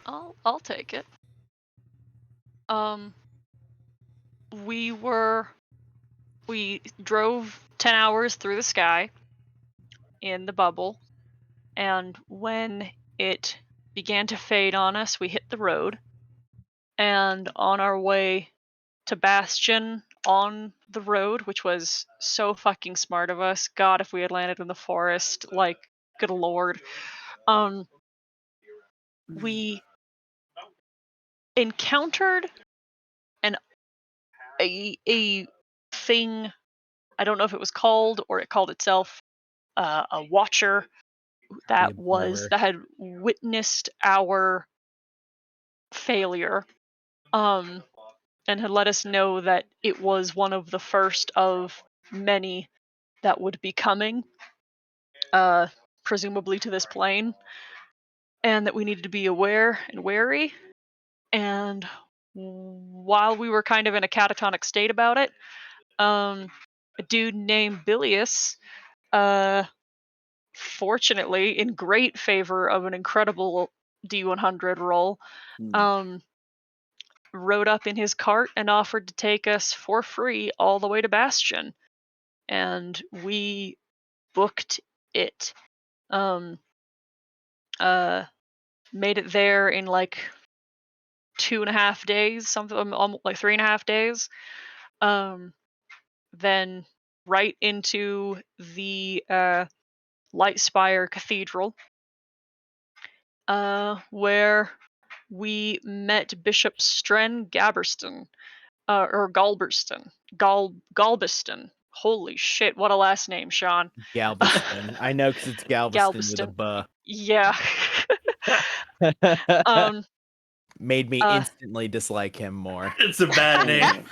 I'll take it. We drove 10 hours through the sky in the bubble, and when it began to fade on us, we hit the road, and on our way to Bastion on the road, which was so fucking smart of us. God, if we had landed in the forest, like, good lord. Um, we encountered an a thing. I don't know if it was called or it called itself a watcher The that observer. had witnessed our failure, and had let us know that it was one of the first of many that would be coming, uh, presumably to this plane, and that we needed to be aware and wary. And while we were kind of in a catatonic state about it, a dude named Bilius, uh, fortunately, in great favor of an incredible D100 roll, um, rode up in his cart and offered to take us for free all the way to Bastion. And we booked it. Um, Made it there in like 2.5 days, something like 3.5 days. Then right into the Lightspire Cathedral, where we met Bishop Stren Gaberston, or Galberston, Galveston. Holy shit! What a last name, Sean. Galveston. I know because it's Galveston with a Galveston. buh. Yeah. um. Made me Uh. instantly dislike him more. It's a bad name.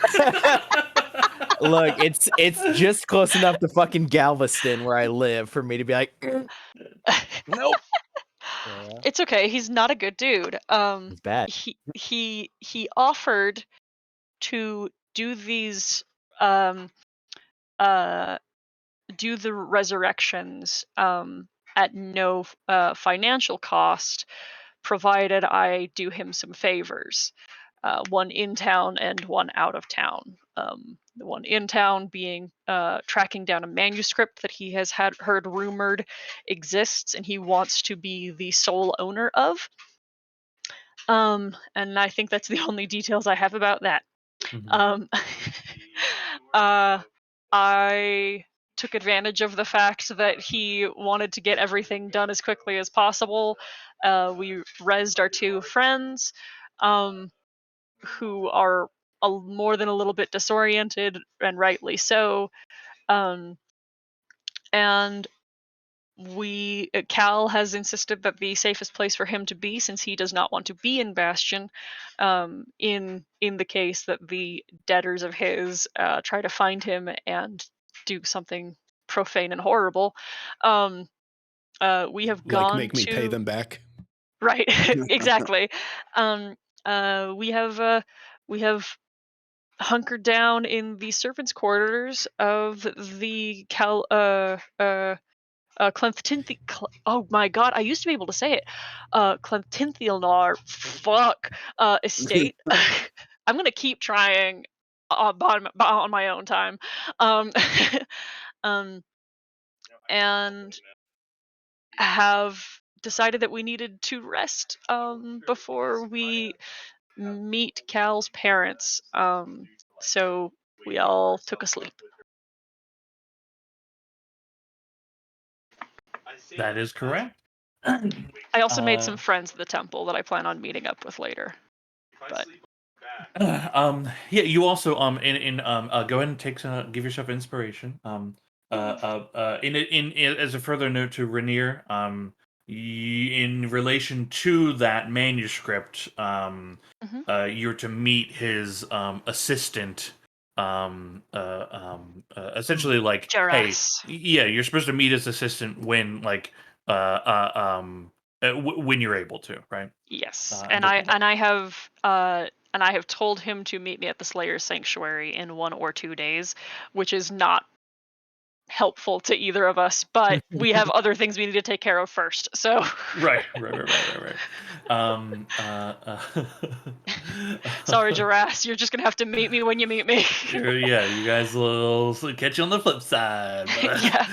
Look, it's just close enough to fucking Galveston where I live for me to be like, nope. Yeah. It's okay. He's not a good dude. It's bad. He offered to do these um do the resurrections at no financial cost, provided I do him some favors, one in town and one out of town. The one in town being tracking down a manuscript that he has heard rumored exists and he wants to be the sole owner of. And I think that's the only details I have about that. Um, I took advantage of the fact that he wanted to get everything done as quickly as possible. We rezzed our two friends, who are more than a little bit disoriented, and rightly so. And Cal has insisted that the safest place for him to be, since he does not want to be in Bastion, in the case that the debtors of his try to find him and do something profane and horrible. We have gone make me pay them back. Right. Exactly. um, we have hunkered down in the servants' quarters of the oh my god, I used to be able to say it. Clentinthialnar, fuck, estate. I'm gonna keep trying on my own time. Um, and have decided that we needed to rest before we meet Cal's parents. So we all took a sleep. That is correct. I also made some friends at the temple that I plan on meeting up with later. But yeah, you also in go ahead and give yourself inspiration. In as a further note to Rainier, in relation to that manuscript, you're to meet his assistant. Essentially, like, Jaras. hey, yeah, you're supposed to meet his assistant when, like, when you're able to, right? Yes, And I have told him to meet me at the Slayer's Sanctuary in 1 or 2 days, which is not helpful to either of us, but we have other things we need to take care of first. So Right. Um, sorry, Giraffes, you're just gonna have to meet me when you meet me. yeah, you guys will catch you on the flip side. Yeah.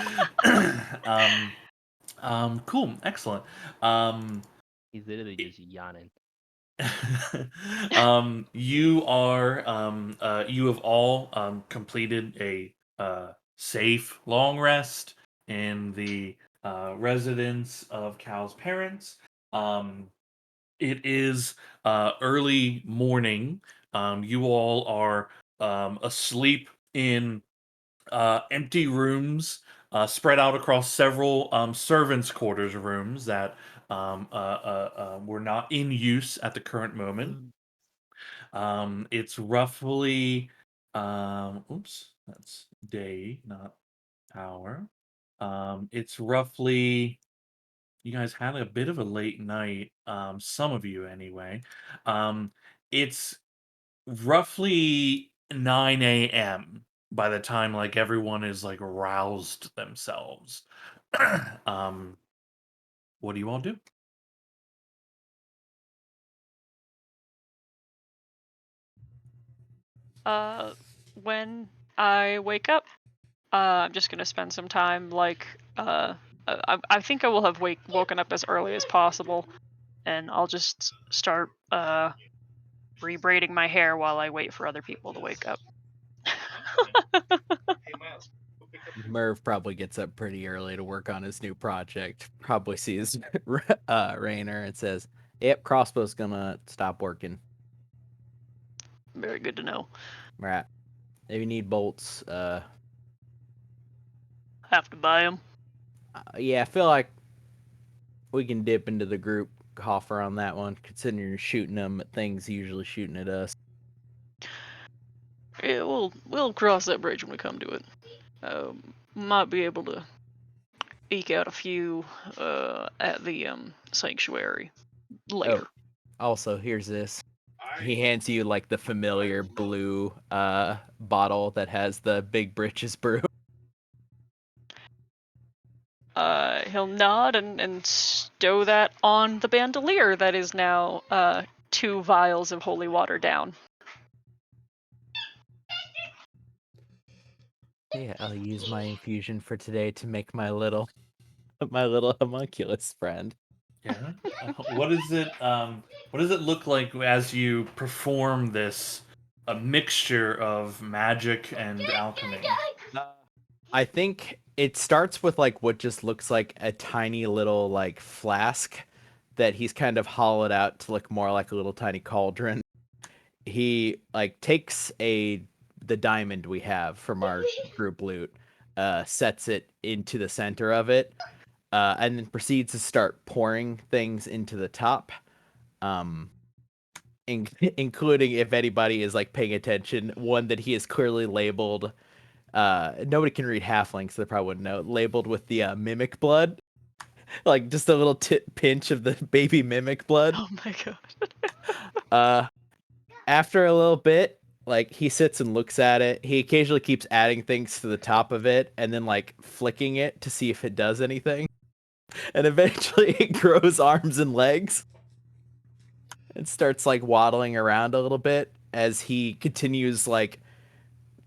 Cool, excellent. Um, He's literally just yawning. you have all completed a safe long rest in the residence of Cal's parents. It is early morning. You all are asleep in empty rooms spread out across several servants' quarters rooms that were not in use at the current moment. It's roughly, oops, that's day, not hour. It's roughly, you guys had a bit of a late night, some of you anyway. It's roughly 9 a.m. by the time like everyone is like roused themselves. um, what do you all do? When I wake up, I'm just gonna spend some time like I think I will have woken up as early as possible, and I'll just start rebraiding my hair while I wait for other people to wake up. Merv probably gets up pretty early to work on his new project. Probably sees Rainer and says, "Yep, crossbow's gonna stop working." Very good to know. Right. If you need bolts, Have to buy them. yeah, I feel like we can dip into the group coffer on that one, considering you're shooting them at things usually shooting at us. Yeah, we'll cross that bridge when we come to it. Might be able to eke out a few at the sanctuary later. Oh, also, here's this. He hands you like the familiar blue bottle that has the big britches brew. He'll nod and stow that on the bandolier that is now 2 vials of holy water down. Yeah, I'll use my infusion for today to make my little homunculus friend. Yeah. What is it? What does it look like as you perform this a mixture of magic and alchemy? I think it starts with like what just looks like a tiny little like flask that he's kind of hollowed out to look more like a little tiny cauldron. He like takes the diamond we have from our group loot, sets it into the center of it, and then proceeds to start pouring things into the top. Including, if anybody is like paying attention, one that he has clearly labeled. Nobody can read halfling, so they probably wouldn't know. Labeled with the mimic blood, like just a little pinch of the baby mimic blood. Oh my god. After a little bit, like he sits and looks at it. He occasionally keeps adding things to the top of it and then like flicking it to see if it does anything. And eventually it grows arms and legs. It starts like waddling around a little bit as he continues like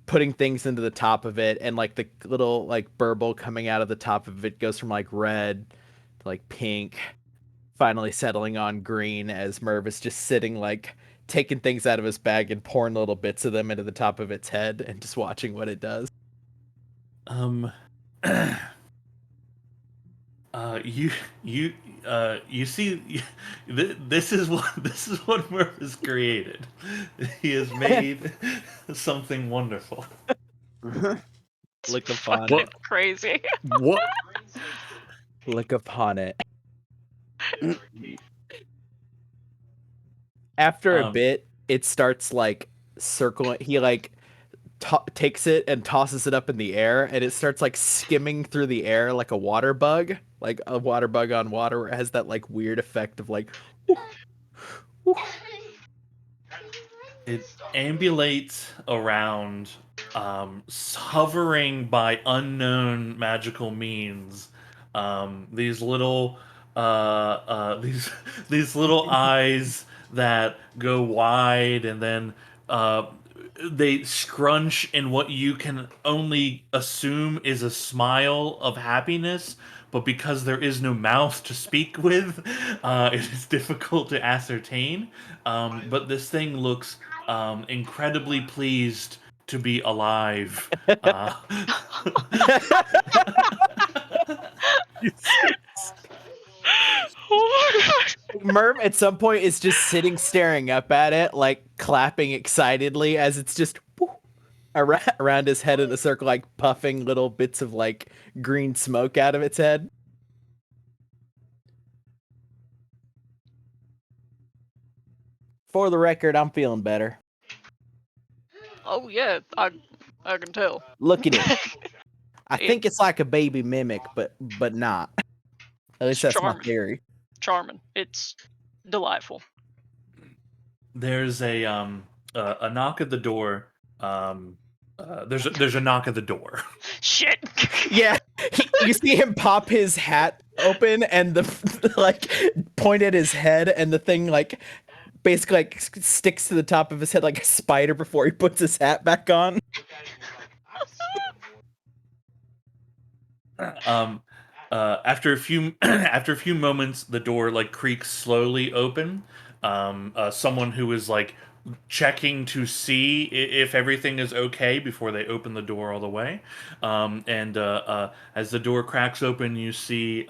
putting things into the top of it, and like the little like burble coming out of the top of it goes from like red to like pink, finally settling on green as Merv is just sitting like taking things out of his bag and pouring little bits of them into the top of its head and just watching what it does. You see, this is what Murph has created. He has made something wonderful. Look It's upon fucking it. crazy. What? Look upon it. After a bit, it starts like circling. He like takes it and tosses it up in the air, and it starts like skimming through the air like a water bug, like a water bug on water, where it has that like weird effect of like. It ambulates around hovering by unknown magical means. These little these little eyes that go wide and then they scrunch in what you can only assume is a smile of happiness, but because there is no mouth to speak with, it is difficult to ascertain. But this thing looks incredibly pleased to be alive. Uh, Merv at some point is just sitting staring up at it, like clapping excitedly as it's just around his head in a circle, like puffing little bits of like green smoke out of its head. For the record, I'm feeling better. Oh yeah, I can tell. Look at it. I It- think it's like a baby mimic, but not. At least that's my charming. theory. Charming. It's delightful. there's a knock at the door. There's a knock at the door. Shit. Yeah, you see him pop his hat open and the like point at his head, and the thing like basically like sticks to the top of his head like a spider before he puts his hat back on. After a few moments, the door like creaks slowly open. Someone who is like checking to see if everything is okay before they open the door all the way. And as the door cracks open, you see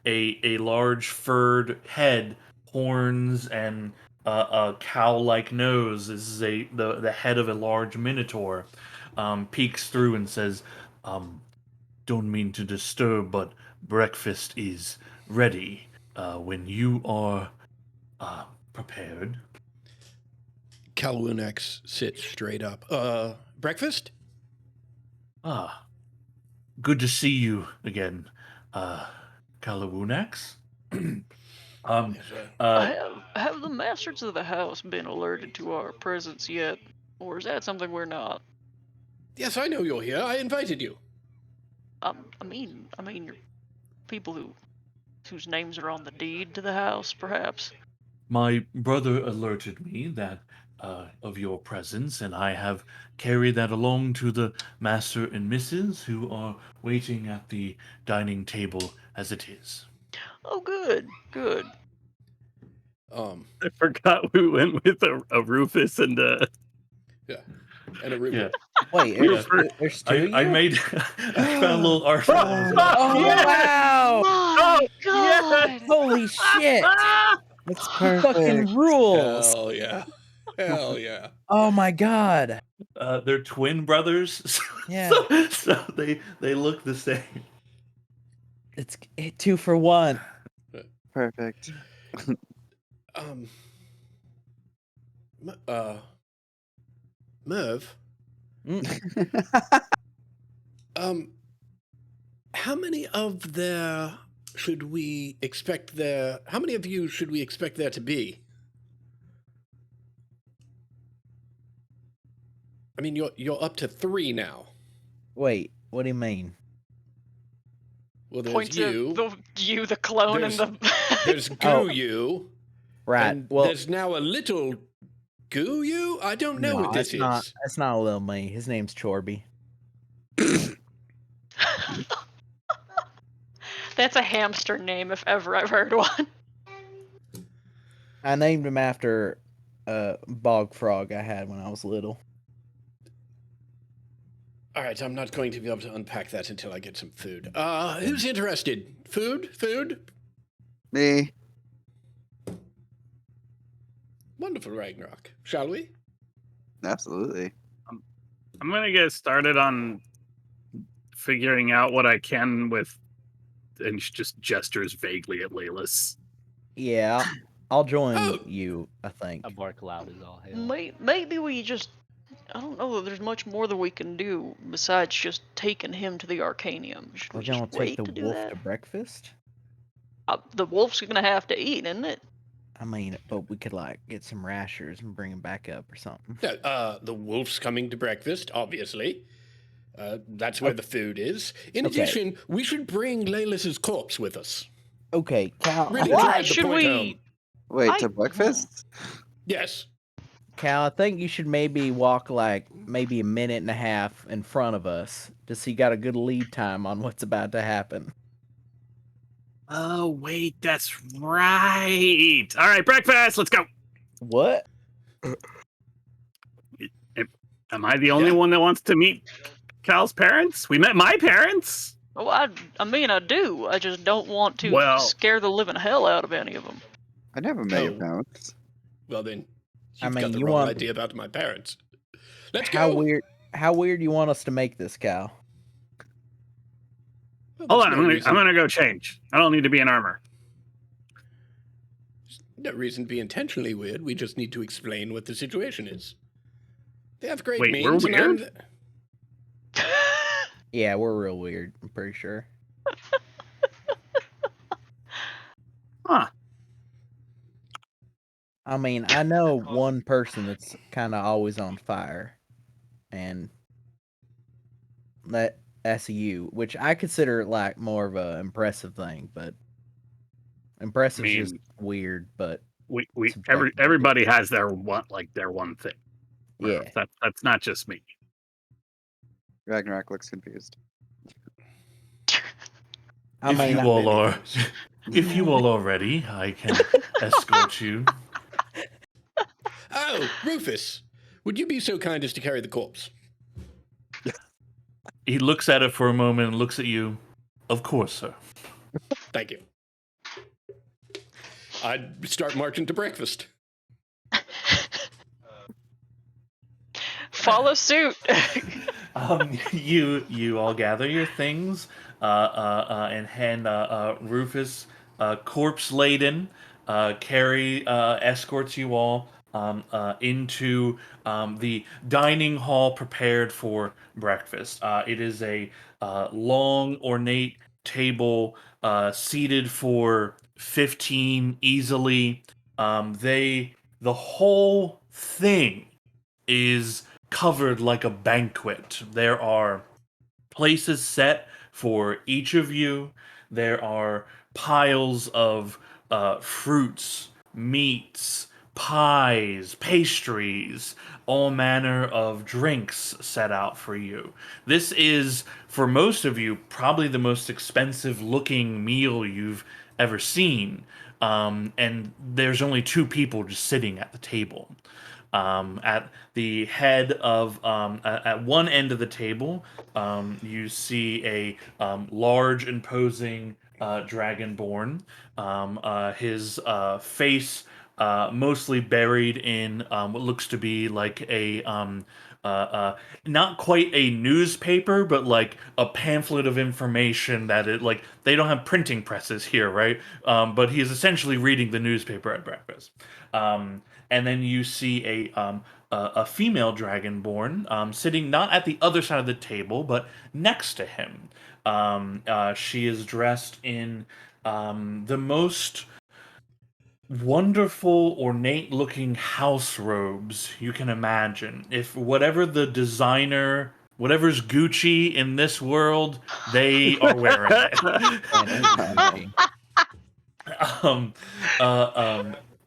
a large furred head, horns, and a cow-like nose. This is the head of a large minotaur. Peeks through and says, "Don't mean to disturb, but breakfast is ready. When you are prepared." Kalwunex sits straight up. Breakfast? Ah, good to see you again, Kalawunax. Have the masters of the house been alerted to our presence yet, or is that something we're not? Yes, I know you're here. I invited you. I mean, you're people whose names are on the deed to the house, perhaps. My brother alerted me that of your presence, and I have carried that along to the master and missus who are waiting at the dining table as it is. Oh, good. I forgot we went with a Rufus and Yeah, and a Rupert. Wait, there's two of I you? made I found a little art. Oh wow! My God! Holy shit! That's perfect. Fucking rules! Hell yeah. Hell yeah. Oh my god! They're twin brothers. Yeah. So they look the same. It's 2 for 1. Perfect. Merv, how many of there should we expect there? How many of you should we expect there to be? I mean, you're up to 3 now. Wait, what do you mean? Well, there's Point you. to the clone There's- and the. There's Oh. Goo Right. and Well, there's now a little Goo. I don't know what this it's not. is. That's not a little me. His name's Chorby. That's a hamster name if ever I've heard one. I named him after a bog frog I had when I was little. All right, I'm not going to be able to unpack that until I get some food. Who's interested? Food? Me. Wonderful, Ragnarok. Shall we? Absolutely. I'm gonna get started on figuring out what I can with, and she just gestures vaguely at Layla's. Yeah, I'll join Oh. you. I think. A bark loud is all hell. Maybe we just. I don't know that there's much more that we can do besides just taking him to the Arcanium. Should We're we gonna just wait take the to do wolf that? to breakfast. The wolf's gonna have to eat, isn't it? I mean, but we could like get some rashers and bring them back up or something. The wolf's coming to breakfast, obviously. That's where the food is. In Okay. addition, we should bring Laylis's corpse with us. Okay, Cal. Really Why drive the should point we- home. Wait, I- to breakfast? Yes. Cal, I think you should maybe walk like maybe a minute and a half in front of us, just so you got a good lead time on what's about to happen. Oh, wait, that's right. All right, breakfast. Let's go. What? Am I the only one that wants to meet Cal's parents? We met my parents. Oh, I mean, I do. I just don't want to Well- scare the living hell out of any of them. I never met your Oh. parents. Well, then, I you've mean, got the you wrong want- idea about my parents. Let's How go. weird? How weird you want us to make this, Cal? Well, Hold there's on, no I'm reason- gonna go change. I don't need to be in armor. No reason to be intentionally weird. We just need to explain what the situation is. They have great Wait, we're means. and I'm weird? Yeah, we're real weird. I'm pretty sure. Huh. I mean, I know one person that's kind of always on fire, and that's you, which I consider like more of a impressive thing, but impressive is just mean- weird. But We Subjective. everybody has their one thing. yeah, That's not just me. Ragnarok looks confused. I If mean, you I- all are, if you all are ready, I can escort you. Oh, Rufus, would you be so kind as to carry the corpse? He looks at it for a moment and looks at you. Of course, sir. Thank you. I'd start marching to breakfast. Follow suit. You all gather your things and hand Rufus corpse laden. Carrie escorts you all into the dining hall prepared for breakfast. It is a long, ornate table seated for 15 easily. The whole thing is covered like a banquet. There are places set for each of you. There are piles of fruits, meats, pies, pastries, all manner of drinks set out for you. This is, for most of you, probably the most expensive looking meal you've ever seen. And there's only two people just sitting at the table. At the head of at one end of the table, you see a large, imposing dragonborn. His face mostly buried in what looks to be like a not quite a newspaper, but like a pamphlet of information that it like they don't have printing presses here, right? But he is essentially reading the newspaper at breakfast. And then you see a female dragonborn sitting not at the other side of the table, but next to him. She is dressed in the most wonderful, ornate-looking house robes you can imagine. If whatever the designer, whatever's Gucci in this world, they are wearing it.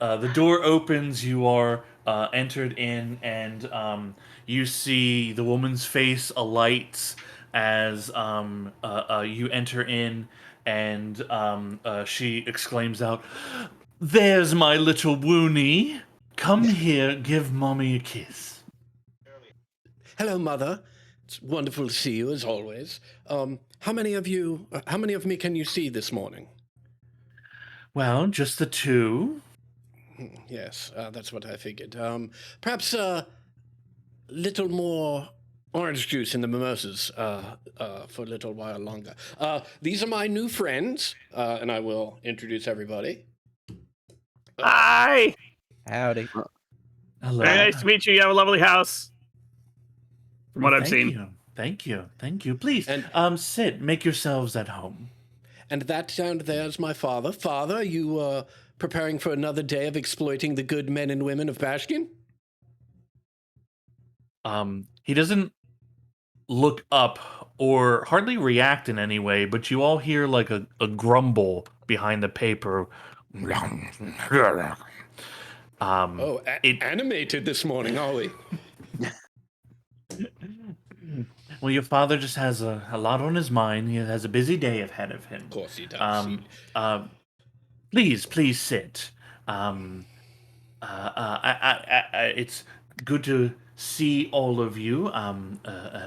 The door opens, you are entered in, and you see the woman's face alight as you enter in, and she exclaims out, "There's my little Woonie. Come here, give mommy a kiss." Hello, Mother. It's wonderful to see you, as always. How many of me can you see this morning? Well, just the two. Yes, that's what I figured. Perhaps a little more orange juice in the mimosas for a little while longer. These are my new friends, and I will introduce everybody. Hi. howdy. Hello. Very nice to meet you. You have a lovely house. From what I've Thank seen. you. Thank you. Thank you. Please, And- sit. Make yourselves at home. And that down there is my father. Father, you preparing for another day of exploiting the good men and women of Bastion? He doesn't look up or hardly react in any way, but you all hear like a grumble behind the paper. Oh, it animated this morning, are we? well, your father just has a lot on his mind. He has a busy day ahead of him. Of course he does. Please sit. It's good to see all of you.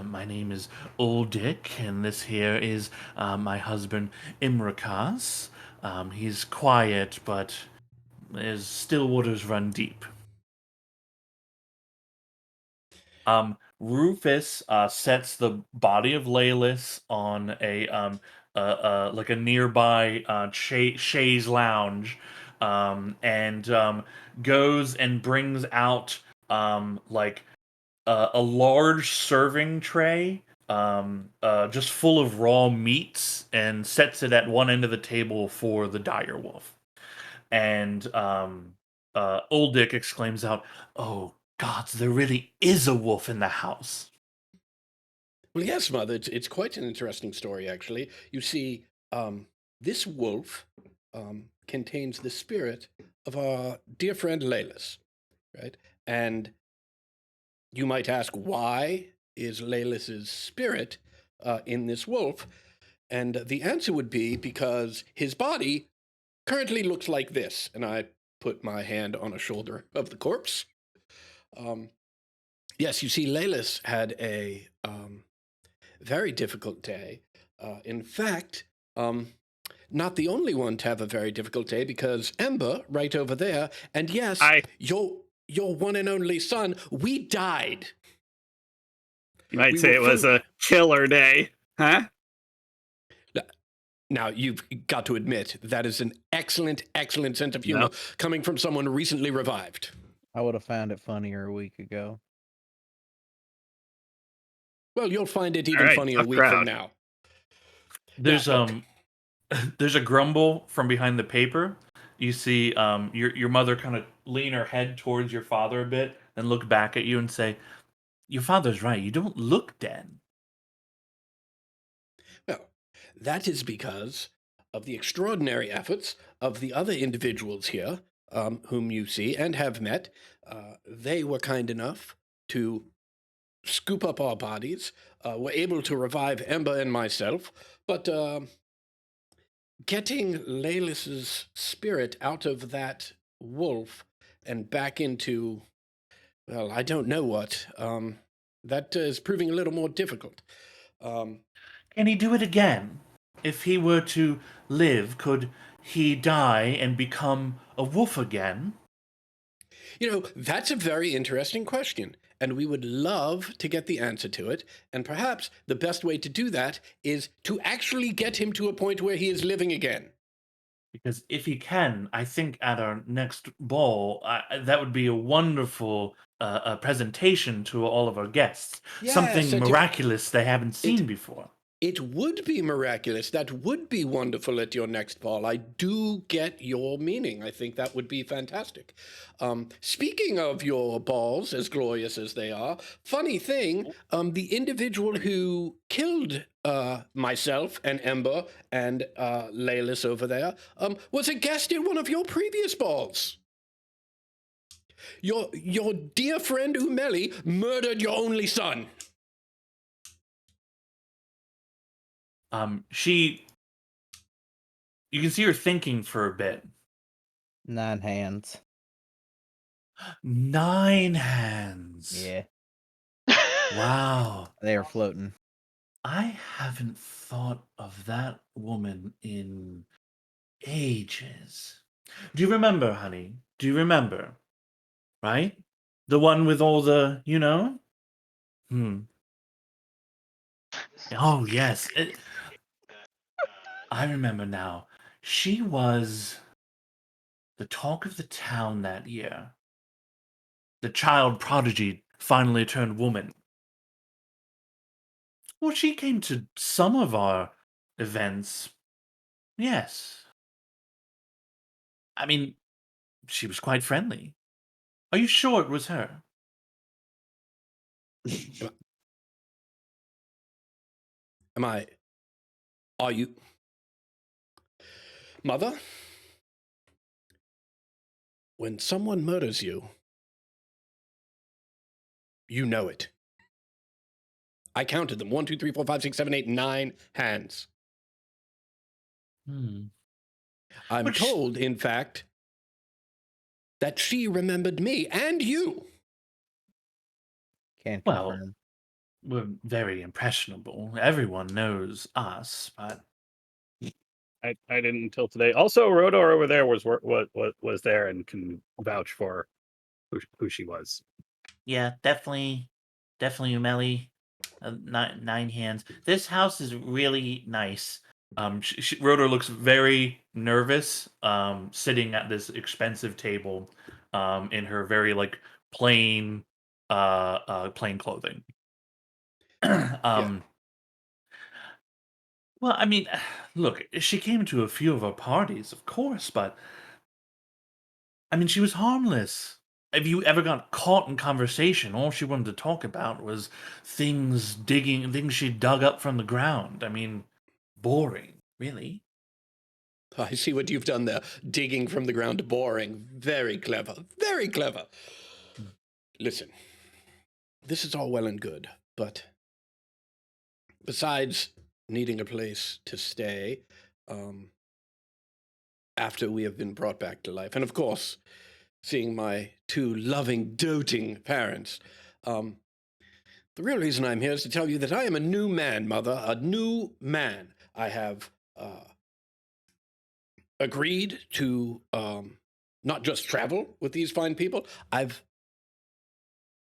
My name is Old Dick, and this here is my husband Imrakas. He's quiet, but his still waters run deep. Rufus sets the body of Laylis on a like a nearby chaise lounge, and goes and brings out like a large serving tray, just full of raw meats, and sets it at one end of the table for the dire wolf. And Old Dick exclaims out, "Oh gods, there really is a wolf in the house." Well, yes, Mother, it's quite an interesting story, actually. You see, this wolf contains the spirit of our dear friend Laylis, right? And you might ask, why is Laylis's spirit in this wolf? And the answer would be because his body currently looks like this. And I put my hand on a shoulder of the corpse. Yes, you see, Laylis had a very difficult day. In fact, not the only one to have a very difficult day, because Ember, right over there, and yes, your one and only son, we died. You might We say were it was a killer day, huh? Now, you've got to admit, that is an excellent, excellent sense of humor No. coming from someone recently revived. I would have found it funnier a week ago. Well, you'll find it even All right, funnier a tough week from crowd. now. There's Now, look, there's a grumble from behind the paper. You see your mother kind of lean her head towards your father a bit and look back at you and say, "Your father's right. You don't look dead." well, that is because of the extraordinary efforts of the other individuals here, whom you see and have met. They were kind enough to scoop up our bodies, were able to revive Ember and myself, but getting Laylis's spirit out of that wolf and back into, well, I don't know what, that is proving a little more difficult. Can he do it again? If he were to live, could he die and become a wolf again? You know, that's a very interesting question, and we would love to get the answer to it. And perhaps the best way to do that is to actually get him to a point where he is living again. Because if he can, I think at our next ball, that would be a wonderful presentation to all of our guests. Yes, Something and miraculous they haven't seen before. it would be miraculous. That would be wonderful at your next ball. I do get your meaning. I think that would be fantastic. Speaking of your balls, as glorious as they are, funny thing, the individual who killed myself and Ember and Laylis over there was a guest in one of your previous balls. Your dear friend Umeli murdered your only son. You can see her thinking for a bit. 9 hands. 9 hands. Yeah, Wow. they are floating. I haven't thought of that woman in ages. Do you remember, honey? Do you remember? Right? The one with all the, you know? Oh, yes. I remember now. She was the talk of the town that year. The child prodigy finally turned woman. Well, she came to some of our events. Yes. I mean, she was quite friendly. Are you sure it was her? Are you? Mother, when someone murders you, you know it. I counted them. 1, 2, 3, 4, 5, 6, 7, 8, 9 hands. Hmm. I'm Which- told, in fact, that she remembered me and you. Can't Well, confirm. we're very impressionable. Everyone knows us, but I didn't until today. Also, Rodor over there was there and can vouch for who she was. yeah, definitely Umeli. Nine hands. This house is really nice. Rotor looks very nervous, sitting at this expensive table, in her very like plain, plain clothing. Well, I mean, look, she came to a few of our parties, of course, but I mean, she was harmless. If you ever got caught in conversation, all she wanted to talk about was things she dug up from the ground. I mean, boring, really. I see what you've done there. Digging from the ground to boring. Very clever. Very clever. Listen, this is all well and good, but besides needing a place to stay, after we have been brought back to life, and of course, seeing my two loving, doting parents, the real reason I'm here is to tell you that I am a new man, Mother, a new man. I have agreed to not just travel with these fine people, I've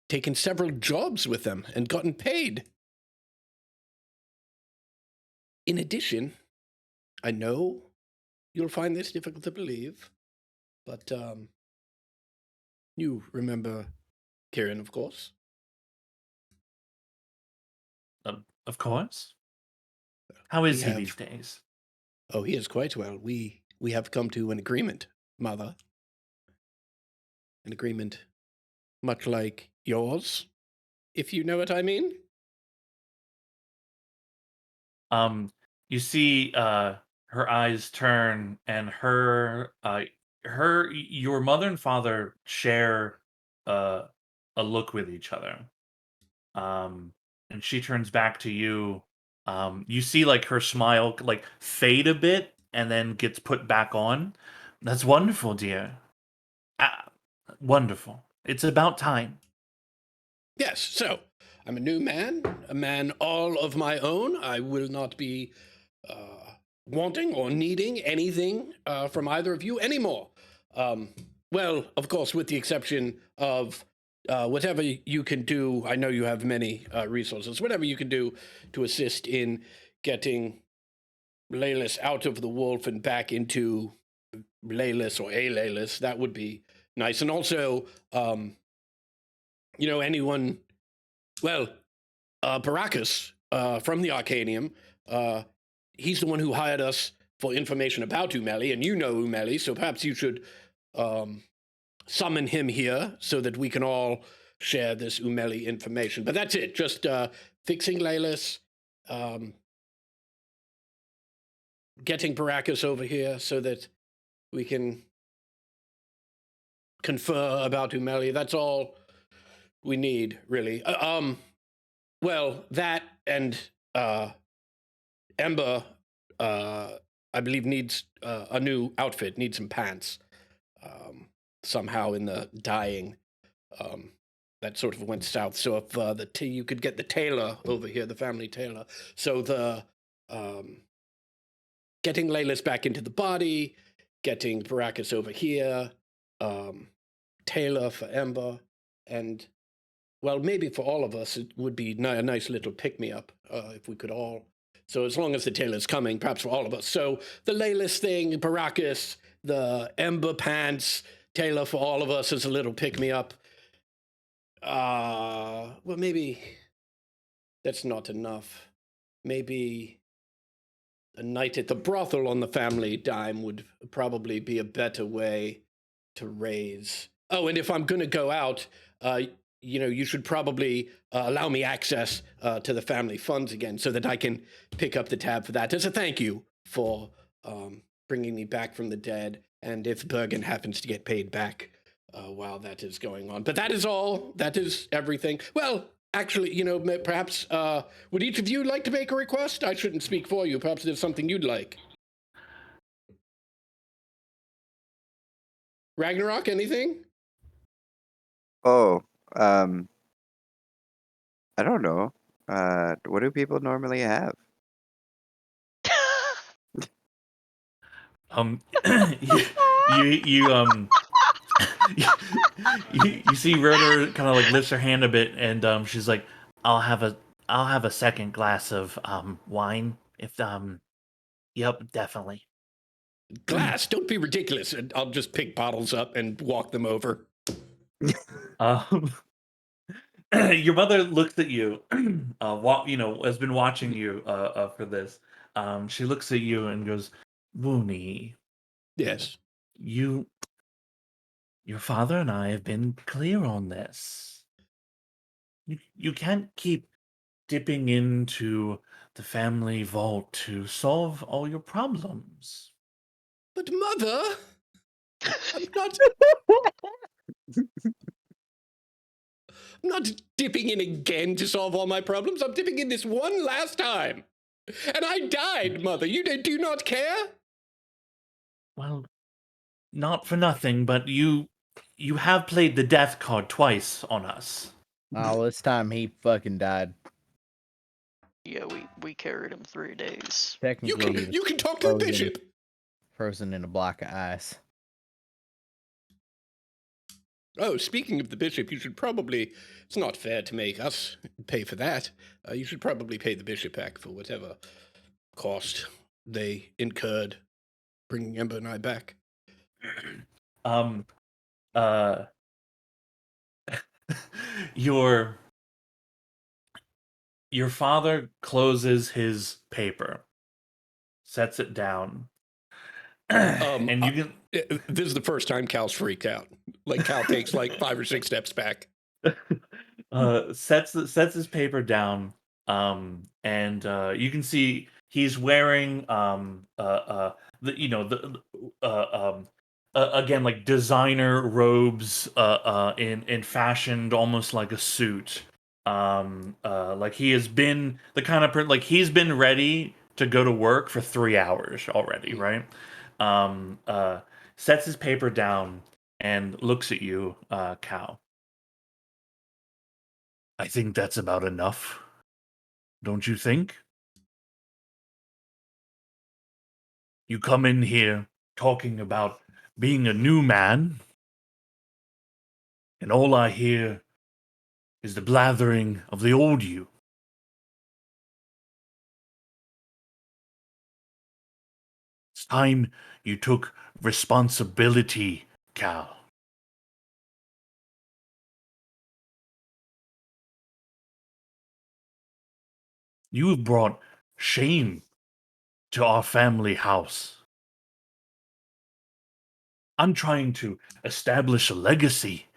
taken several jobs with them and gotten paid. In addition, I know you'll find this difficult to believe, but you remember Kieran, of course. Of course. How is We he have- these days? Oh, he is quite well. We have come to an agreement, Mother. An agreement much like yours, if you know what I mean. You see, her eyes turn, and your mother and father share uh, a look with each other. And she turns back to you. You see, like her smile, like fade a bit, and then gets put back on. That's wonderful, dear. Ah, wonderful. It's about time. Yes, so I'm a new man, a man all of my own. I will not be wanting or needing anything from either of you anymore. Well, of course, with the exception of whatever you can do. I know you have many resources. Whatever you can do to assist in getting Layless out of the wolf and back into Layless or a Layless, that would be nice. And also, anyone, well, Baracus from the Arcanium, he's the one who hired us for information about Umeli, and you know Umeli, so perhaps you should summon him here so that we can all share this Umeli information. But that's it, just fixing Layless, getting Baracus over here so that we can confer about Umeli. That's all we need, really. Well, that and Ember, I believe, needs a new outfit, needs some pants. Somehow in the dyeing, that sort of went south. So if you could get the tailor over here, the family tailor. So the getting Laylis back into the body, getting Baracus over here, tailor for Ember, and well, maybe for all of us, it would be a nice little pick-me-up if we could all. So as long as the tailor's coming, perhaps for all of us. So the Laylis thing, Baracus, the Ember pants, tailor for all of us as a little pick-me-up. Well, maybe that's not enough. Maybe a night at the brothel on the family dime would probably be a better way to raise. Oh, and if I'm going to go out, you should probably allow me access to the family funds again so that I can pick up the tab for that as a thank you for bringing me back from the dead. And if Bergen happens to get paid back while that is going on. But that is all. That is everything. Well, actually, perhaps would each of you like to make a request? I shouldn't speak for you. Perhaps there's something you'd like. Ragnarok, anything? Oh, I don't know. What do people normally have? You you see Rotor kind of like lifts her hand a bit, and she's like, I'll have a second glass of wine if yep, definitely. Glass, don't be ridiculous. And I'll just pick bottles up and walk them over. Your mother looks at you, has been watching you for this. She looks at you and goes, Woony, Yes. your father and I have been clear on this. You can't keep dipping into the family vault to solve all your problems. But Mother, I'm not dipping in again to solve all my problems. I'm dipping in this one last time. And I died, Mother. Do you not care? Well, not for nothing, but you have played the death card twice on us. Oh, this time he fucking died. Yeah, we carried him 3 days. Technically, he was You can talk to the frozen. bishop. Frozen in a block of ice. Oh, speaking of the bishop, you should probably. It's not fair to make us pay for that. You should probably pay the bishop back for whatever cost they incurred bringing Ember and I back. Your father closes his paper, sets it down, and you can. This is the first time Cal's freaked out. Like Cal takes like 5 or 6 steps back. Sets his paper down, and you can see he's wearing again like designer robes in fashioned almost like a suit. Like he has been the kind of like he's been ready to go to work for 3 hours already, right? Sets his paper down and looks at you, Cal. I think that's about enough. Don't you think? You come in here talking about being a new man, and all I hear is the blathering of the old you. It's time you took responsibility, Cal. You have brought shame to our family house. I'm trying to establish a legacy,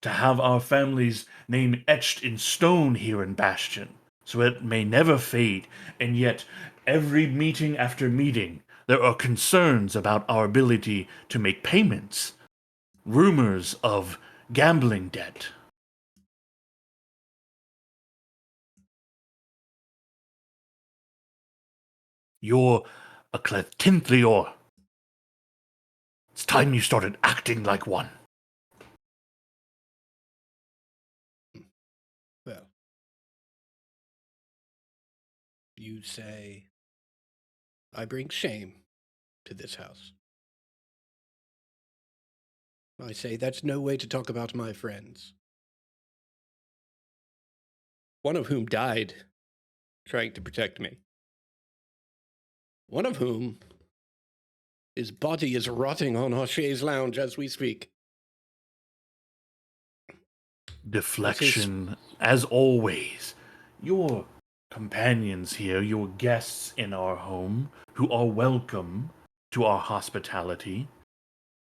to have our family's name etched in stone here in Bastion, so it may never fade, and yet every meeting after meeting, there are concerns about our ability to make payments, rumors of gambling debt. You're a Clethinthior. It's time you started acting like one. Well, you say I bring shame to this house. I say that's no way to talk about my friends. One of whom died trying to protect me. One of whom, his body is rotting on our chaise lounge as we speak. Deflection, as always. Your companions here, your guests in our home, who are welcome to our hospitality,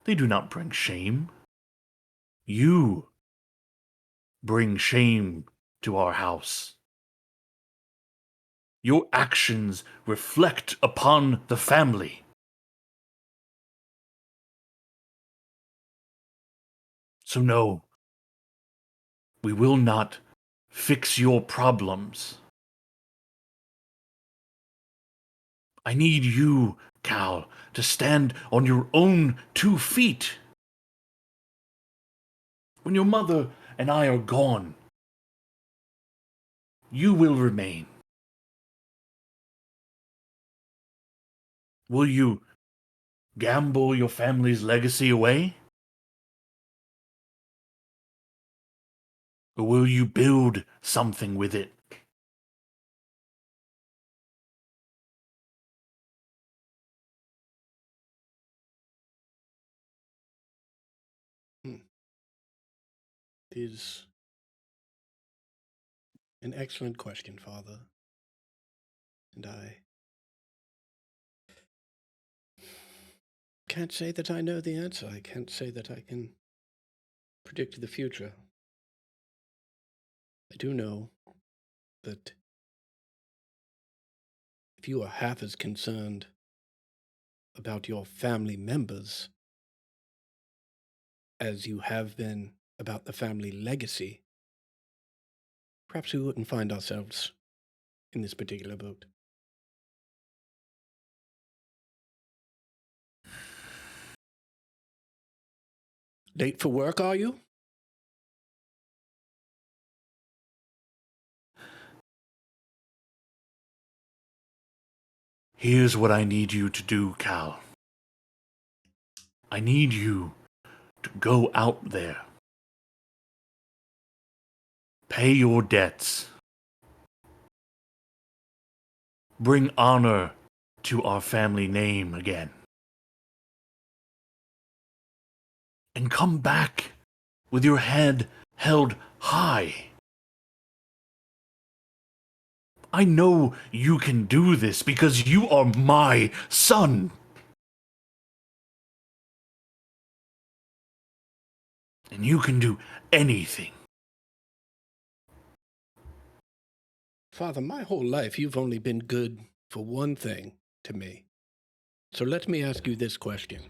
They do not bring shame. You bring shame to our house. Your actions reflect upon the family. So no, we will not fix your problems. I need you, Cal, to stand on your own 2 feet. When your mother and I are gone, you will remain. Will you gamble your family's legacy away? Or will you build something with it? Is an excellent question, Father. And I can't say that I know the answer. I can't say that I can predict the future. I do know that if you are half as concerned about your family members as you have been about the family legacy, perhaps we wouldn't find ourselves in this particular boat. Late for work, are you? Here's what I need you to do, Cal. I need you to go out there. Pay your debts. Bring honor to our family name again. And come back with your head held high. I know you can do this because you are my son. And you can do anything. Father, my whole life you've only been good for one thing to me. So let me ask you this question.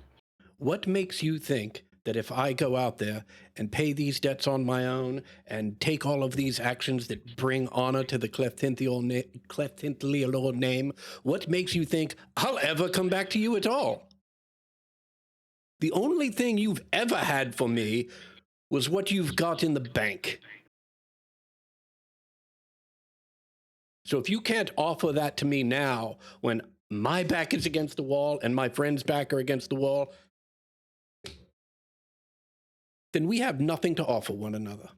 What makes you think that if I go out there and pay these debts on my own and take all of these actions that bring honor to the Clefthintlialor name, what makes you think I'll ever come back to you at all? The only thing you've ever had for me was what you've got in the bank. So if you can't offer that to me now, when my back is against the wall and my friend's back are against the wall, then we have nothing to offer one another.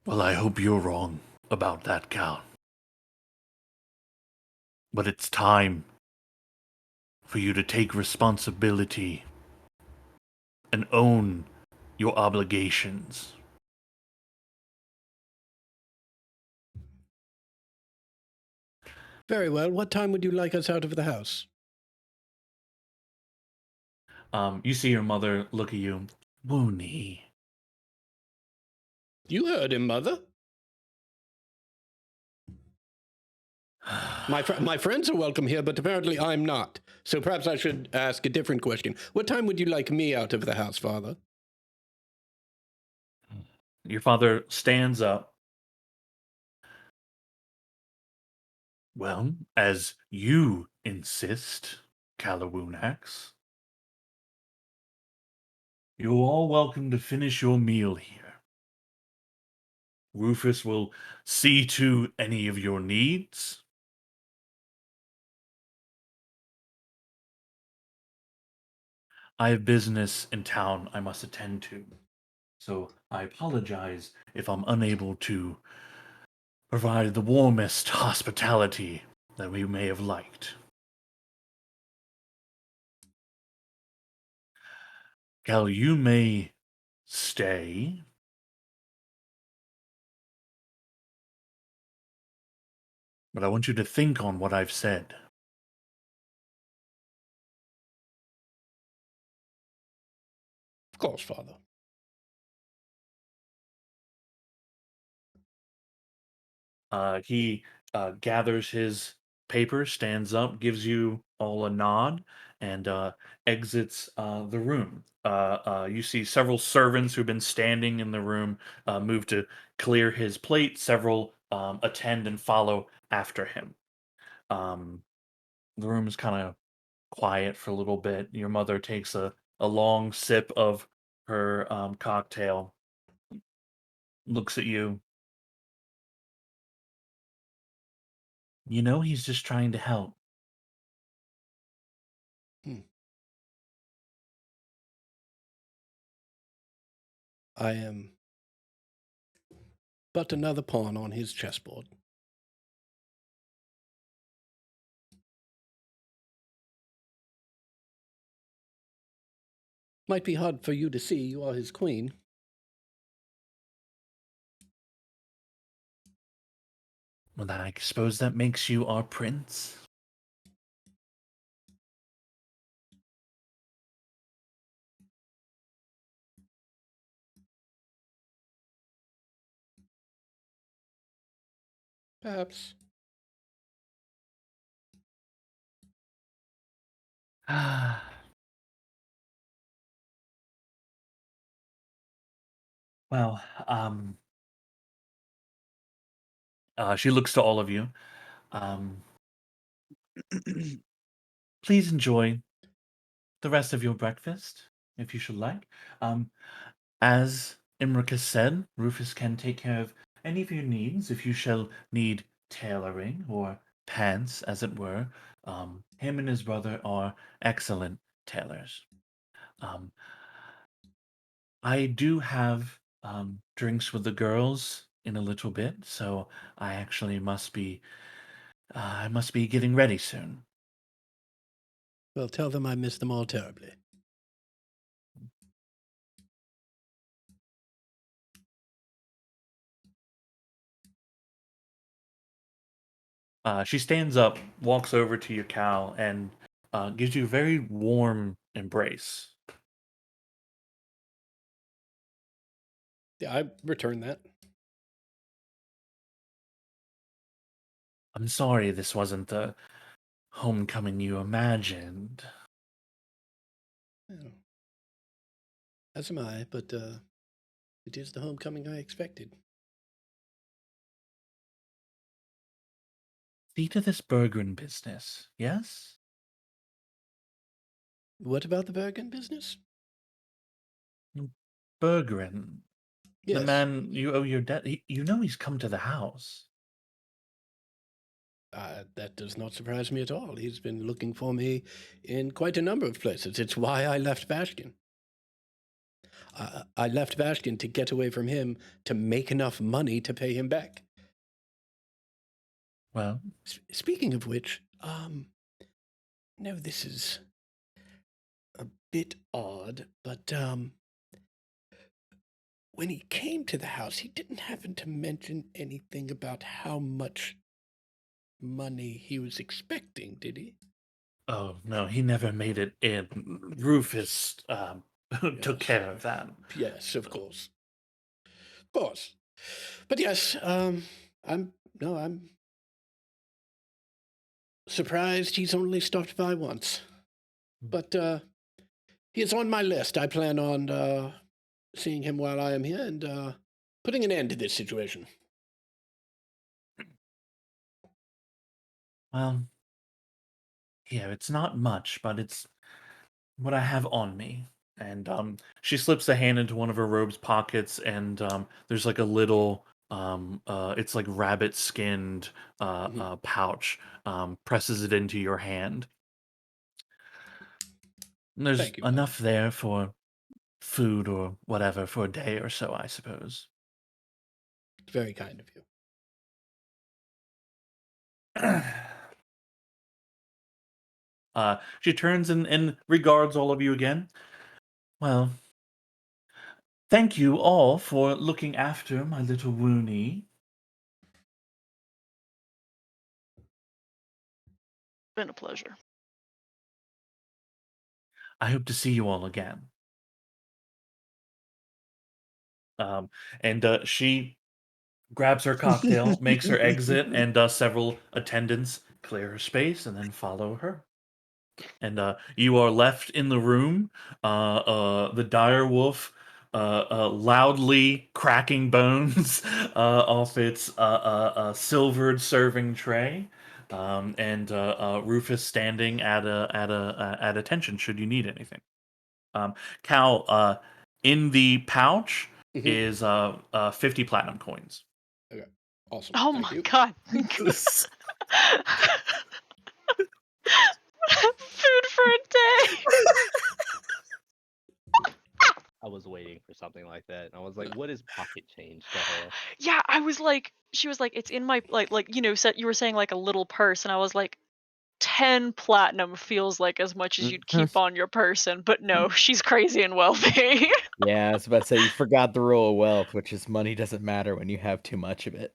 Well, I hope you're wrong about that, Cal. But it's time for you to take responsibility and own your obligations. Very well. What time would you like us out of the house? You see your mother look at you. Woony. You heard him, Mother. My friends are welcome here, but apparently I'm not. So perhaps I should ask a different question. What time would you like me out of the house, Father? Your father stands up. Well, as you insist, Calawunax. You're all welcome to finish your meal here. Rufus will see to any of your needs. I have business in town I must attend to, so I apologize if I'm unable to provide the warmest hospitality that we may have liked. Cal, you may stay but I want you to think on what I've said. Of course, Father. He gathers his paper, stands up, gives you all a nod, and exits the room. You see several servants who've been standing in the room move to clear his plate. Several attend and follow after him. Um, the room is kind of quiet for a little bit. Your mother takes a long sip of her cocktail, looks at you. You know, he's just trying to help. Hmm. I am but another pawn on his chessboard. Might be hard for you to see. You are his queen. Well, then I suppose that makes you our prince. Perhaps. Well, she looks to all of you. Um, please enjoy the rest of your breakfast, if you should like. Um, as Imricus said, Rufus can take care of any of your needs. If you shall need tailoring or pants, as it were, him and his brother are excellent tailors. Um, I do have drinks with the girls in a little bit, so I actually I must be getting ready soon. Well, tell them I miss them all terribly. She stands up, walks over to your cow, and gives you a very warm embrace. Yeah, I return that. I'm sorry this wasn't the homecoming you imagined. Yeah. As am I, but it is the homecoming I expected. See to this Bergren business, yes? What about the Bergen business? Bergren, the Yes. man you owe your debt. You know he's come to the house. That does not surprise me at all. He's been looking for me in quite a number of places. It's why I left Bastion. I left Bastion to get away from him to make enough money to pay him back. Well, Speaking of which, no, this is a bit odd, but when he came to the house, he didn't happen to mention anything about how much money he was expecting, did he? oh no, he never made it in. Rufus took Yes. care of that. Yes, of course. Of course. But yes, I'm surprised he's only stopped by once. But he is on my list. I plan on seeing him while I am here and putting an end to this situation. Well, yeah, it's not much, but it's what I have on me. And she slips a hand into one of her robe's pockets, and there's like a little, it's like rabbit skinned Mhm. pouch. Presses it into your hand. And there's Thank you, Father. enough there for food or whatever for a day or so, I suppose. It's very kind of you. She turns and regards all of you again. Well, thank you all for looking after my little Woonie. Been a pleasure. I hope to see you all again. And she grabs her cocktail, makes her exit, and several attendants clear her space and then follow her. And you are left in the room. The dire wolf loudly cracking bones off its silvered serving tray, and Rufus standing at attention should you need anything. Cal, in the pouch Mhm. is 50 platinum coins. Okay. Awesome. Oh Thank my you. god. Food for a day. I was waiting for something like that. And I was like, what is pocket change to her? Yeah, I was like, she was like, it's in my you were saying like a little purse, and I was like, 10 platinum feels like as much as you'd keep on your person, but no, she's crazy and wealthy. Yeah, I was about to say you forgot the rule of wealth, which is money doesn't matter when you have too much of it.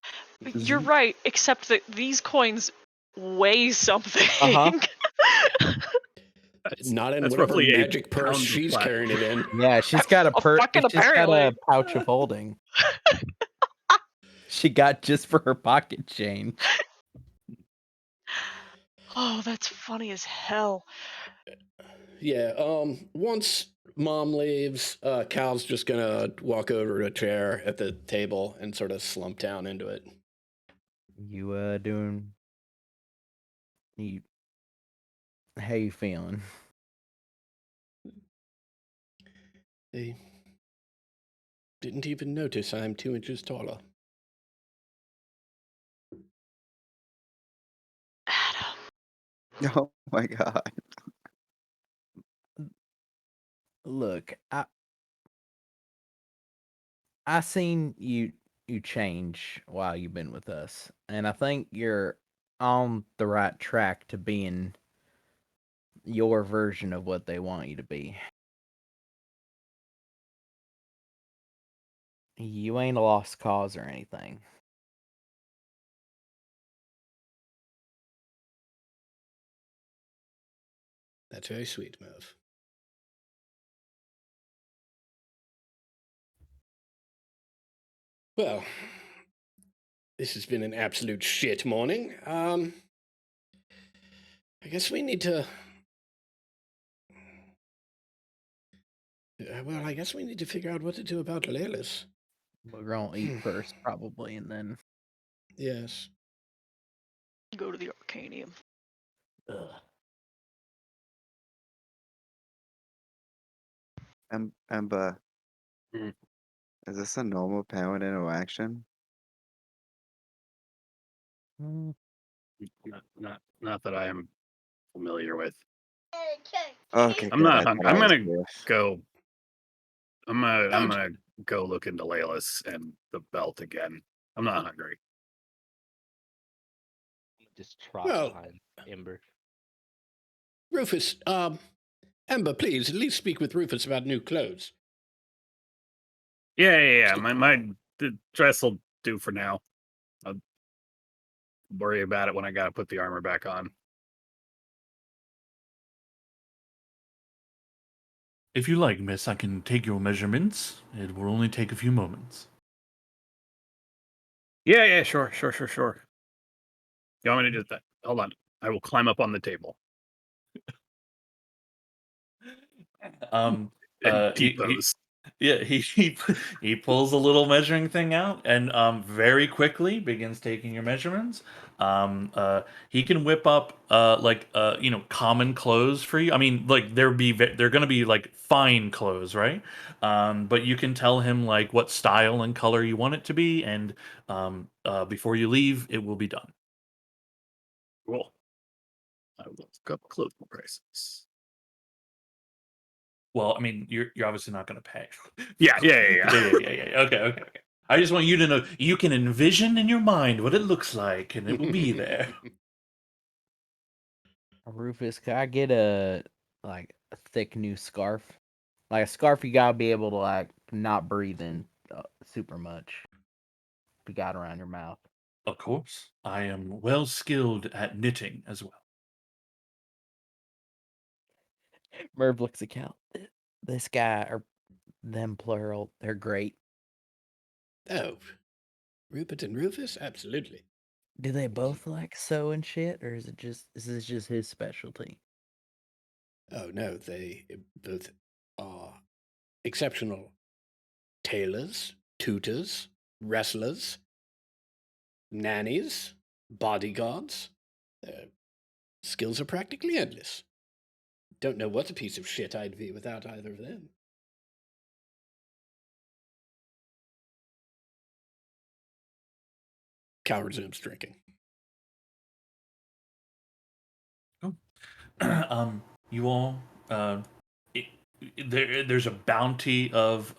You're right, except that these coins weigh something. Uh-huh. Not in That's whatever roughly a magic purse pound of she's platinum. carrying it in. Yeah, she's got a Fucking she's got apparently. a pouch of holding. She got just for her pocket change. Oh, that's funny as hell. Yeah. Once mom leaves, Cal's just gonna walk over to a chair at the table and sort of slump down into it. You doing you how you feeling? They didn't even notice I'm 2 inches taller. Adam. Oh my god. Look, I seen you change while you've been with us, and I think you're on the right track to being your version of what they want you to be. You ain't a lost cause or anything. That's very sweet, Merv. Well, this has been an absolute shit morning. I guess we need to. Well, I guess we need to figure out what to do about Leilis. We're gonna eat first, probably, and then. Yes. Go to the Arcanium. Ugh. Emba, Mm. is this a normal parent interaction? Mm, Not that I am familiar with. Okay, I'm good. not I hungry. thought I I'm was gonna curious. go. I'm gonna go look into Leilis and the belt again. I'm not hungry. Just trot Well- behind Ember. Rufus, Ember, please, at least speak with Rufus about new clothes. Yeah. The dress will do for now. I'll worry about it when I gotta put the armor back on. If you like, miss, I can take your measurements. It will only take a few moments. Yeah, sure. You want me to do that? Hold on. I will climb up on the table. Um, And he, T-pose. he pulls a little measuring thing out and very quickly begins taking your measurements. He can whip up common clothes for you. I mean, like they're gonna be like fine clothes, right? But you can tell him like what style and color you want it to be, and before you leave, it will be done. Cool. I will look up clothing prices. Well, I mean, you're obviously not going to pay. Yeah. Yeah. Okay. I just want you to know you can envision in your mind what it looks like, and it will be there. Rufus, could I get a thick new scarf? Like a scarf you gotta be able to like not breathe in super much. If you got around your mouth. Of course, I am well skilled at knitting as well. Merv looks at Cal. This guy, or them plural, they're great. Oh, Rupert and Rufus? Absolutely. Do they both like sewing shit, or is this just his specialty? Oh, no, they both are exceptional tailors, tutors, wrestlers, nannies, bodyguards. Their skills are practically endless. Don't know what a piece of shit I'd be without either of them. Cal resumes drinking. You all, it, there's a bounty of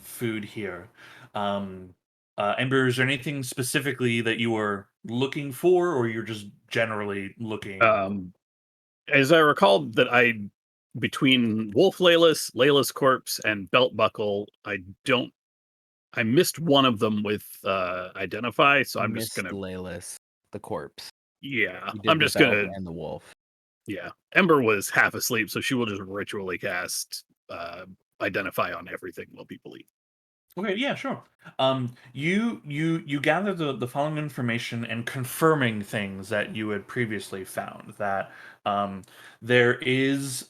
food here. Ember, is there anything specifically that you were looking for, or you're just generally looking? As I recall, that between Wolf Layla's corpse, and Belt Buckle, I missed one of them with identify, so I'm just Missed gonna, Layla's, the corpse. yeah, You did I'm the just belt gonna, and the wolf. yeah. Ember was half asleep, so she will just ritually cast identify on everything while people eat. Okay, yeah, sure. You gather the following information and confirming things that you had previously found, that there is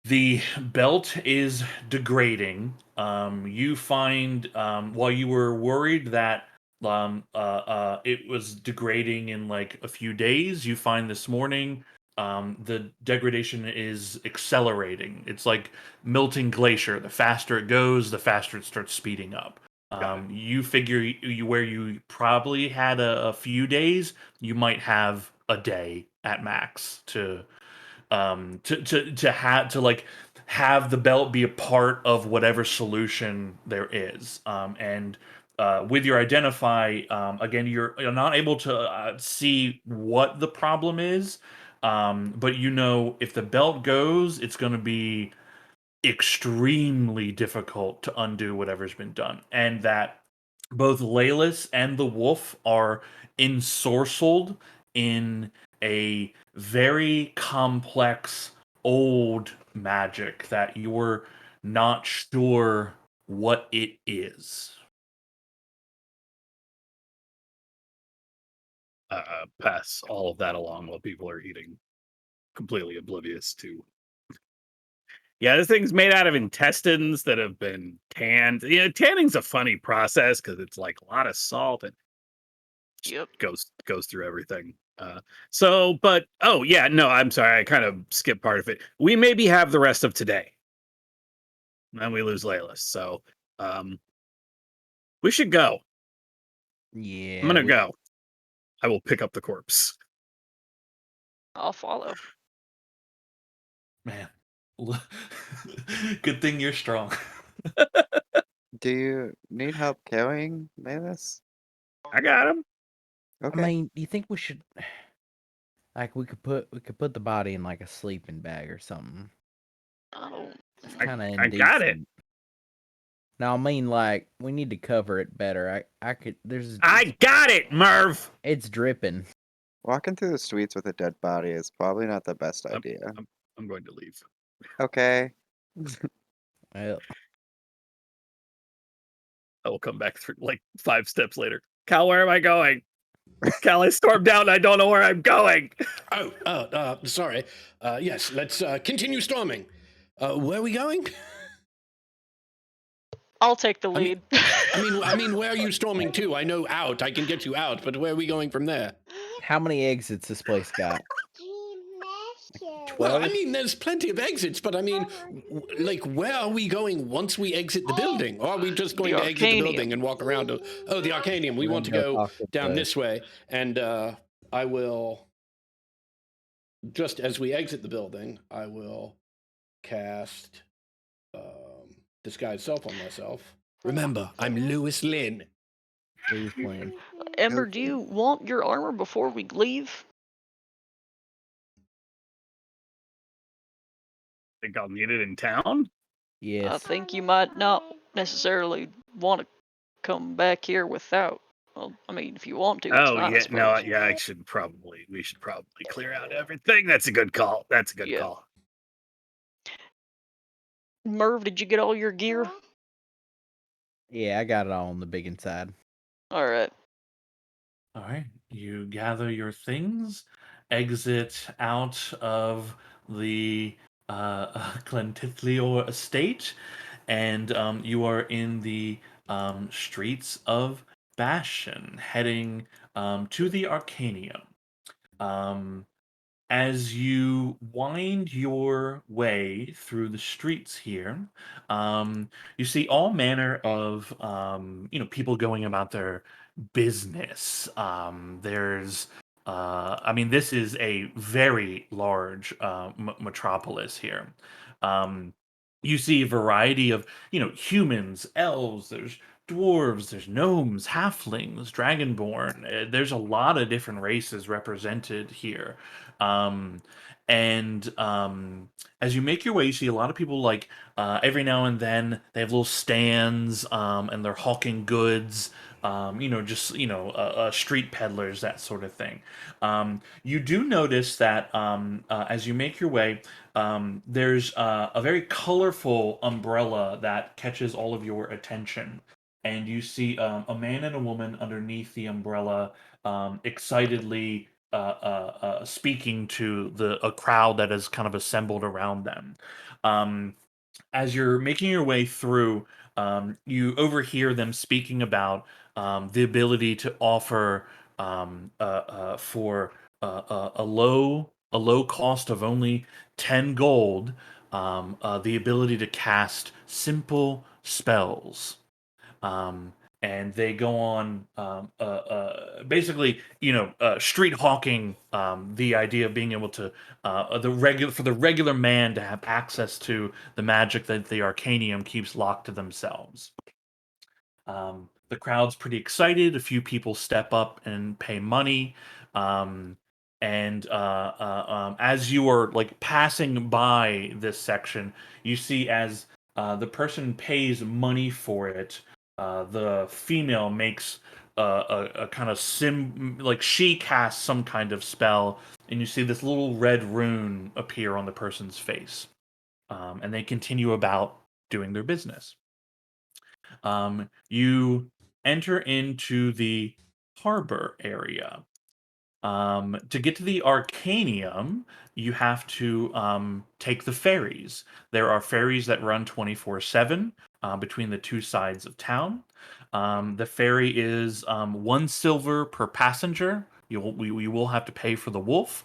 the belt is degrading. You find, while you were worried that it was degrading in like a few days, you find this morning the degradation is accelerating. It's like melting glacier. The faster it goes, the faster it starts speeding up. You figure where you probably had a few days, you might have a day at max to have the belt be a part of whatever solution there is. And with your identify, again, you're not able to see what the problem is, but you know if the belt goes, it's going to be extremely difficult to undo whatever's been done, and that both Laylis and the wolf are ensorcelled in a very complex old magic that you're not sure what it is. Pass all of that along while people are eating, completely oblivious to. Yeah, this thing's made out of intestines that have been tanned. Yeah, tanning's a funny process because it's like a lot of salt and Yep. goes through everything. But oh yeah, no, I'm sorry, I kind of skipped part of it. We maybe have the rest of today, and we lose Layla. So, we should go. Yeah. I'm gonna go. I will pick up the corpse. I'll follow. Man, good thing you're strong. Do you need help carrying Mavis? I got him. Okay. I mean, do you think we should, like, we could put the body in like a sleeping bag or something? Oh, It's I kind of I got it. indecent. No, I mean, like, we need to cover it better. I could. I got it, Merv. It's dripping. Walking through the streets with a dead body is probably not the best idea. I'm going to leave. Okay. Well, I will come back through like 5 steps later. Cal, where am I going? Cal, I stormed out and I don't know where I'm going. Sorry. Yes, let's continue storming. Where are we going? I'll take the I mean- lead. I mean, where are you storming to? I know out. I can get you out, but where are we going from there? how many exits this place got? Well, I 12? mean, there's plenty of exits, but I mean, like, where are we going once we exit the building? Or are we just going The to exit the Arcanium. building and walk around? Oh, the Arcanium. We We're want to gonna go talk to down the- this way. And I will, just as we exit the building, I will cast Disguise Self on myself. Remember, I'm Lewis Lynn. Lose plan. Ember, do you want your armor before we leave? Think I'll need it in town? I Yes. think you might not necessarily want to come back here without. Well, I mean, if you want to, it's Oh fine, I yeah, no, suppose. yeah. We should probably clear out everything. That's a good call. That's a good Yeah. call. Merv, did you get all your gear? Yeah, I got it all on the big inside. All right. All right, you gather your things, exit out of the Glentithlior estate, and you are in the streets of Bastion, heading to the Arcanium. Um, as you wind your way through the streets here, you see all manner of people going about their business. There's I mean, this is a very large metropolis here. Um, you see a variety of humans, elves. There's dwarves, there's gnomes, halflings, dragonborn. There's a lot of different races represented here. Um, and as you make your way, you see a lot of people like every now and then they have little stands and they're hawking goods. Just street peddlers, that sort of thing. You do notice that as you make your way, there's a very colorful umbrella that catches all of your attention, and you see a man and a woman underneath the umbrella, excitedly speaking to a crowd that is kind of assembled around them. Um, as you're making your way through, you overhear them speaking about the ability to offer for a low cost of only 10 gold, the ability to cast simple spells. Um, and they go on basically, street hawking, the idea of being able to the regular man to have access to the magic that the Arcanium keeps locked to themselves. The crowd's pretty excited. A few people step up and pay money. Um, and as you are like passing by this section, you see as the person pays money for it, the female makes a kind of like she casts some kind of spell, and you see this little red rune appear on the person's face. And they continue about doing their business. You enter into the harbor area. To get to the Arcanium, you have to take the ferries. There are ferries that run 24/7 between the two sides of town. The ferry is 1 silver per passenger. You will have to pay for the wolf.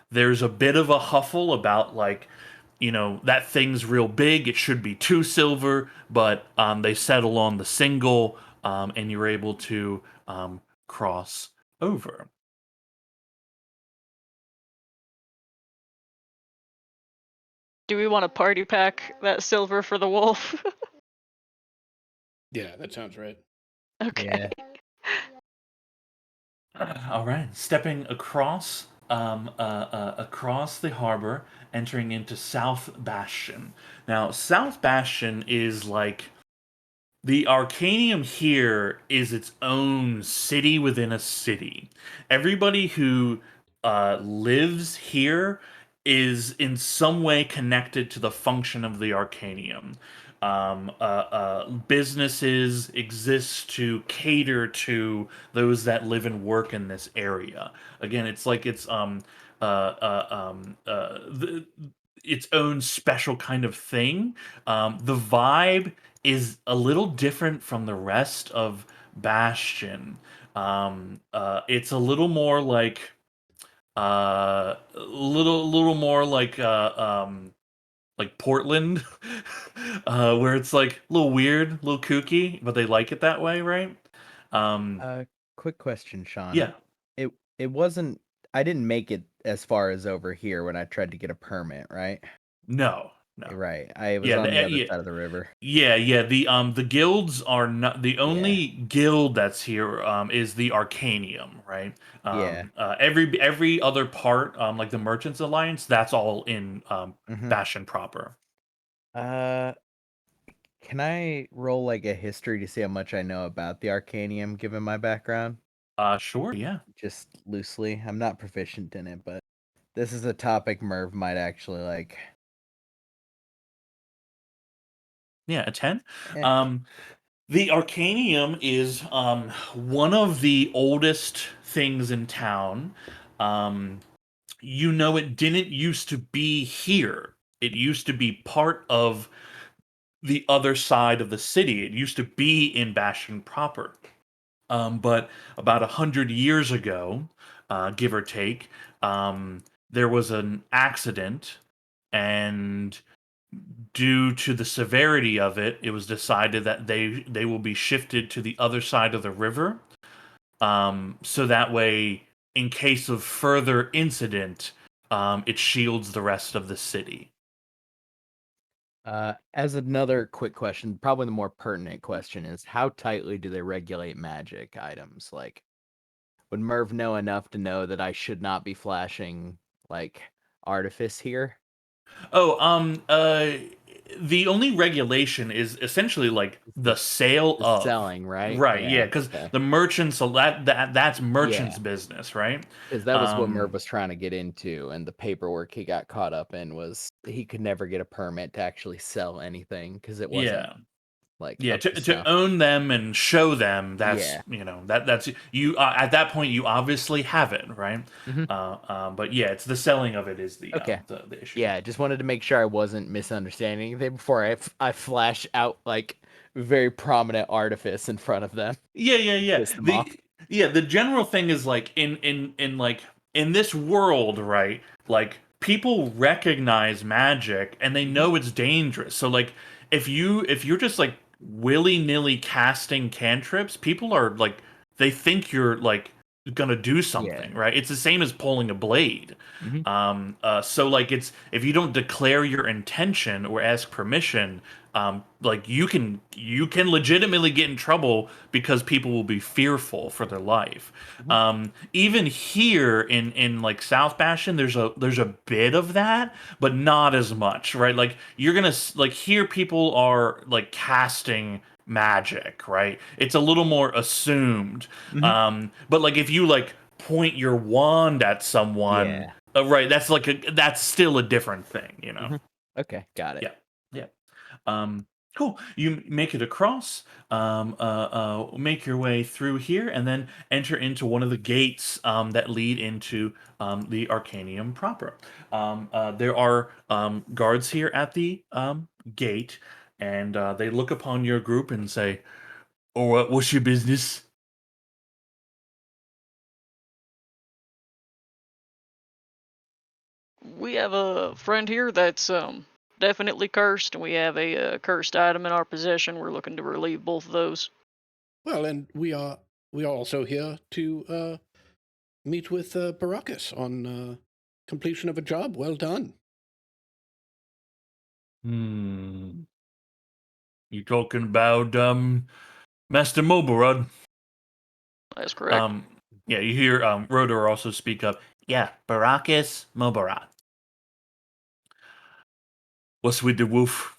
There's a bit of a huffle about like, that thing's real big. It should be 2 silver, but they settle on the single, and you're able to cross over. Do we want to party pack that silver for the wolf? Yeah, that sounds right. Okay. All right, stepping across across the harbor, entering into South Bastion. Now, South Bastion is like the Arcanium here is its own city within a city. Everybody who lives here is in some way connected to the function of the Arcanium. Businesses exist to cater to those that live and work in this area. Again, it's like its own special kind of thing. The vibe is a little different from the rest of Bastion. It's a little more like little more like Portland, where it's like a little weird, a little kooky, but they like it that way, right? Um, Quick question, Sean. yeah, It wasn't. I didn't make it as far as over here when I tried to get a permit, right? no, no, Right. I was yeah, on the other yeah, side of the river. yeah. The guilds are not the Yeah. only guild that's here. Is the Arcanium, right? Yeah. Every other part, like the Merchants Alliance, that's all in Hmm. Bastion proper. Uh, Can I roll like a history to see how much I know about the Arcanium, given my background? Sure, yeah. Just loosely. I'm not proficient in it, but this is a topic Merv might actually like. Yeah, a 10. Eh. The Arcanium is one of the oldest things in town. It didn't used to be here. It used to be part of the other side of the city. It used to be in Bastion proper. But about 100 years ago, give or take, there was an accident, and due to the severity of it, it was decided that they will be shifted to the other side of the river, so that way, in case of further incident, it shields the rest of the city. As another quick question, probably the more pertinent question is how tightly do they regulate magic items? Like, would Merv know enough to know that I should not be flashing like artifice here? Oh, the only regulation is essentially like the sale The of. selling, right? Right, yeah, Yeah, because okay. the merchants, so that's merchants' Yeah. business, right? Because that was what Merv Um, was trying to get into, and the paperwork he got caught up in was he could never get a permit to actually sell anything because it wasn't yeah, like yeah, up to to snuff. own them and show them, that's Yeah. that's you at that point you obviously have it, right? Hmm. But yeah, it's the selling of it is Okay. the issue. Yeah, just wanted to make sure I wasn't misunderstanding anything before I flash out like very prominent artifice in front of them. Yeah. Piss them off. The general thing is like in this world, right? Like people recognize magic and they know it's dangerous. So like if you're just like willy-nilly casting cantrips, people are like they think you're like gonna do Yeah. something, right? It's the same as pulling a blade. Hmm. So like it's if you don't declare your intention or ask permission, like you can legitimately get in trouble because people will be fearful for their life. Mhm. Even here in like South Bastion, there's a bit of that, but not as much, right? Like you're gonna like here people are like casting magic, right? It's a little more assumed. Mhm. But like if you like point your wand at someone, Yeah. right? That's still a different thing, you know. Mhm. Okay, got it. Yeah, yeah. Cool. You make it across, make your way through here, and then enter into one of the gates that lead into the Arcanium proper. There are guards here at the gate, and they look upon your group and say, "All right, what's your business?" We have a friend here that's definitely cursed, and we have a cursed item in our possession. We're looking to relieve both of those. Well, and we are also here to meet with Baracus on completion of a job well done. Hmm. You talking about Master Mobarad? That's correct. Yeah, you hear Rodor also speak up. Yeah, Baracus Mobarat. What's with the wolf?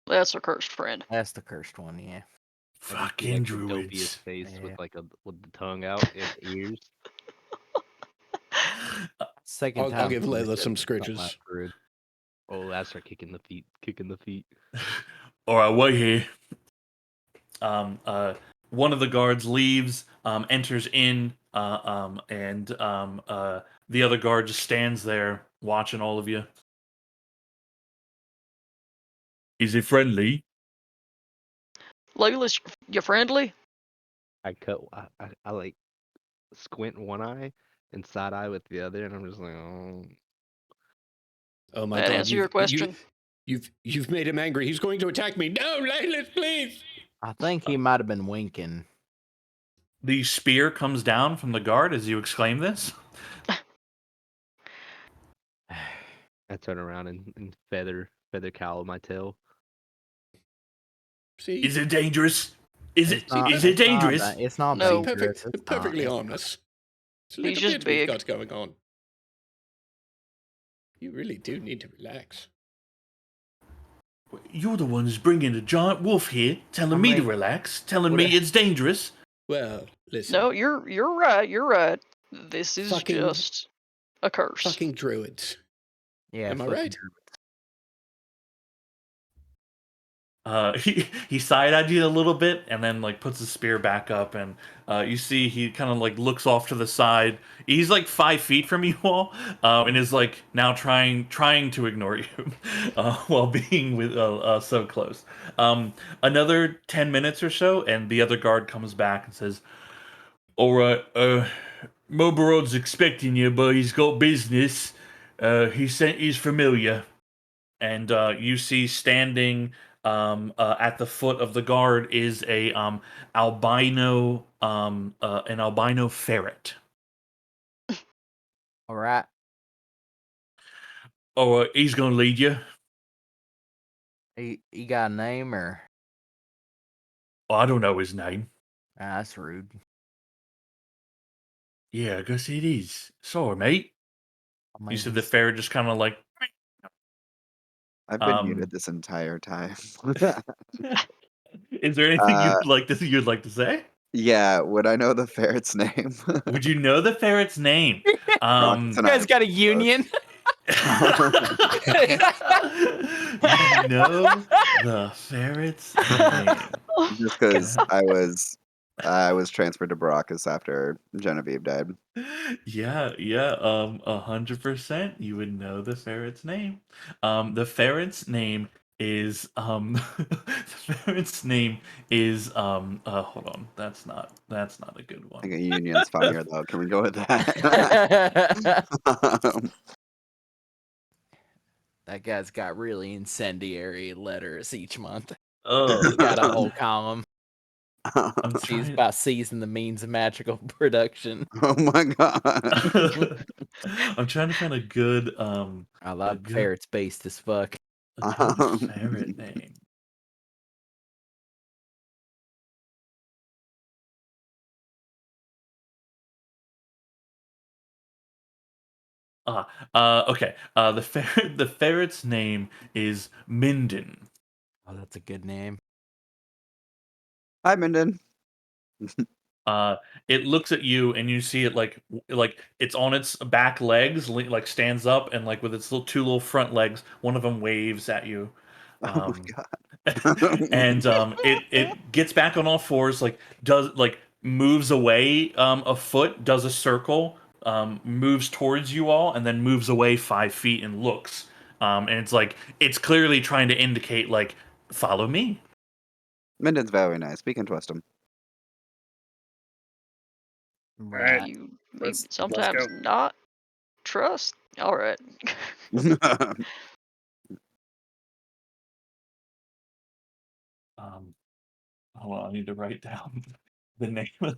That's a cursed friend. That's the cursed one, yeah. I just see Fucking like the druids. dopiest face Yeah. with the tongue out and ears. Second I'll time give somebody Layla said some something that scritches. rude. Oh, that's her kicking the feet, kicking the feet. All right, wait here. Um, uh, One of the guards leaves, enters in, and the other guard just stands there watching all of you. Is it friendly? Layla's, you friendly? I like squint one eye and side eye with the other, and I'm just like, oh. Oh my That God! answer your question? You've made him angry. He's going to attack me. No, Layla, please. I think he might have been winking. The spear comes down from the guard as you exclaim this. I turn around and feather cowl my tail. See, Is it dangerous? Is it It's not. is it It's not. dangerous? It's not No. dangerous. It's perfectly not. harmless. It's a He's little just bit we've big. got going on. You really do need to relax. You're the one who's bringing a giant wolf here, telling I'm me to like, relax, telling what me a- it's dangerous. Well, listen. No, you're right. You're right. This is Fucking- just a curse. Fucking druids. Yeah, Am I fucking right? He side-eyed you a little bit and then like puts the spear back up, and you see he kind of like looks off to the side. He's like 5 feet from you all, and is like now trying to ignore you while being with so close. Another 10 minutes or so, and the other guard comes back and says, "All right, Moborod's expecting you, but he's got business. He sent his familiar." And you see standing at the foot of the guard is a albino an albino ferret. All right. Oh, he's gonna lead you. You got a name or? Oh, I don't know his name. Ah, that's rude. Yeah, I guess it is. Sorry, mate. I mean, You said the he's- ferret just kind of like. I've been Um, muted this entire time. Is there anything Uh, you'd like to say? yeah, would I know the ferret's name? Would you know the ferret's name? Rock, You tonight. guys got a union? You know the ferret's name. Just because I was transferred to Baracus after Genevieve died. Yeah, 100%. You would know the ferret's name. The ferret's name is the ferret's name is hold on. That's not a good I one. think a union's funnier though. Can we go with that? That guy's got really incendiary letters each month. Oh, He's got a whole column. I'm He's trying. about seizing the means of magical production. Oh my god. I'm trying to find a good I love good- ferrets based as fuck. a good ferret name. Okay. The ferret's name is Minden. Oh, that's a good name. Hi, Minden. It looks at you and you see it like it's on its back legs, like stands up, and like with its two little front legs, one of them waves at you. Oh my god. And it gets back on all fours, like moves away a foot, does a circle, moves towards you all, and then moves away 5 feet and looks. And it's like it's clearly trying to indicate like follow me. Minden's very nice. We can trust him. Right. You let's sometimes go. not trust. All right. Hold on, I need to write down the name of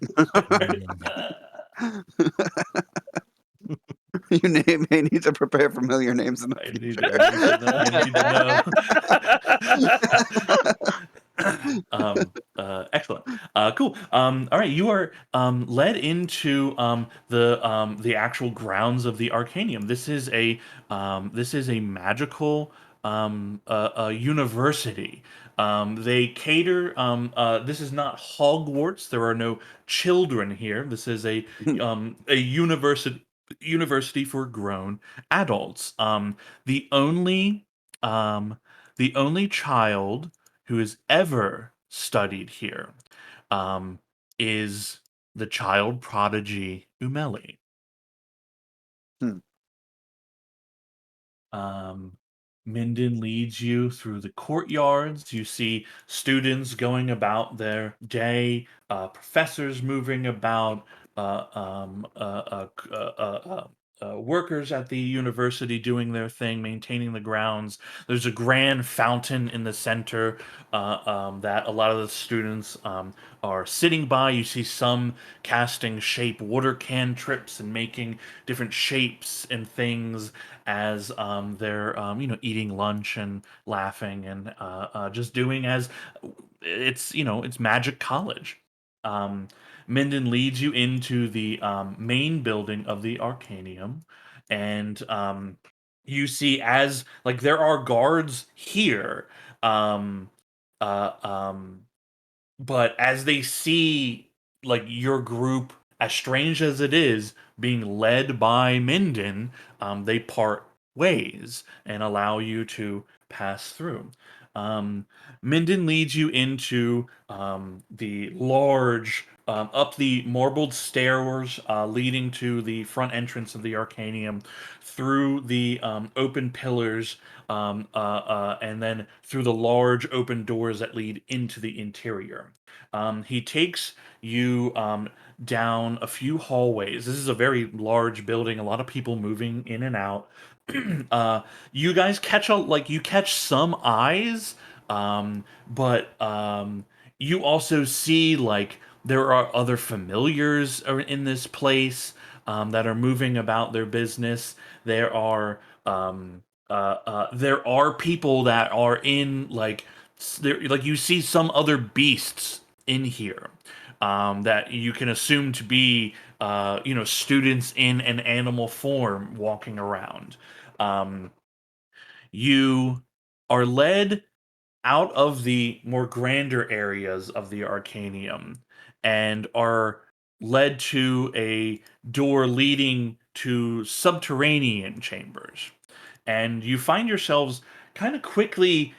You may need to prepare familiar names in the I future. need to know. Excellent. Cool. All right, you are led into the actual grounds of the Arcanium. This is a magical university. They cater. This is not Hogwarts. There are no children here. This is a university for grown adults. The only the only child who has ever studied here is the child prodigy Umeli. Hmm. Minden leads you through the courtyards. You see students going about their day, professors moving about, workers at the university doing their thing, maintaining the grounds. There's a grand fountain in the center that a lot of the students are sitting by. You see some casting shape water cantrips and making different shapes and things as they're eating lunch and laughing and just doing as it's magic college. Um, Minden leads you into the main building of the Arcanium, and you see as like there are guards here, Um, uh, um, but as they see like your group, as strange as it is, being led by Minden, they part ways and allow you to pass through. Um, Minden leads you into the large, up the marbled stairs leading to the front entrance of the Arcanium, through the open pillars, and then through the large open doors that lead into the interior. He takes you down a few hallways. This is a very large building, a lot of people moving in and out. uh, you guys you catch some eyes, but you also see like there are other familiars in this place that are moving about their business. There are people that are in like you see some other beasts in here that you can assume to be students in an animal form walking around. Um, you are led out of the more grander areas of the Arcanium and are led to a door leading to subterranean chambers. And you find yourselves kind of quickly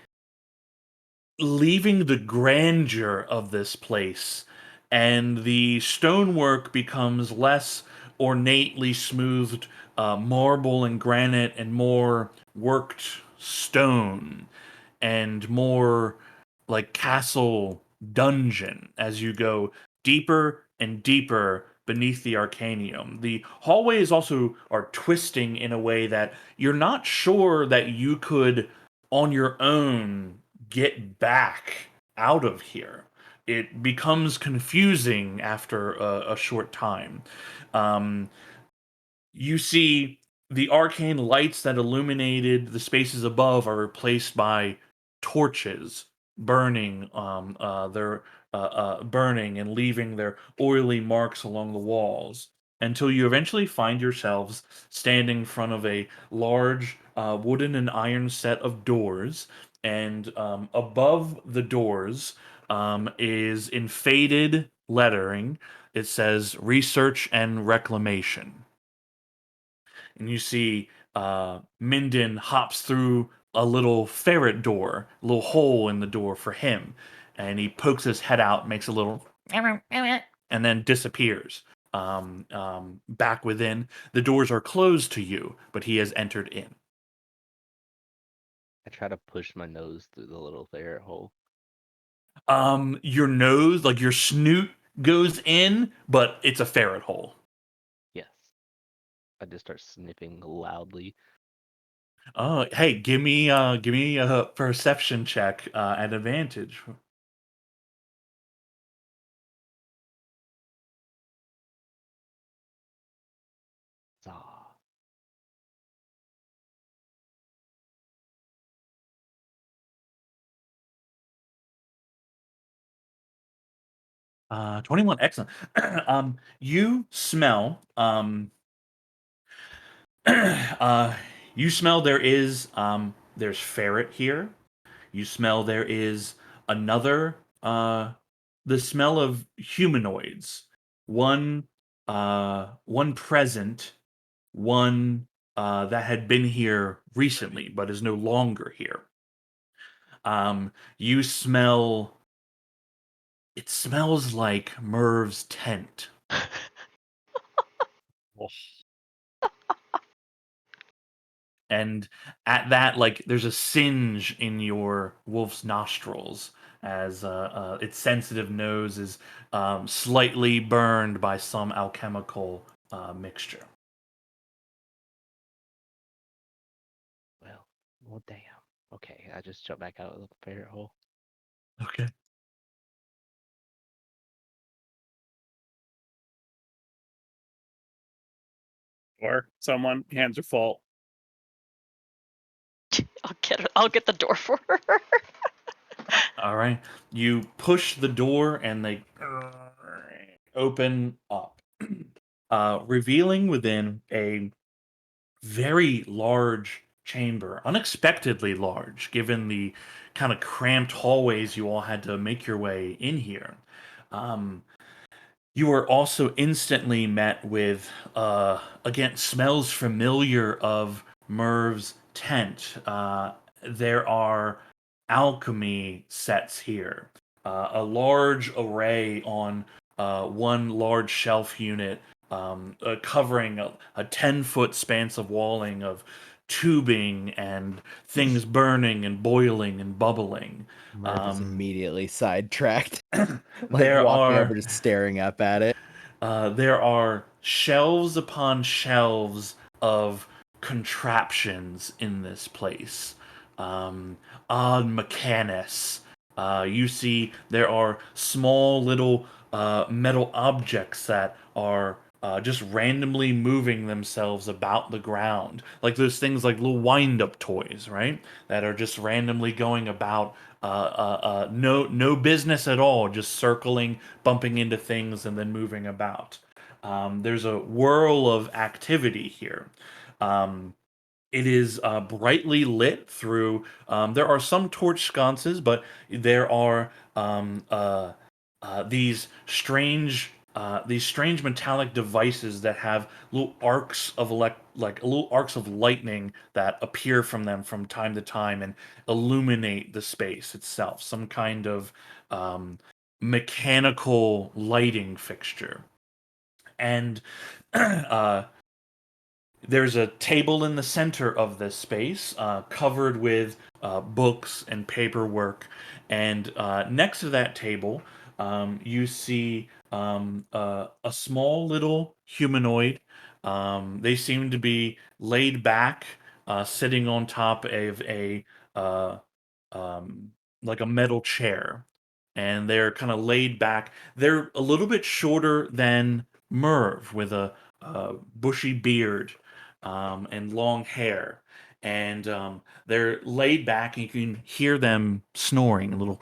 leaving the grandeur of this place, and the stonework becomes less ornately smoothed marble and granite and more worked stone and more like castle dungeon as you go deeper and deeper beneath the arcanium. The hallways also are twisting in a way that you're not sure that you could on your own get back out of here. It becomes confusing after a short time. Um, you see the arcane lights that illuminated the spaces above are replaced by torches burning. They're burning and leaving their oily marks along the walls until you eventually find yourselves standing in front of a large wooden and iron set of doors. And above the doors is in faded lettering. It says "Research and Reclamation." And you see Minden hops through a little ferret door, a little hole in the door for him, and he pokes his head out, makes a little, and then disappears. Back within, the doors are closed to you, but he has entered in. I try to push my nose through the little ferret hole. Your nose, like your snoot, goes in, but it's a ferret hole. Yes. I just start sniffing loudly. Oh, hey, give me a perception check at advantage. Ah. 21, excellent. You smell, uh, you smell there's ferret here. You smell there is another, the smell of humanoids. One present, one that had been here recently but is no longer here. You smell. It smells like Merv's tent. Oh, And at that, like, there's a singe in your wolf's nostrils as its sensitive nose is slightly burned by some alchemical mixture. Well, damn. Okay, I just jump back out of the ferret hole. Okay. or someone hands are full. I'll get the door for her. All right. You push the door and they open up, revealing within a very large chamber, unexpectedly large, given the kind of cramped hallways you all had to make your way in here. Um, you are also instantly met with, again, smells familiar of Merv's tent. There are alchemy sets here, a large array on one large shelf unit, covering a 10-foot span of walling of tubing and things burning and boiling and bubbling. Merv is immediately sidetracked, like There walking are over, just staring up at it. there are shelves upon shelves of contraptions in this place. Odd mechanics. You see, there are small little metal objects that are just randomly moving themselves about the ground. Like those things like little wind up toys, right? That are just randomly going about. No business at all, just circling, bumping into things, and then moving about. There's a whirl of activity here. Um, it is brightly lit through. There are some torch sconces, but there are these strange metallic devices that have little arcs of like little arcs of lightning that appear from them from time to time and illuminate the space itself. Some kind of mechanical lighting fixture, and uh, there's a table in the center of this space, covered with books and paperwork. And next to that table, you see a small little humanoid. They seem to be laid back, sitting on top of a uh, um, like a metal chair, and they're kind of laid back. They're a little bit shorter than Merv, with a bushy beard and long hair, and they're laid back, and you can hear them snoring a little.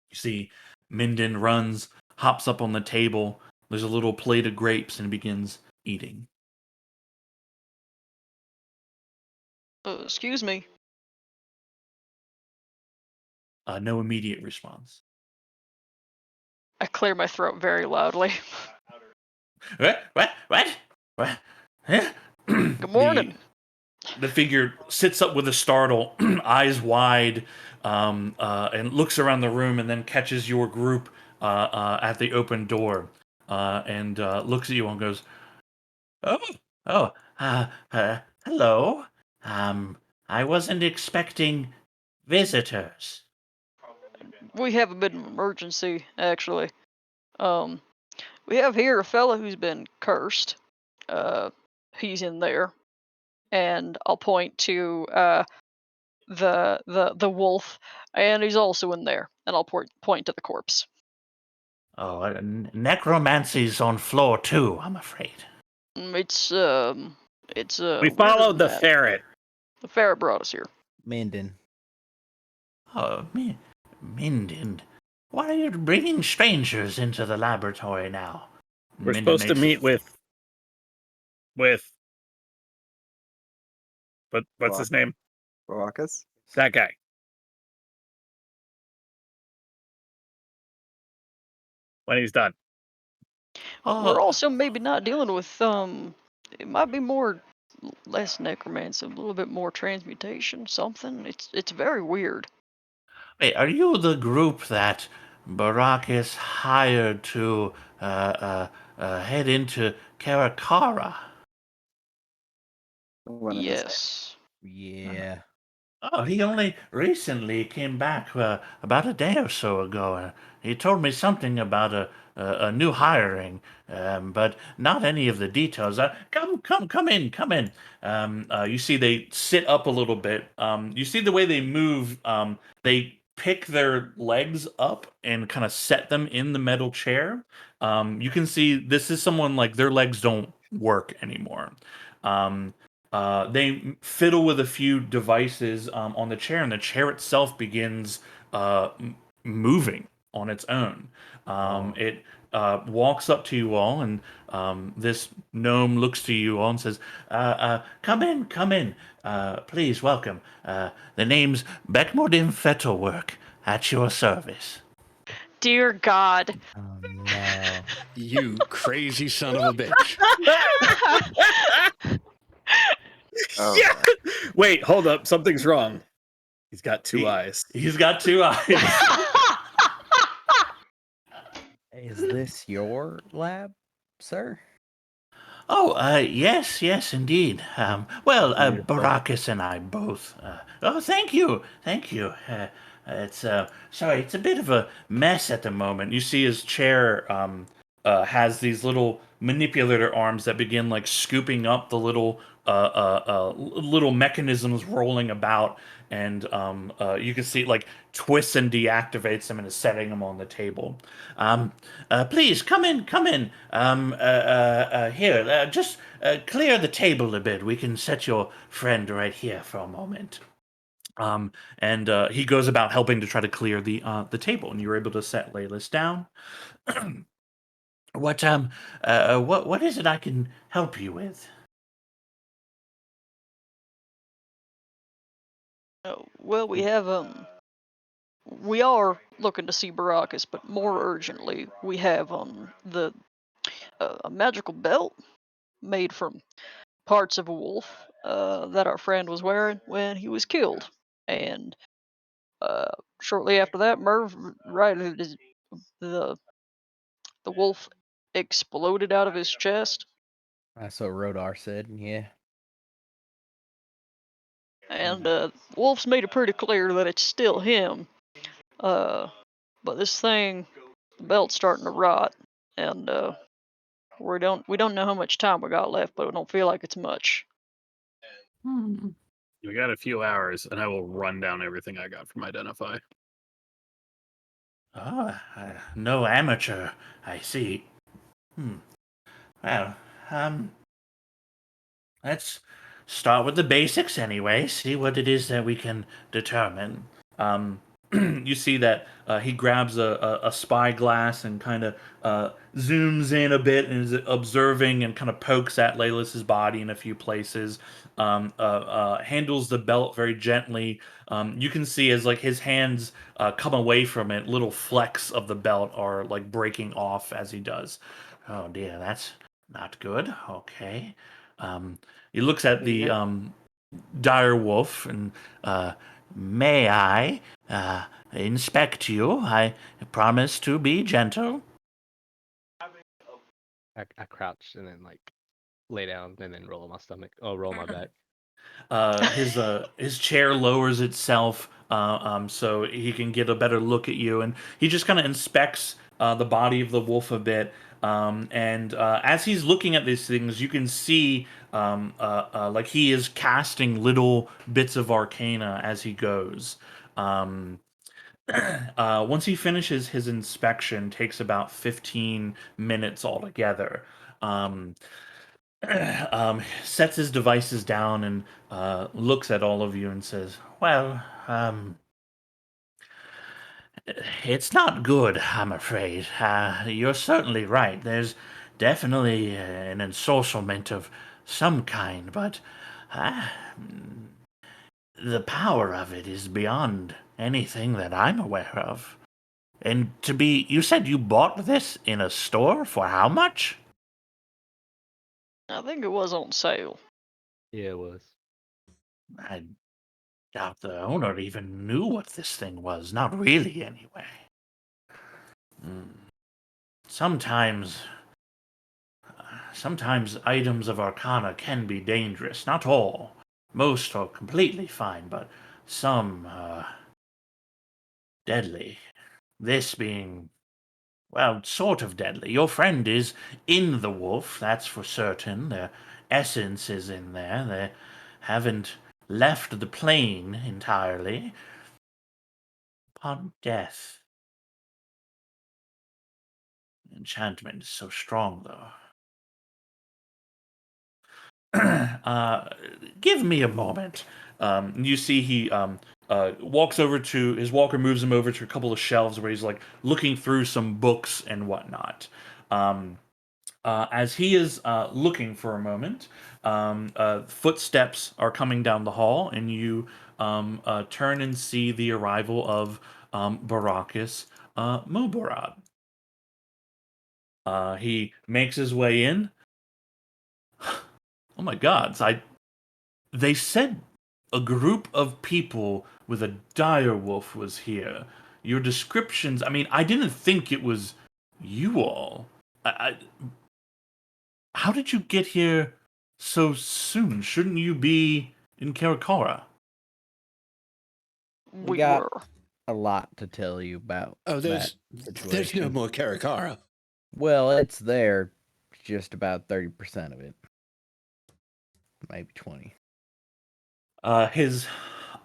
You see, Minden runs, hops up on the table. There's a little plate of grapes, and begins eating. Excuse me. No immediate response. I clear my throat very loudly. What? What? What? What? Huh? Good morning. The figure sits up with a startle, eyes wide, and looks around the room, and then catches your group at the open door, and looks at you and goes, "Oh, oh, hello. I wasn't expecting visitors." We have a bit of an emergency, actually. We have here a fella who's been cursed. He's in there, and I'll point to the wolf, and he's also in there, and I'll point to the corpse. Oh, necromancy's on floor 2, I'm afraid. It's We weirder followed than the that. ferret. The ferret brought us here. Minden. Oh, Minden. Why are you bringing strangers into the laboratory now? We're Minden supposed to makes- meet with what's his name? Baracus? That guy. When he's done. We're Oh, also maybe not dealing with it might be more less necromancy, a little bit more transmutation, something. It's very weird. wait, are you the group that Baracus hired to head into Karakara? One of his Yes. Yeah. Oh, he only recently came back about a day or so ago. He told me something about a new hiring, but not any of the details. Come in. You see, they sit up a little bit. You see the way they move. They pick their legs up and kind of set them in the metal chair. You can see this is someone like their legs don't work anymore. Um, they fiddle with a few devices on the chair, and the chair itself begins moving. on its own. It walks up to you all, and this gnome looks to you all and says, "Come in, come in. Please, welcome. The name's Beckmordin Fettlework, at your service." Dear God. Oh no. You crazy son of a bitch. Oh, Yeah. God. Wait, hold up. Something's wrong. He's got two eyes. He's got two eyes. Is this your lab, sir? Oh, yes, yes, indeed. Well, Beautiful. Baracus and I both. Oh, thank you, thank you. It's sorry, it's a bit of a mess at the moment. You see his chair has these little manipulator arms that begin like scooping up the little mechanisms rolling about, and you can see it like twists and deactivates them and is setting them on the table. Please come in, come in. Here, just clear the table a bit. We can set your friend right here for a moment. And he goes about helping to try to clear the table, and you're able to set Layla's down. What is it I can help you with? Well, we are looking to see Baracus, but more urgently, we have a magical belt made from parts of a wolf that our friend was wearing when he was killed, and shortly after that, Merv, right, the the wolf exploded out of his chest, That's what Rodar said. Yeah. and Wolf's made it pretty clear that it's still him. But this thing, the belt's starting to rot, and we don't know how much time we got left, but we don't feel like it's much. We got a few hours, and I will run down everything I got from Identify. Oh, no amateur, I see. Well, let's start with the basics anyway, see what it is that we can determine. You see that he grabs a spyglass and kind of zooms in a bit and is observing and kind of pokes at Laylas's body in a few places. Handles the belt very gently. You can see as like his hands come away from it, little flecks of the belt are like breaking off as he does. Oh dear, that's not good. Okay. He looks at the dire wolf and may I inspect you? I promise to be gentle. I crouch and then like lay down and then roll on my stomach. Oh, roll my back. His chair lowers itself so he can get a better look at you, and he just kind of inspects the body of the wolf a bit. And as he's looking at these things, you can see like he is casting little bits of arcana as he goes. Once he finishes his inspection, takes about 15 minutes altogether. Sets his devices down and looks at all of you and says, "Well, it's not good, I'm afraid. You're certainly right. There's definitely an ensorcelment of some kind, but the power of it is beyond anything that I'm aware of. And you said you bought this in a store for how much?" I think it was on sale. Yeah, it was. I doubt the owner even knew what this thing was. Not really, anyway. Sometimes, sometimes items of Arcana can be dangerous. Not all. Most are completely fine, but some deadly. This being, well, sort of deadly. Your friend is in the wolf, that's for certain. Their essence is in there. They haven't left the plane entirely. Upon death. Enchantment is so strong, though. Give me a moment. You see he walks over to his walker, moves him over to a couple of shelves where he's like looking through some books and whatnot. As he is looking for a moment, footsteps are coming down the hall, and you turn and see the arrival of Baracus Moborad. He makes his way in. Oh my gods, they said a group of people with a dire wolf was here. Your descriptions, I mean, I didn't think it was you all. I, how did you get here so soon? Shouldn't you be in Karakara? We We got were. a lot to tell you about Oh, that there's situation. no more Karakara. Well, it's there, just about 30% of it, maybe 20. His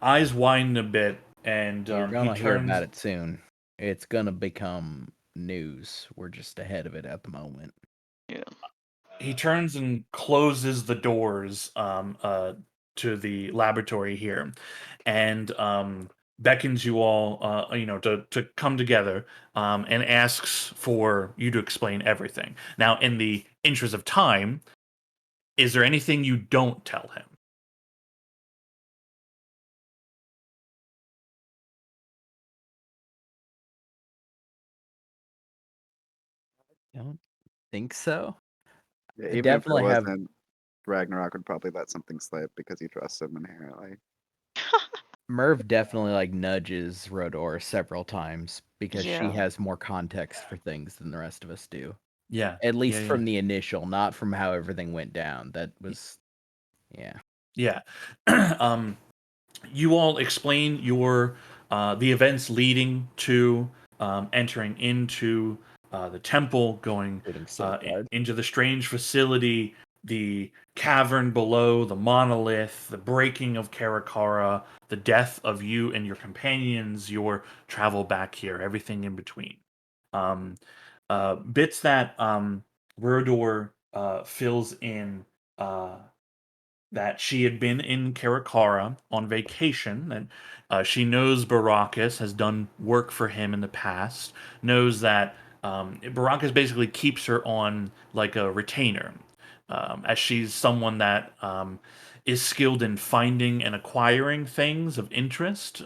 eyes widen a bit, and You're he gonna hear turns. about it soon. It's gonna become news. We're just ahead of it at the moment. Yeah. He turns and closes the doors to the laboratory here, and beckons you all, to come together, and asks for you to explain everything. Now, in the interest of time, is there anything you don't tell him? Don't think so. Yeah, I even if there definitely have. wasn't, Ragnarok would probably let something slip because he trusts him inherently. Merv definitely like nudges Rodor several times because she Yeah. has more context for things than the rest of us do. Yeah, At least yeah, from the initial, not from how everything went down. That was, yeah. yeah. You all explain your the events leading to entering into the temple, going Including Safeguard. into the strange facility, the cavern below, the monolith, the breaking of Karakara, the death of you and your companions, your travel back here, everything in between. Um, Bits that Rodor fills in. That she had been in Karakara on vacation, and she knows Baracus has done work for him in the past, knows that Baracus basically keeps her on like a retainer, as she's someone that is skilled in finding and acquiring things of interest.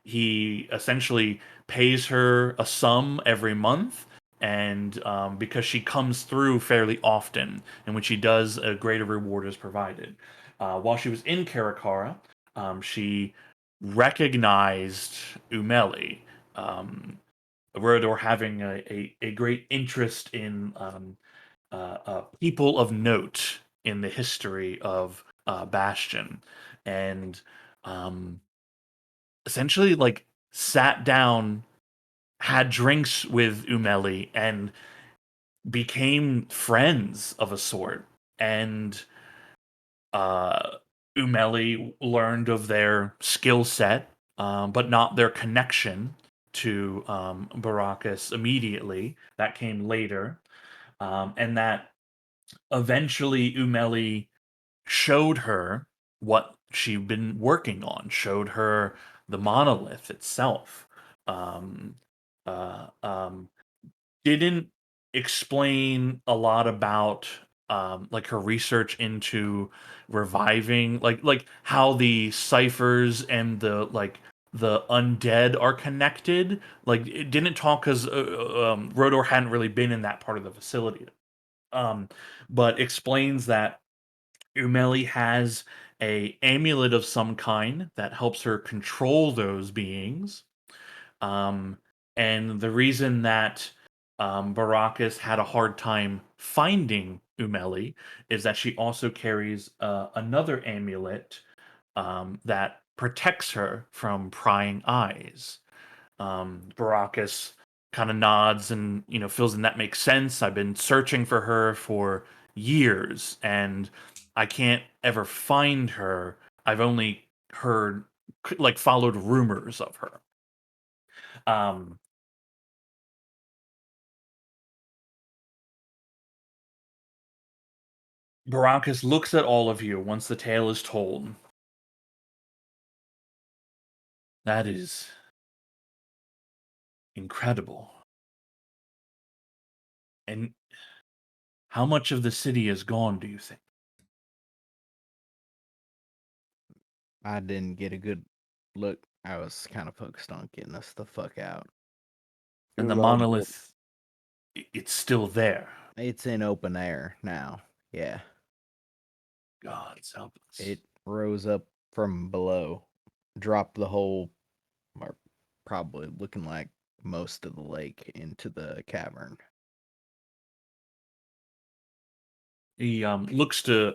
He essentially pays her a sum every month, and because she comes through fairly often, and when she does, a greater reward is provided. While she was in Karakara, she recognized Umeli, Rodor having a great interest in people of note in the history of Bastion, and um, essentially like sat down, had drinks with Umeli, and became friends of a sort. And uh, Umeli learned of their skill set, but not their connection to Baracus immediately. That came later. And that eventually Umeli showed her what she'd been working on, showed her the monolith itself. Um, uh, um, didn't explain a lot about like her research into reviving, like how the ciphers and the like the undead are connected. Like it didn't talk because Rodor hadn't really been in that part of the facility. Um, but explains that Umeli has a amulet of some kind that helps her control those beings. Um, and the reason that Baracus had a hard time finding Umeli is that she also carries another amulet that protects her from prying eyes. Baracus kind of nods and feels that makes sense. I've been searching for her for years, and I can't ever find her. I've only heard, like, followed rumors of her. Um, Baracus looks at all of you once the tale is told. That is incredible. And how much of the city is gone, do you think? I didn't get a good look. I was kind of focused on getting us the fuck out. And the Well, monolith, it's still there. It's in open air now. Yeah. God's help us. It rose up from below, dropped the whole, or probably looking like most of the lake into the cavern. He looks to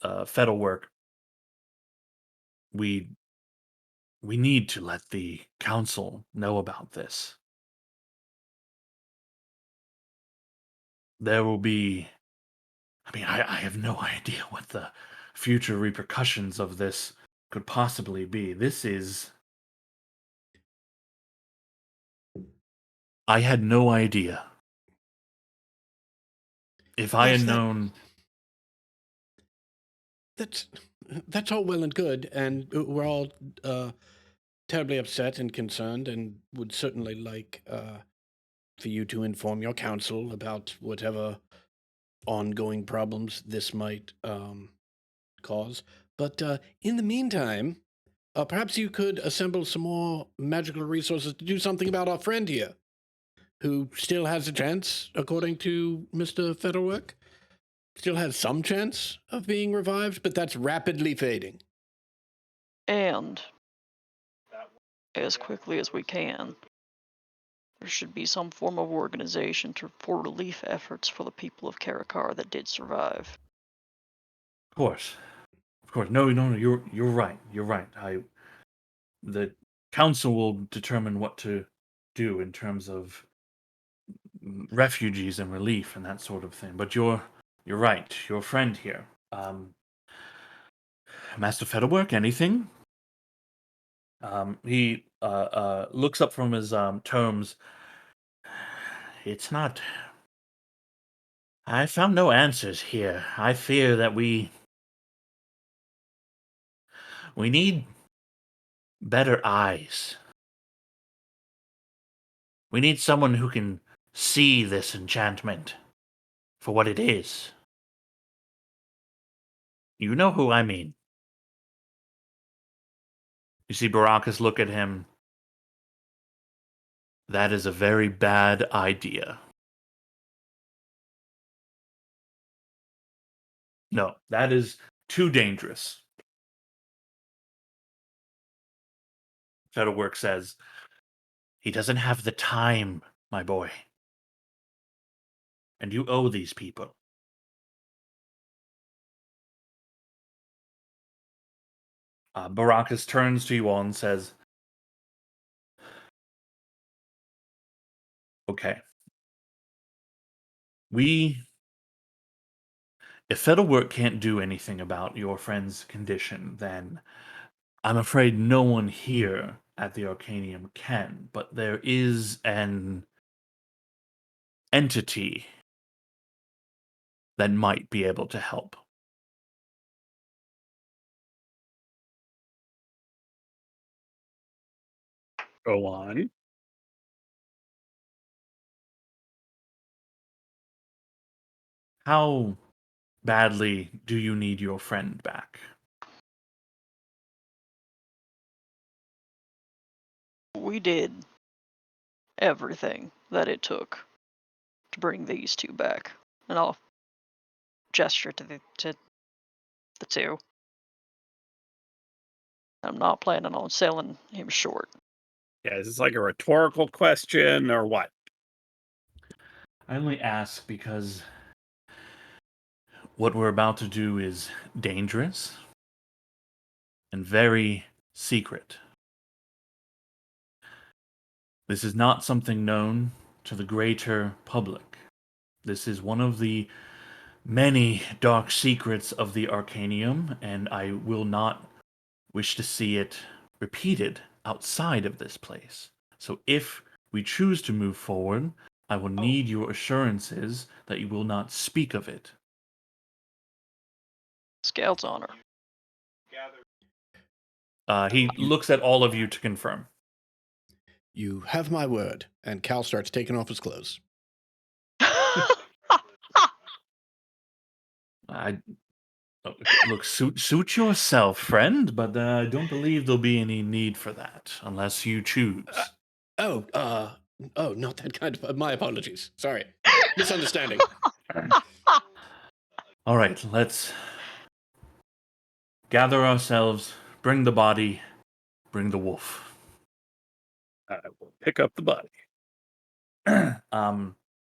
Fettlework. We need to let the council know about this. There will be. I mean, I have no idea what the future repercussions of this could possibly be. This is. I had no idea. If I Yes, had known. That's all well and good, and we're all terribly upset and concerned, and would certainly like for you to inform your council about whatever ongoing problems this might cause. But in the meantime, perhaps you could assemble some more magical resources to do something about our friend here, who still has a chance, according to Mr. Featherwork. Still has some chance of being revived, but that's rapidly fading. And as quickly as we can, there should be some form of organization for relief efforts for the people of Karakar that did survive. Of course. No, you're right. You're right. The council will determine what to do in terms of refugees and relief and that sort of thing. But you're right. Your friend here, Master Featherwork. Anything? He looks up from his tomes. It's not. I found no answers here. I fear that we need better eyes. We need someone who can see this enchantment for what it is. You know who I mean. You see Baracus look at him. That is a very bad idea. No, that is too dangerous. Shadowwork says, he doesn't have the time, my boy. And you owe these people. Baracus turns to you all and says, okay. If Fettlework can't do anything about your friend's condition, then I'm afraid no one here at the Arcanium can. But there is an entity that might be able to help. Go on. How badly do you need your friend back? We did everything that it took to bring these two back. And I'll gesture to the two. I'm not planning on selling him short. Yeah, is this like a rhetorical question or what? I only ask because what we're about to do is dangerous and very secret. This is not something known to the greater public. This is one of the many dark secrets of the Arcanium, and I will not wish to see it repeated outside of this place. So if we choose to move forward, I will need your assurances that you will not speak of it. Scout's honor. He looks at all of you to confirm. You have my word. And Cal starts taking off his clothes. I look, suit yourself, friend, but I don't believe there'll be any need for that unless you choose. Oh, not that kind of. My apologies. Sorry. Misunderstanding. All right, let's gather ourselves, bring the body, bring the wolf. I will pick up the body.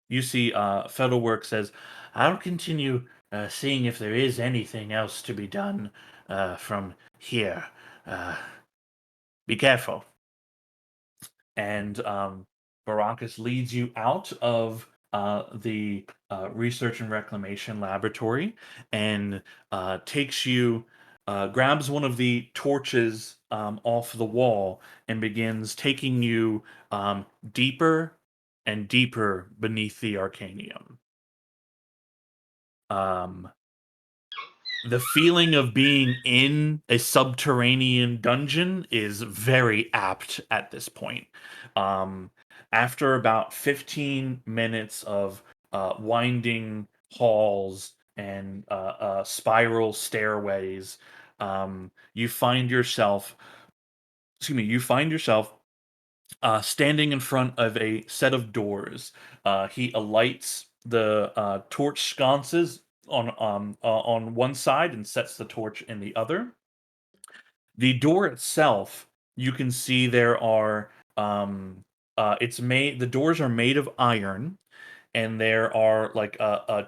You see, Featherwork says, I'll continue seeing if there is anything else to be done from here. Be careful. And Baracus leads you out of the research and reclamation laboratory and takes you, grabs one of the torches off the wall and begins taking you deeper and deeper beneath the Arcanium. The feeling of being in a subterranean dungeon is very apt at this point. After about 15 minutes of winding halls and spiral stairways, you find yourself, standing in front of a set of doors. He alights the torch sconces on one side and sets the torch in the other. The door itself, you can see there are the doors are made of iron, and there are like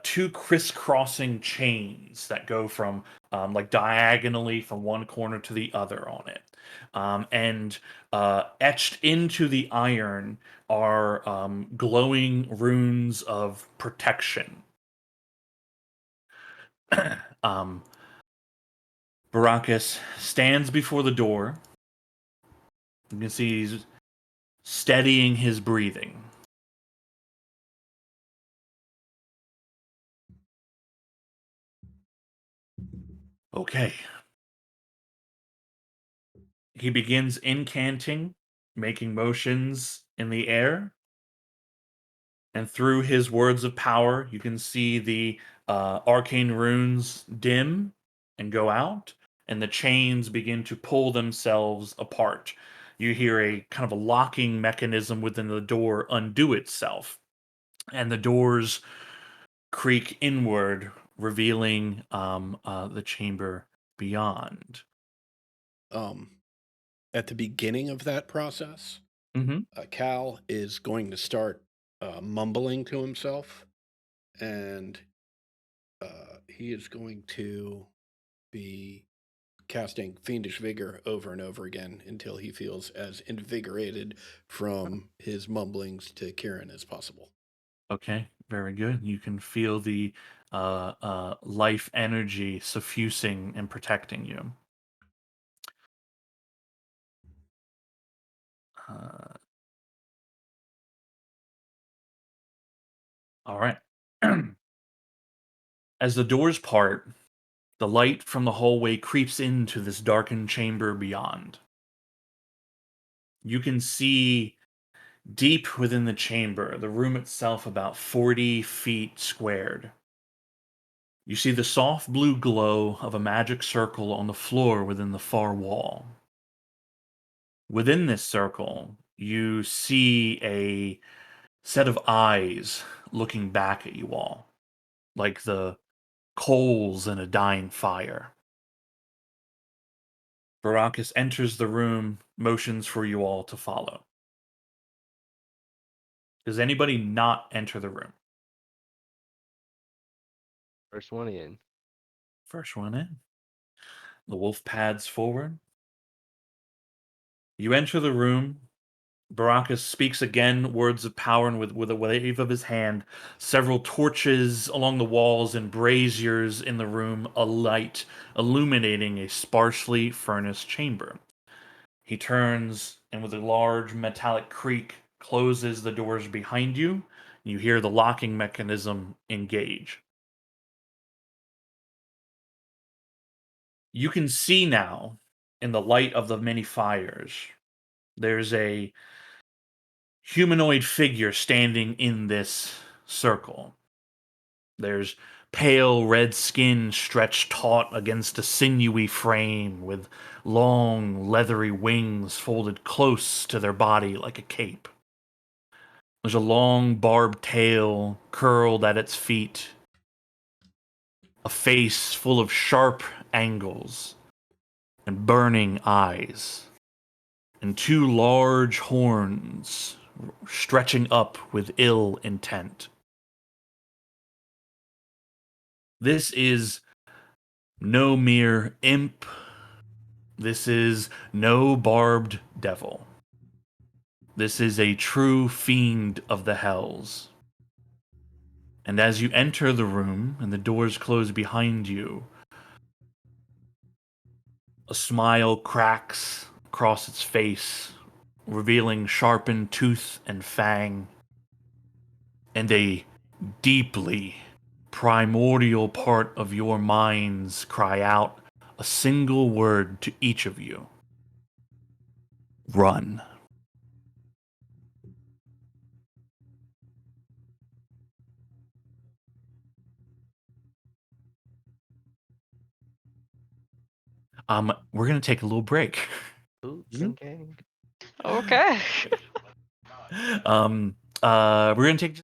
two crisscrossing chains that go from like diagonally from one corner to the other on it. And etched into the iron are glowing runes of protection. Baracus stands before the door. You can see he's steadying his breathing. Okay. He begins incanting, making motions in the air. And through his words of power, you can see the arcane runes dim and go out, and the chains begin to pull themselves apart. You hear a kind of a locking mechanism within the door undo itself, and the doors creak inward, revealing the chamber beyond. At the beginning of that process, Mm-hmm. Cal is going to start mumbling to himself, and he is going to be casting Fiendish Vigor over and over again until he feels as invigorated from his mumblings to Kieran as possible. Okay, very good. You can feel the life energy suffusing and protecting you. All right. As the doors part, the light from the hallway creeps into this darkened chamber beyond. You can see deep within the chamber, the room itself about 40 feet squared. You see the soft blue glow of a magic circle on the floor within the far wall. Within this circle, you see a set of eyes looking back at you all, like the coals in a dying fire. Baracus enters the room, motions for you all to follow. Does anybody not enter the room? First one in. First one in. The wolf pads forward. You enter the room. Baracus speaks again, words of power, and with a wave of his hand, several torches along the walls and braziers in the room alight, illuminating a sparsely furnished chamber. He turns and with a large metallic creak closes the doors behind you. You hear the locking mechanism engage. You can see now in the light of the many fires, there's a humanoid figure standing in this circle. There's pale red skin stretched taut against a sinewy frame with long, leathery wings folded close to their body like a cape. There's a long, barbed tail curled at its feet, a face full of sharp angles and burning eyes, and two large horns stretching up with ill intent. This is no mere imp. This is no barbed devil. This is a true fiend of the hells. And as you enter the room and the doors close behind you, a smile cracks across its face, revealing sharpened tooth and fang, and a deeply primordial part of your minds cry out a single word to each of you. Run. We're gonna take a little break. Ooh, gang. Okay. We're gonna take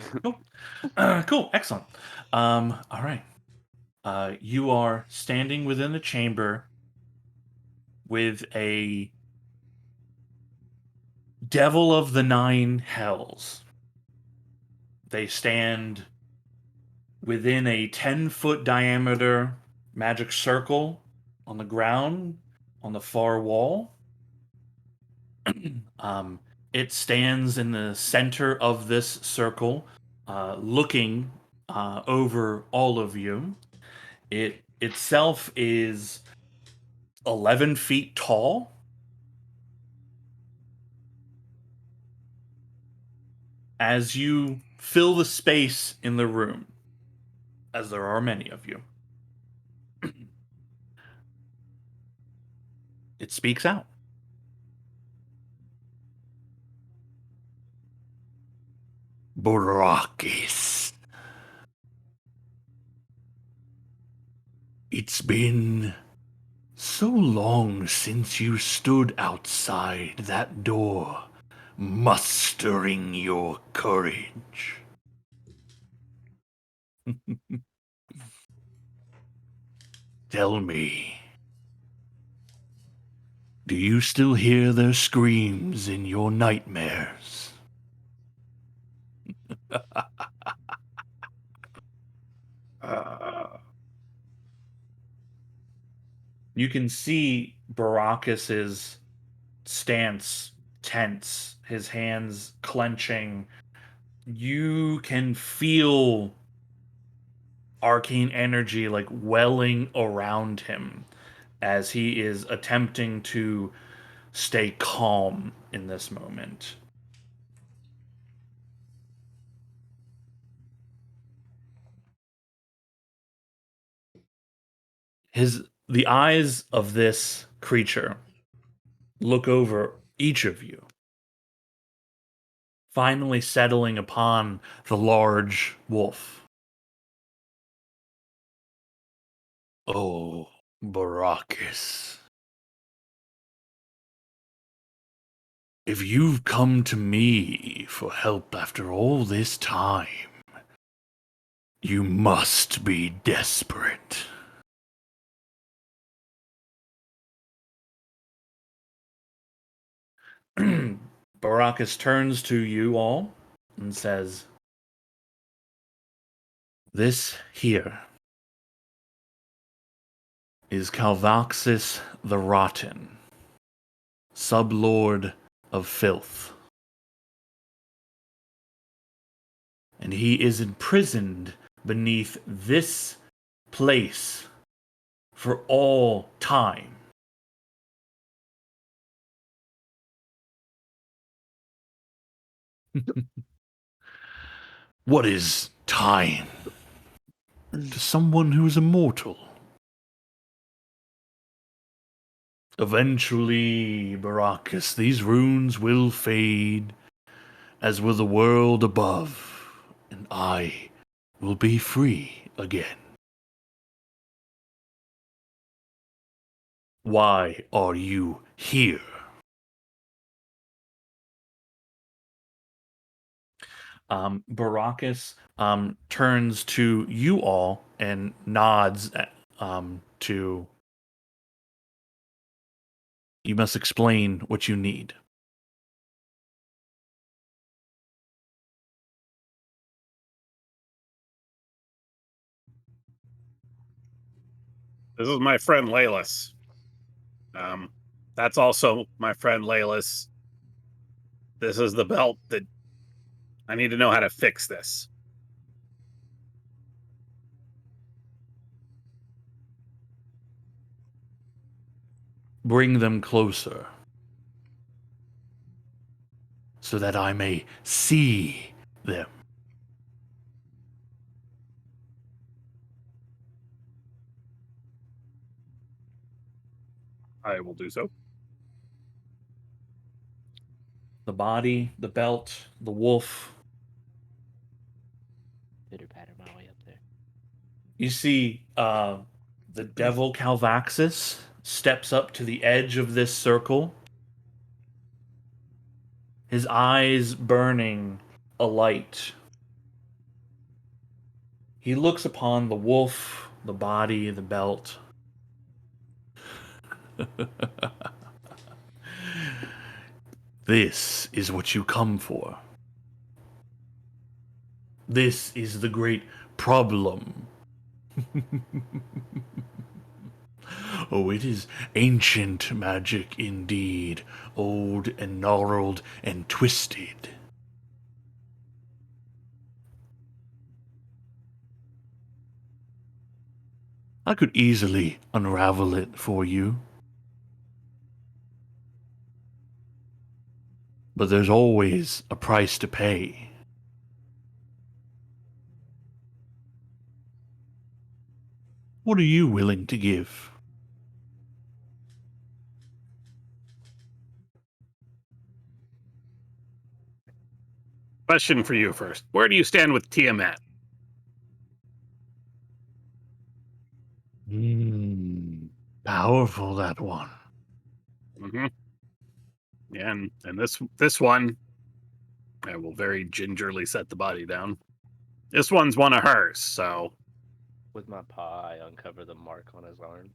Cool. Cool. Excellent. All right. You are standing within the chamber with a devil of the nine hells. They stand within a 10-foot diameter magic circle on the ground on the far wall. um, it stands in the center of this circle, looking over all of you. It itself is 11 feet tall. As you fill the space in the room, as there are many of you, it speaks out. Borakis. It's been so long since you stood outside that door, mustering your courage. Tell me, do you still hear their screams in your nightmares? You can see Barakis's stance tense, his hands clenching. You can feel arcane energy like welling around him as he is attempting to stay calm in this moment. The eyes of this creature look over each of you, finally settling upon the large wolf. Oh, Barakis. If you've come to me for help after all this time, you must be desperate. Barakis turns to you all and says, "This here is Calvaxis the Rotten, sublord of filth. And he is imprisoned beneath this place for all time. What is time to someone who's immortal? Eventually, Barakis, these runes will fade, as will the world above, and I will be free again. Why are you here?" Barakis turns to you all and nods to, "You must explain what you need." This is my friend Laylis. That's also my friend Laylis. This is the belt that I need to know how to fix this. Bring them closer, so that I may see them. I will do so. The body, the belt, the wolf. Pitter patter my way up there. You see the devil Calvaxis steps up to the edge of this circle, his eyes burning a light. He looks upon the wolf, the body, the belt. This is what you come for. This is the great problem. Oh, it is ancient magic indeed, old and gnarled and twisted. I could easily unravel it for you. But there's always a price to pay. What are you willing to give? Question for you first. Where do you stand with Tiamat? Powerful, that one. Mm-hmm. Yeah, and this one, I will very gingerly set the body down. This one's one of hers, so With my paw, I uncover the mark on his arm.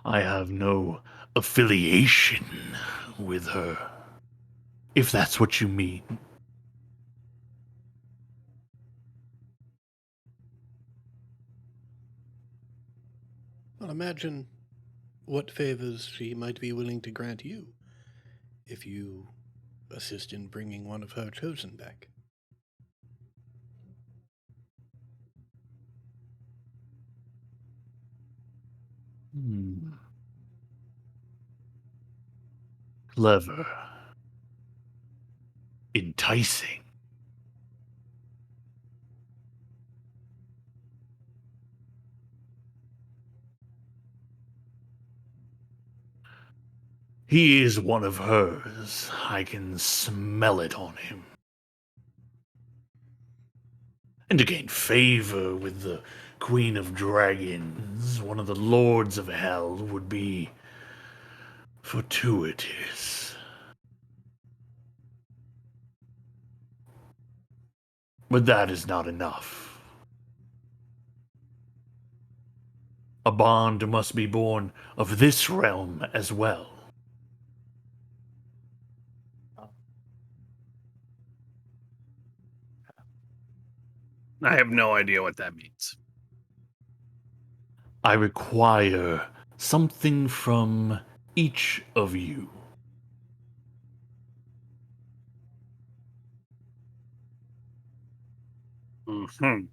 I have no affiliation with her, if that's what you mean. Well, imagine what favors she might be willing to grant you if you assist in bringing one of her chosen back. Clever. Enticing. He is one of hers. I can smell it on him. And to gain favor with the Queen of Dragons, one of the Lords of Hell, would be fortuitous. But that is not enough. A bond must be born of this realm as well. I have no idea what that means. I require something from each of you. Mm-hmm.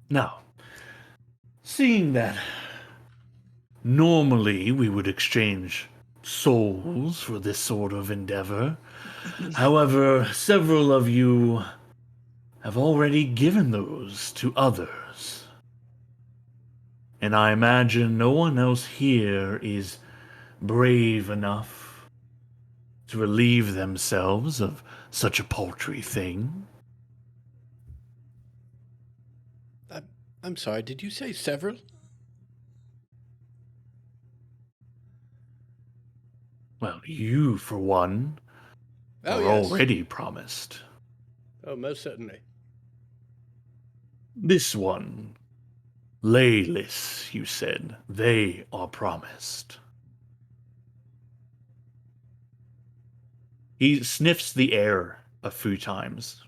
Now, seeing that normally we would exchange souls for this sort of endeavor, however, several of you have already given those to others. And I imagine no one else here is brave enough to relieve themselves of such a paltry thing. I'm sorry, did you say several? Well, you, for one, Oh, are yes. already promised. Oh, most certainly. This one, Layless, you said, they are promised. He sniffs the air a few times.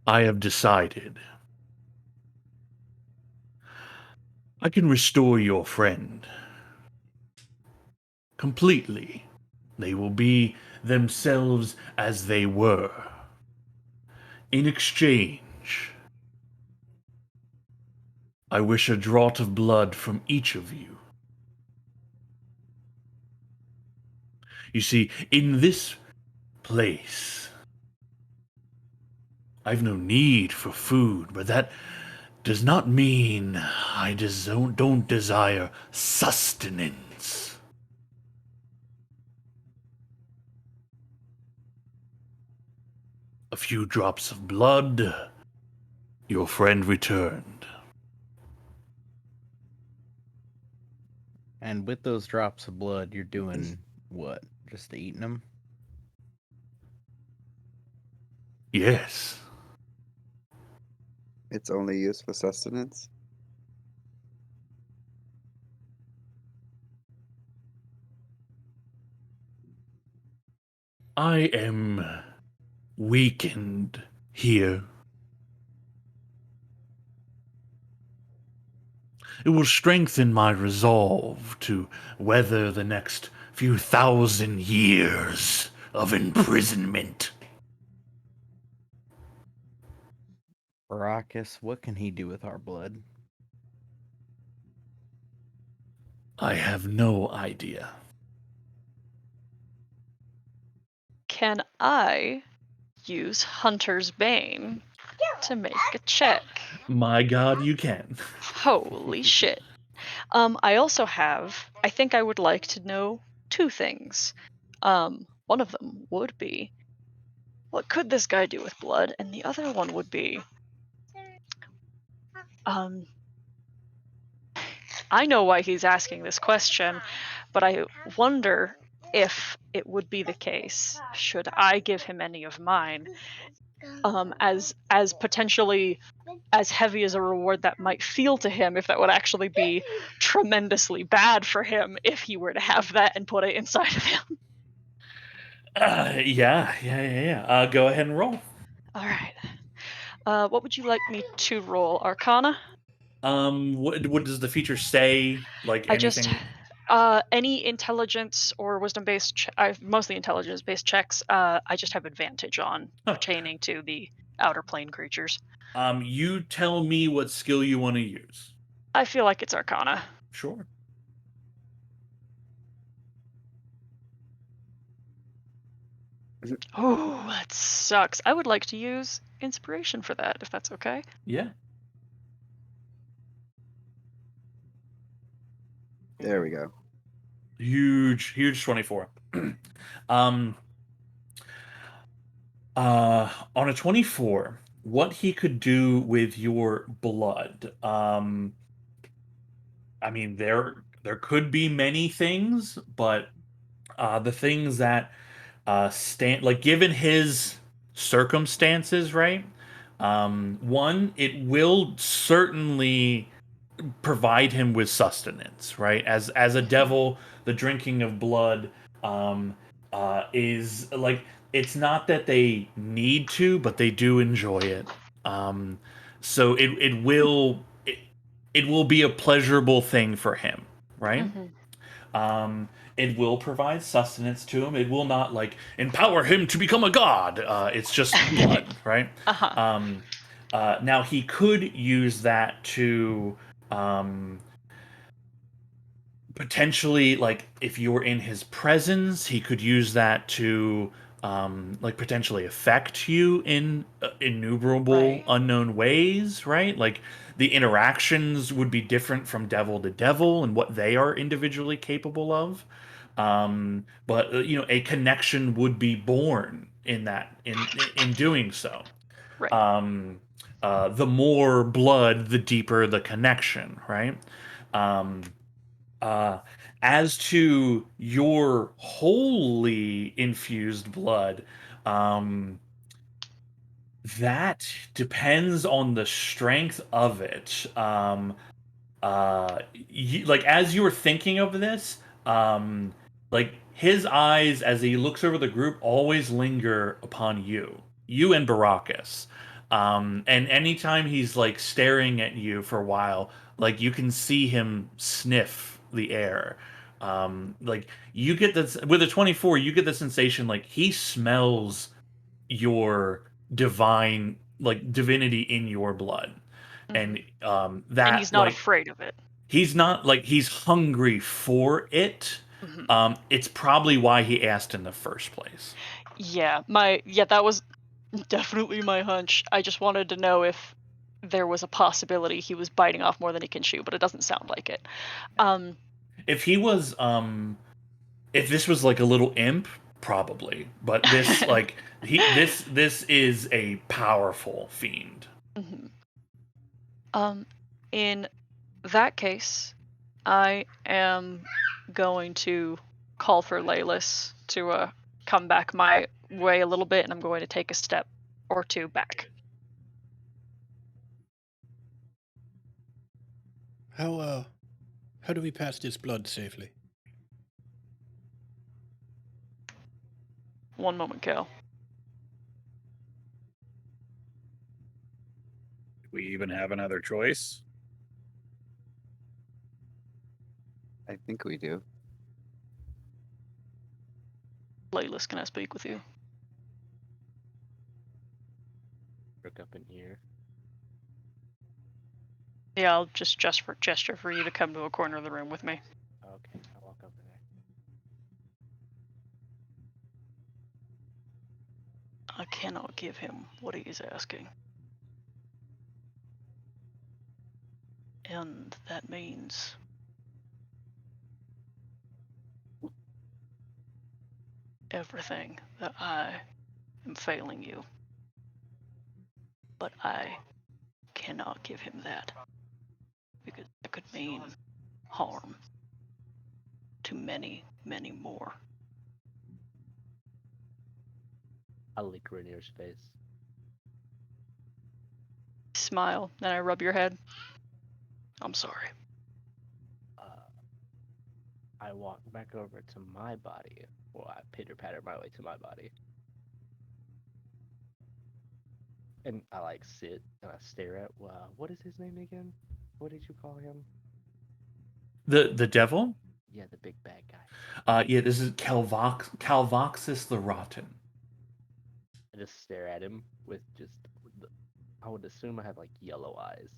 I have decided. I can restore your friend. Completely. They will be themselves as they were. In exchange, I wish a draught of blood from each of you. You see, in this place, I've no need for food, but that does not mean I don't desire sustenance. A few drops of blood, Your friend returned. And with those drops of blood, you're doing what? Just eating them? Yes. It's only used for sustenance. I am weakened here. It will strengthen my resolve to weather the next few thousand years of imprisonment. Baracus, what can he do with our blood? I have no idea. Can I use Hunter's Bane to make a check? My god, you can. Holy shit. I also have, I think I would like to know two things. One of them would be, what could this guy do with blood? And the other one would be, I know why he's asking this question, but I wonder if it would be the case, should I give him any of mine, as potentially as heavy as a reward that might feel to him, if that would actually be tremendously bad for him if he were to have that and put it inside of him. Yeah. Go ahead and roll. All right. What would you like me to roll? Arcana? What does the feature say? Like I just anything? any intelligence or wisdom based mostly intelligence based checks I just have advantage on pertaining to the outer plane creatures. You tell me what skill you want to use. I feel like it's Arcana. Sure. Oh, that sucks. I would like to use inspiration for that, if that's okay. Yeah. There we go. Huge 24. On a 24, what he could do with your blood. I mean, there could be many things, but the things that stand, like, given his circumstances, right? One, it will certainly provide him with sustenance, right? As a devil, the drinking of blood is like, it's not that they need to, but they do enjoy it. So it will be a pleasurable thing for him, right? It will provide sustenance to him. It will not like empower him to become a god. It's just blood, right? Now he could use that to potentially, like, if you were in his presence, he could use that to like potentially affect you in innumerable unknown ways, right? Like the interactions would be different from devil to devil and what they are individually capable of. But a connection would be born in that, in doing so. The more blood, the deeper the connection, right? Uh, as to your wholly infused blood, that depends on the strength of it. Like, as you were thinking of this, like, his eyes as he looks over the group always linger upon you and Baracus. And anytime he's like staring at you for a while, like, you can see him sniff the air. Like, you get this with a 24, you get the sensation like he smells your divine, like, divinity in your blood. And that, and he's not like, afraid of it. he's not, like, he's hungry for it. It's probably why he asked in the first place. Yeah, that was definitely my hunch. I just wanted to know if there was a possibility he was biting off more than he can chew, but it doesn't sound like it. If he was if this was like a little imp, probably. But this, like, this is a powerful fiend. In that case, I am going to call for Laylis to come back my way a little bit, and I'm going to take a step or two back. How do we pass this blood safely? One moment, Cal. Do we even have another choice? I think we do. Laylis, can I speak with you? Look up in here. Yeah, I'll just gesture for you to come to a corner of the room with me. Okay, I'll walk over there. I cannot give him what he is asking. And that means everything that I am failing you. But I cannot give him that. Because that could mean harm to many, many more. I'll lick Rainier's face. Smile, then I rub your head. I'm sorry. I walk back over to my body. Well, I pitter-patter my way to my body. And I like sit and I stare at, what is his name again? What did you call him? The devil? Yeah, the big bad guy. Yeah, this is Calvoxus the Rotten. I just stare at him with just, I would assume I have like yellow eyes.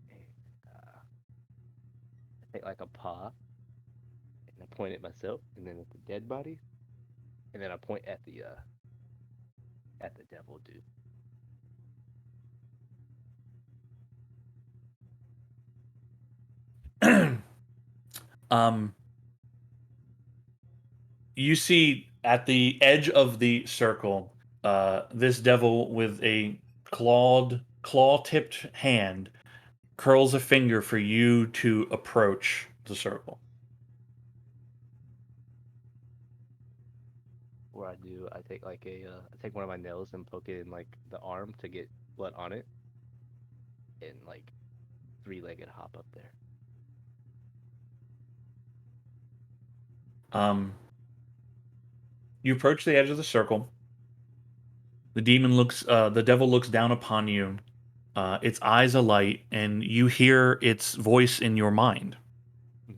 And, I take like a paw and I point at myself and then at the dead body. And then I point at the devil dude. You see at the edge of the circle, this devil with a claw-tipped hand curls a finger for you to approach the circle. What I do, I take like I take one of my nails and poke it in like the arm to get blood on it, and like three-legged hop up there. You approach the edge of the circle. The devil looks down upon you. Its eyes alight, and you hear its voice in your mind.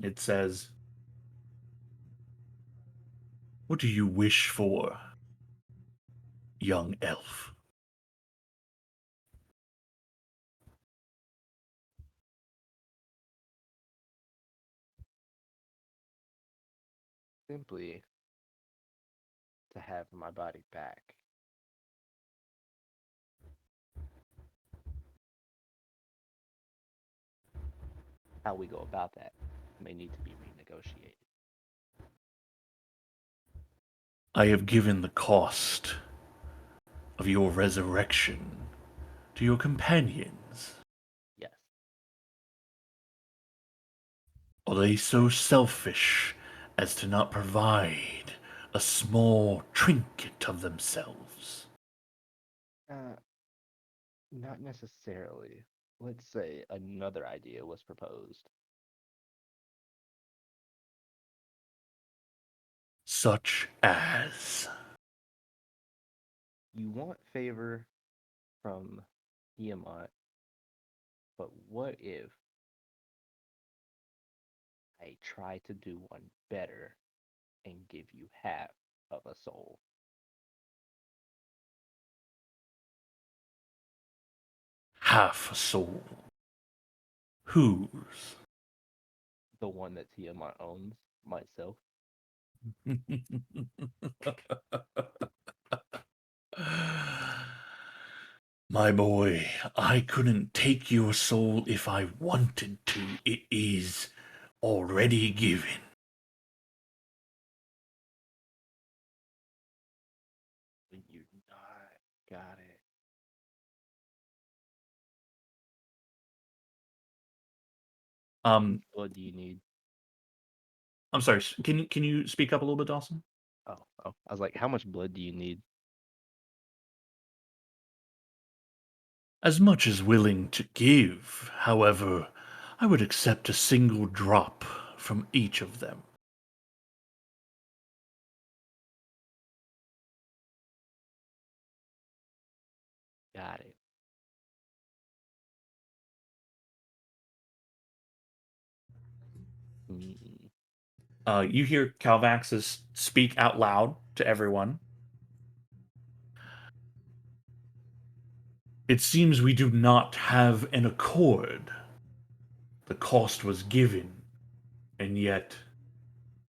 It says, "What do you wish for, young elf?" Simply to have my body back. How we go about that may need to be renegotiated. I have given the cost of your resurrection to your companions. Yes. Are they so selfish as to not provide a small trinket of themselves? Not necessarily. Let's say another idea was proposed. Such as? You want favor from Tiamat, but what if I try to do one better and give you half of a soul? Half a soul. Whose? The one that Tiamat owns, myself. My boy, I couldn't take your soul if I wanted to. It is already given. You not got it. Um, What do you need? I'm sorry. Can you speak up a little bit, Dawson? Oh, I was like, how much blood do you need? As much as willing to give. However, I would accept a single drop from each of them. Got it. Mm. You hear Calvaxus speak out loud to everyone. It seems we do not have an accord. The cost was given, and yet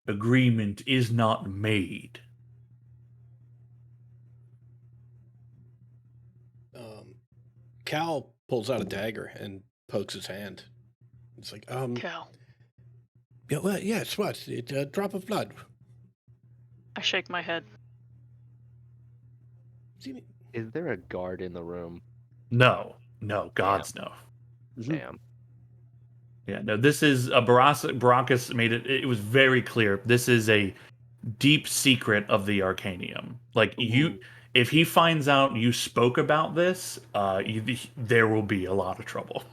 agreement is not made. Cal pulls out a dagger and pokes his hand. It's like, Cal. yeah, well, yes, what? It a drop of blood. I shake my head. See, Is there a guard in the room? No, Damn. gods no. Damn. Yeah, no, this is a Baracus made it. It was very clear. This is a deep secret of the Arcanium. Like Ooh. if he finds out you spoke about this, there will be a lot of trouble.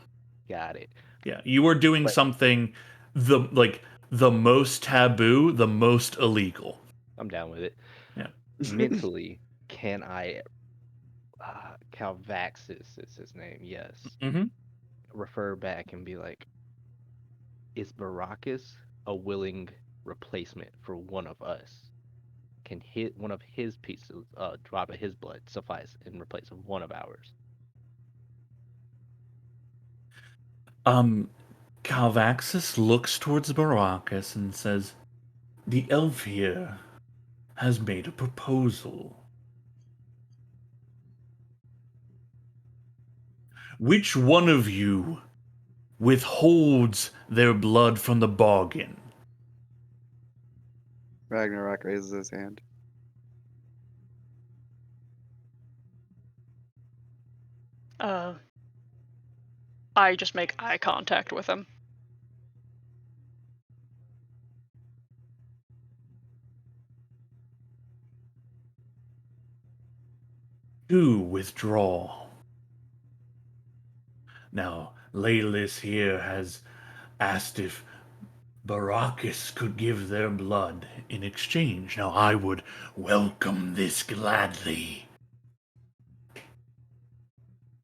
Got it. Yeah, you were doing But- something the most taboo, the most illegal. I'm down with it. Yeah. Mentally, can I Calvaxis is his name, yes. Mm-hmm. Refer back and be like, is Baracus a willing replacement for one of us? Can hit one of his pieces, drop of his blood suffice in replace of one of ours? Calvaxis looks towards Baracus and says, "The elf here has made a proposal. Which one of you withholds their blood from the bargain?" Ragnarok raises his hand. I just make eye contact with him. To withdraw. Now, Laylis here has asked if Baracus could give their blood in exchange. Now, I would welcome this gladly.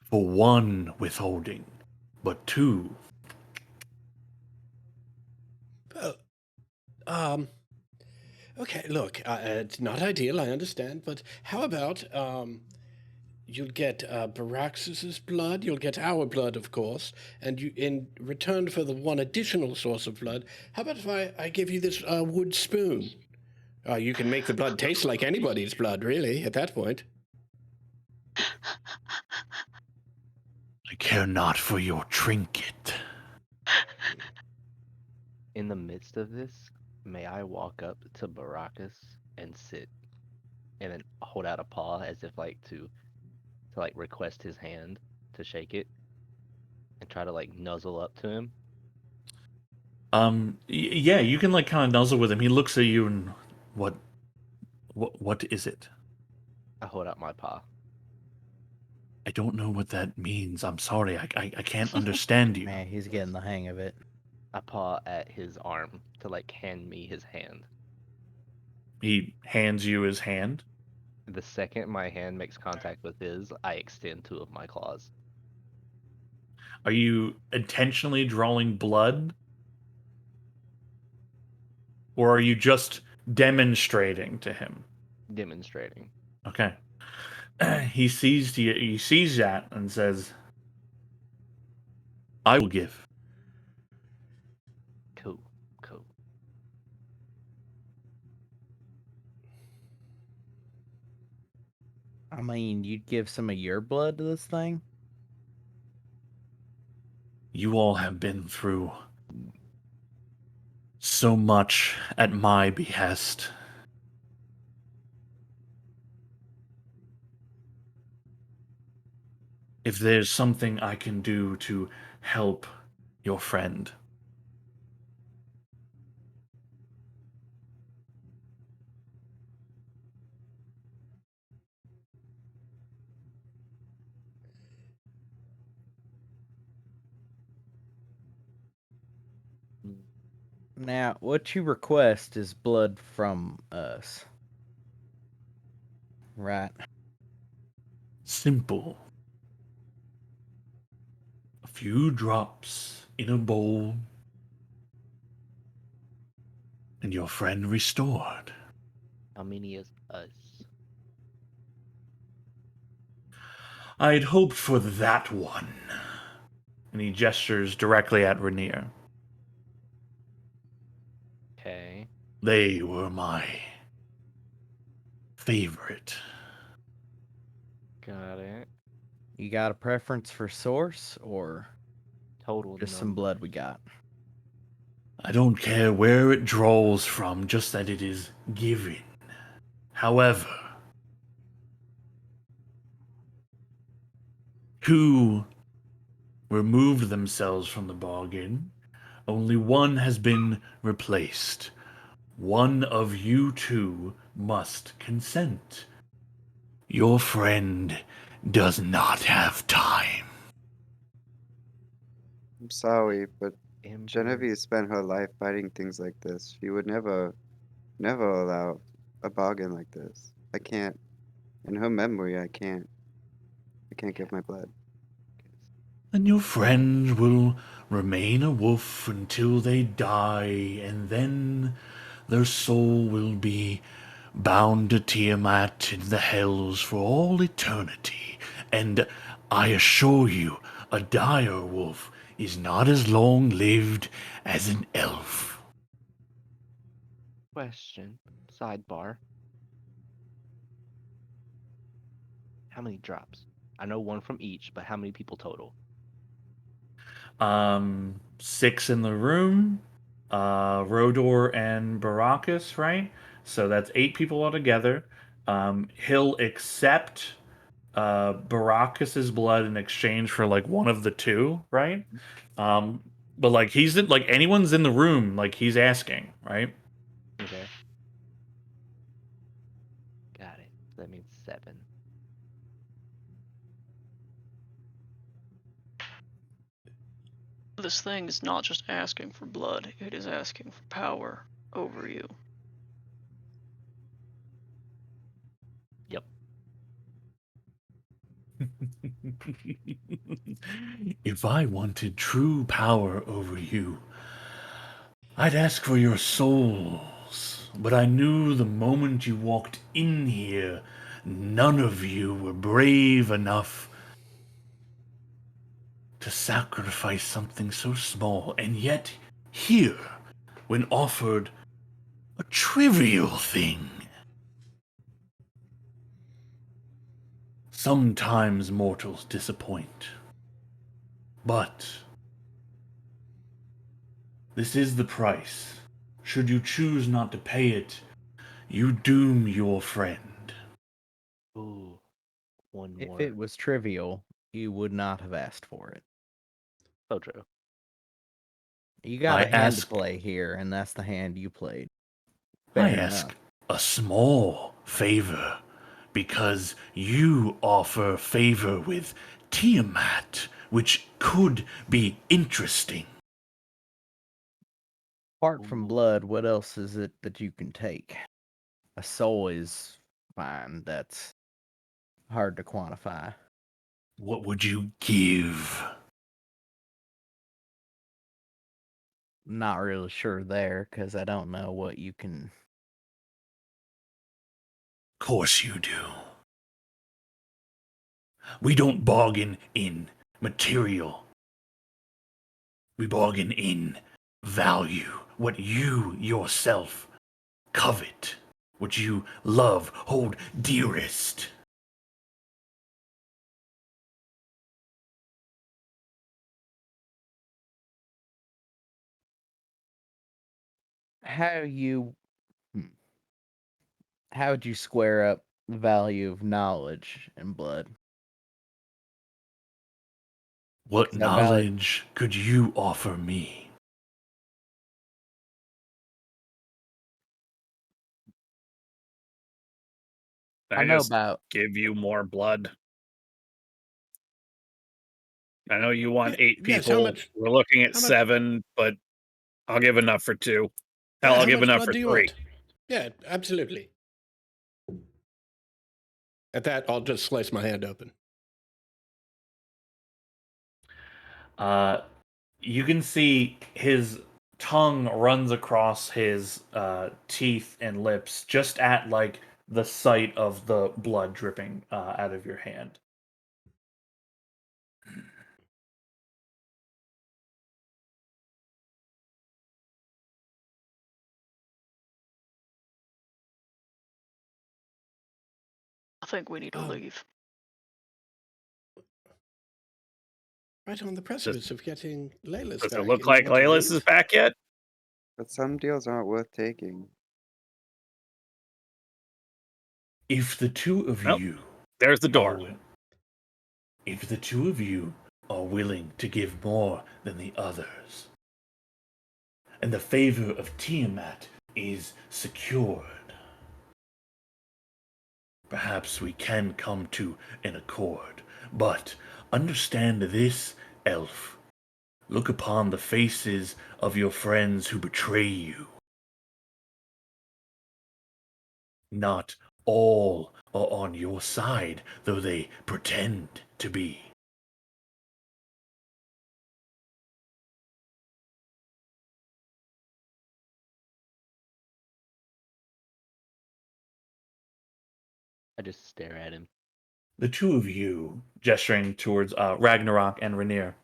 For one withholding, but two. Okay, look, it's not ideal, I understand, but how about you'll get Baraxis's blood, you'll get our blood, of course, and you, in return for the one additional source of blood, how about if I give you this wood spoon? You can make the blood taste like anybody's blood, really, at that point. I care not for your trinket. In the midst of this, may I walk up to Baracus and sit and then hold out a paw as if like to like request his hand to shake it and try to like nuzzle up to him? Yeah, you can like kind of nuzzle with him. He looks at you and what is it? I hold out my paw. I don't know what that means. I'm sorry. I can't understand you. Man, he's getting the hang of it. I paw at his arm to like hand me his hand. He hands you his hand. The second my hand makes contact with his, I extend two of my claws. Are you intentionally drawing blood? Or are you just demonstrating to him? Demonstrating. Okay. He sees that and says, "I will give." Cool. Cool. I mean, you'd give some of your blood to this thing? You all have been through so much at my behest. If there's something I can do to help your friend, Now, what you request is blood from us. Right. Simple. A few drops in a bowl, and your friend restored. How many is us? I'd hoped for that one. And he gestures directly at Rainier. Okay. They were my favorite. Got it. You got a preference for source or Total just some number. blood we got? I don't care where it draws from, just that it is given. However, who removed themselves from the bargain, only one has been replaced. One of you two must consent. Your friend does not have time. I'm sorry, but Ember. Genevieve spent her life fighting things like this. She would never allow a bargain like this. I can't. In her memory, I can't give my blood. And your friend will remain a wolf until they die, and then their soul will be bound to Tiamat in the hells for all eternity. And I assure you, a dire wolf is not as long-lived as an elf. Question. Sidebar. How many drops? I know one from each, but how many people total? 6 in the room, Rodor and Baracus, right? So that's 8 people altogether. He'll accept Baracus's blood in exchange for like one of the two, right? But like he's in, like anyone's in the room, like he's asking, right? Okay. Got it. That means 7. This thing is not just asking for blood, it is asking for power over you. Yep. If I wanted true power over you, I'd ask for your souls. But I knew the moment you walked in here, none of you were brave enough to sacrifice something so small. And yet, here, when offered a trivial thing, sometimes mortals disappoint. But this is the price. Should you choose not to pay it, you doom your friend. Ooh. One If more. it was trivial, you would not have asked for it. So true. You got I a hand to ask- play here, and that's the hand you played. I Fair ask enough. a small favor because you offer favor with Tiamat, which could be interesting. Apart from Ooh. blood, what else is it that you can take? A soul is fine. That's hard to quantify. What would you give? Not really sure there, because I don't know what you can. Course you do. We don't bargain in material. We bargain in value. What you yourself covet. What you love, hold dearest. How you. How would you square up the value of knowledge and blood? What 'Cause I value. knowledge could you offer me? I I know just about. give you more blood. I know you want 8 Yes, how people. much? We're looking at How much? 7, but I'll give enough for 2. Hell, I'll How give much enough blood for do you 3. want? Yeah, absolutely. At that, I'll just slice my hand open. You can see his tongue runs across his teeth and lips just at like the sight of the blood dripping out of your hand. I think we need to Oh. leave. Right on the precipice of getting Layla's Does back. it look and you like want to Layla's leave? is back yet? But some deals aren't worth taking. If the two of Nope. you There's the door. if the two of you are willing to give more than the others, and the favor of Tiamat is secured, perhaps we can come to an accord. But understand this, elf. Look upon the faces of your friends who betray you. Not all are on your side, though they pretend to be. I just stare at him. The two of you, gesturing towards Ragnarok and Rainier,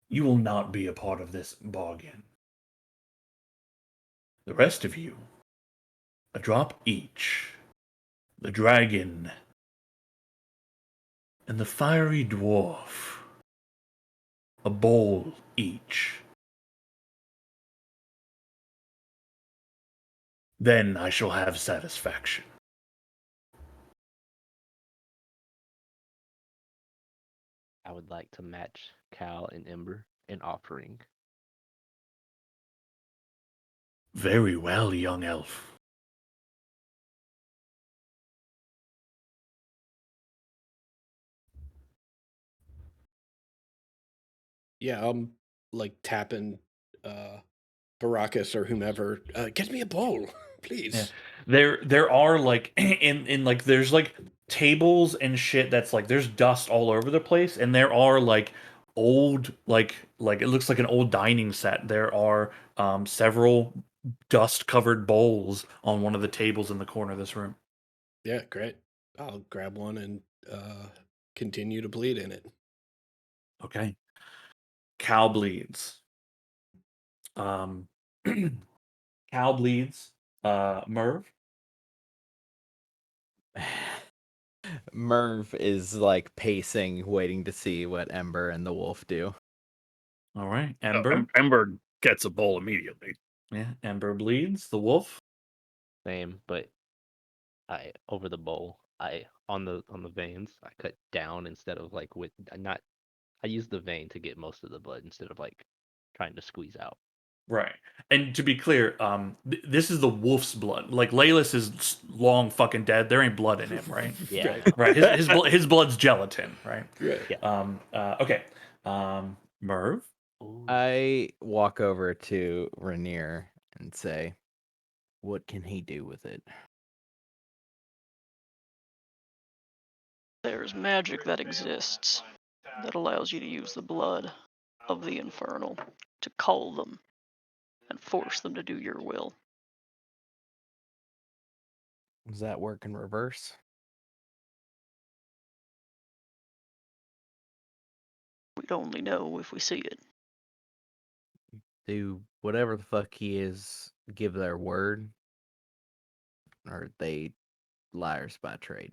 you will not be a part of this bargain. The rest of you, a drop each. The dragon and the fiery dwarf, a bowl each. Then I shall have satisfaction. I would like to match Cal and Ember in offering. Very well, young elf. Yeah, I'm like tapping Baracus or whomever. Get me a bowl, please. Yeah. There are like in like there's like tables and shit that's like there's dust all over the place, and there are like old like it looks like an old dining set. There are several dust covered bowls on one of the tables in the corner of this room. Yeah, great. I'll grab one and continue to bleed in it. Okay. Cow bleeds. Um Cow bleeds. Merv. Merv is like pacing, waiting to see what Ember and the wolf do. All right. Oh, Ember. Ember gets a bowl immediately. Yeah, Ember bleeds. The wolf. Same, but I over the bowl. I on the veins. I cut down instead of like with not. I use the vein to get most of the blood instead of like trying to squeeze out. Right. And to be clear, this is the wolf's blood. Like Laylis is long fucking dead. There ain't blood in him, right? Yeah. Right. His blood's gelatin, right? Right. Yeah. Okay. Merv. Ooh. I walk over to Rainier and say, "What can he do with it?" There's magic that exists that allows you to use the blood of the infernal to cull them and force them to do your will. Does that work in reverse? We'd only know if we see it. Do whatever the fuck he is give their word? Or are they liars by trade?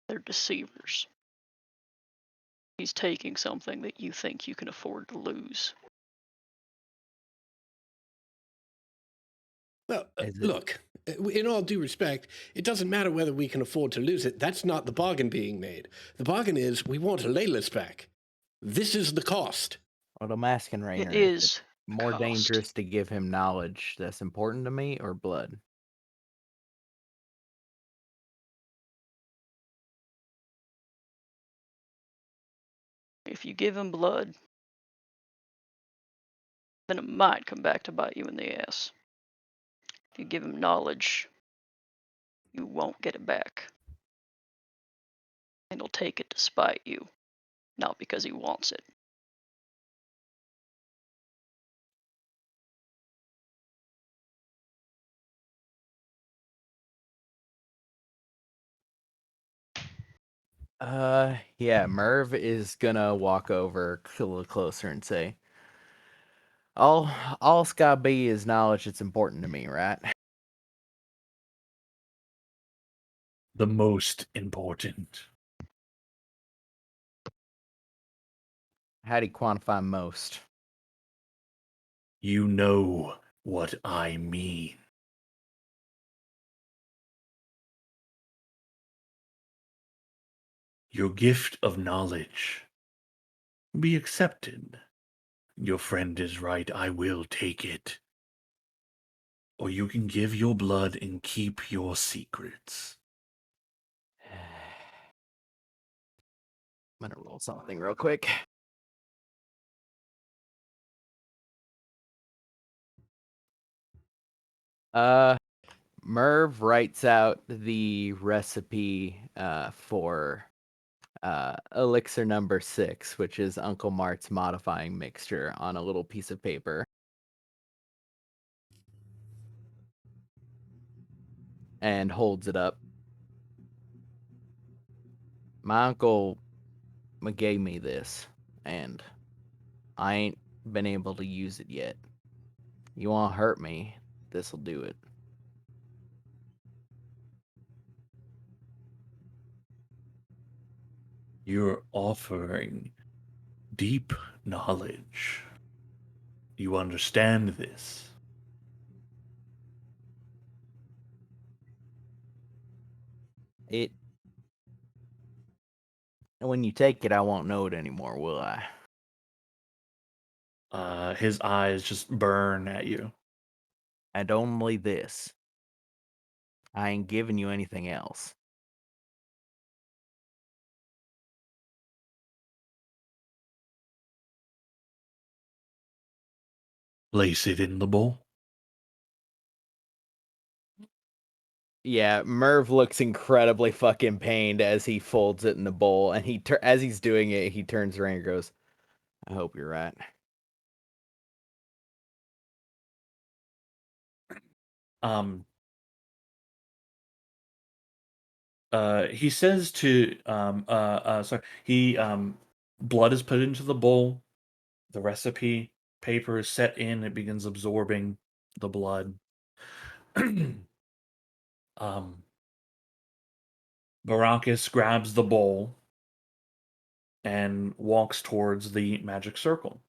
They're deceivers. He's taking something that you think you can afford to lose. Well, Is it- look, in all due respect, it doesn't matter whether we can afford to lose it. That's not the bargain being made. The bargain is we want Layla's back. This is the cost. What I'm asking Rainier It is more cost. dangerous to give him knowledge that's important to me or blood? If you give him blood, then it might come back to bite you in the ass. If you give him knowledge, you won't get it back. And he'll take it to spite you, not because he wants it. Yeah, Merv is gonna walk over a little closer and say, all Sky B is knowledge that's important to me, right? The most important. How do you quantify most? You know what I mean. Your gift of knowledge be accepted. Your friend is right, I will take it. Or you can give your blood and keep your secrets. I'm gonna roll something real quick. Merv writes out the recipe for elixir number 6, which is Uncle Mart's modifying mixture, on a little piece of paper. And holds it up. My uncle gave me this, and I ain't been able to use it yet. You want to hurt me, this'll do it. You're offering deep knowledge. You understand this. When you take it, I won't know it anymore, will I? His eyes just burn at you. And only this. I ain't giving you anything else. Place it in the bowl. Yeah, Merv looks incredibly fucking pained as he folds it in the bowl, and as he's doing it, he turns around and goes, I hope you're right. He says to blood is put into the bowl. The recipe paper is set in. It begins absorbing the blood. Baracus grabs the bowl and walks towards the magic circle.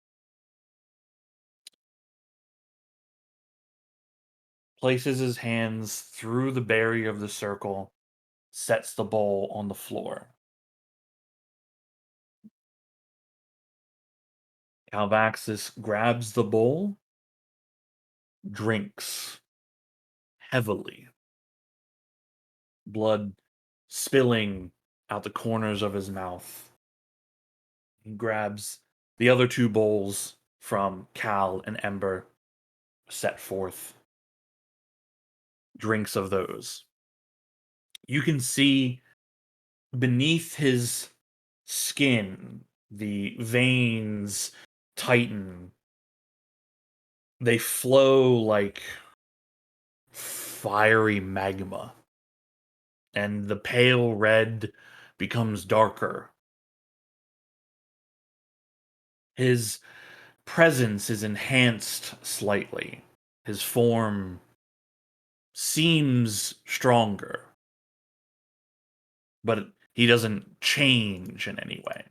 Places his hands through the barrier of the circle, sets the bowl on the floor. Calvaxis grabs the bowl, drinks heavily, blood spilling out the corners of his mouth. He grabs the other 2 bowls from Cal and Ember, set forth, drinks of those. You can see beneath his skin, the veins tighten. They flow like fiery magma. And the pale red becomes darker. His presence is enhanced slightly. His form seems stronger, but he doesn't change in any way.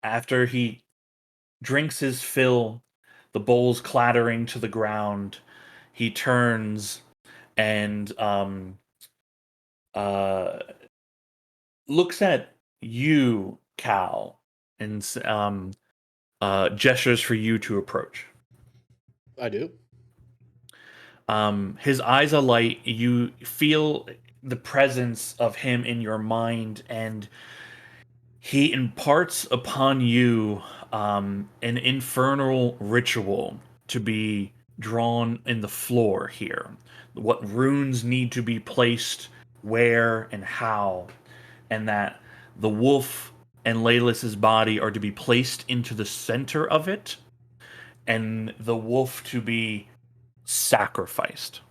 After he drinks his fill, the bowl's clattering to the ground, he turns and looks at you, Cal, and gestures for you to approach. I do. His eyes alight. You feel the presence of him in your mind, and he imparts upon you an infernal ritual to be drawn in the floor here. What runes need to be placed where and how, and that the wolf and Laylis's body are to be placed into the center of it, and the wolf to be sacrificed.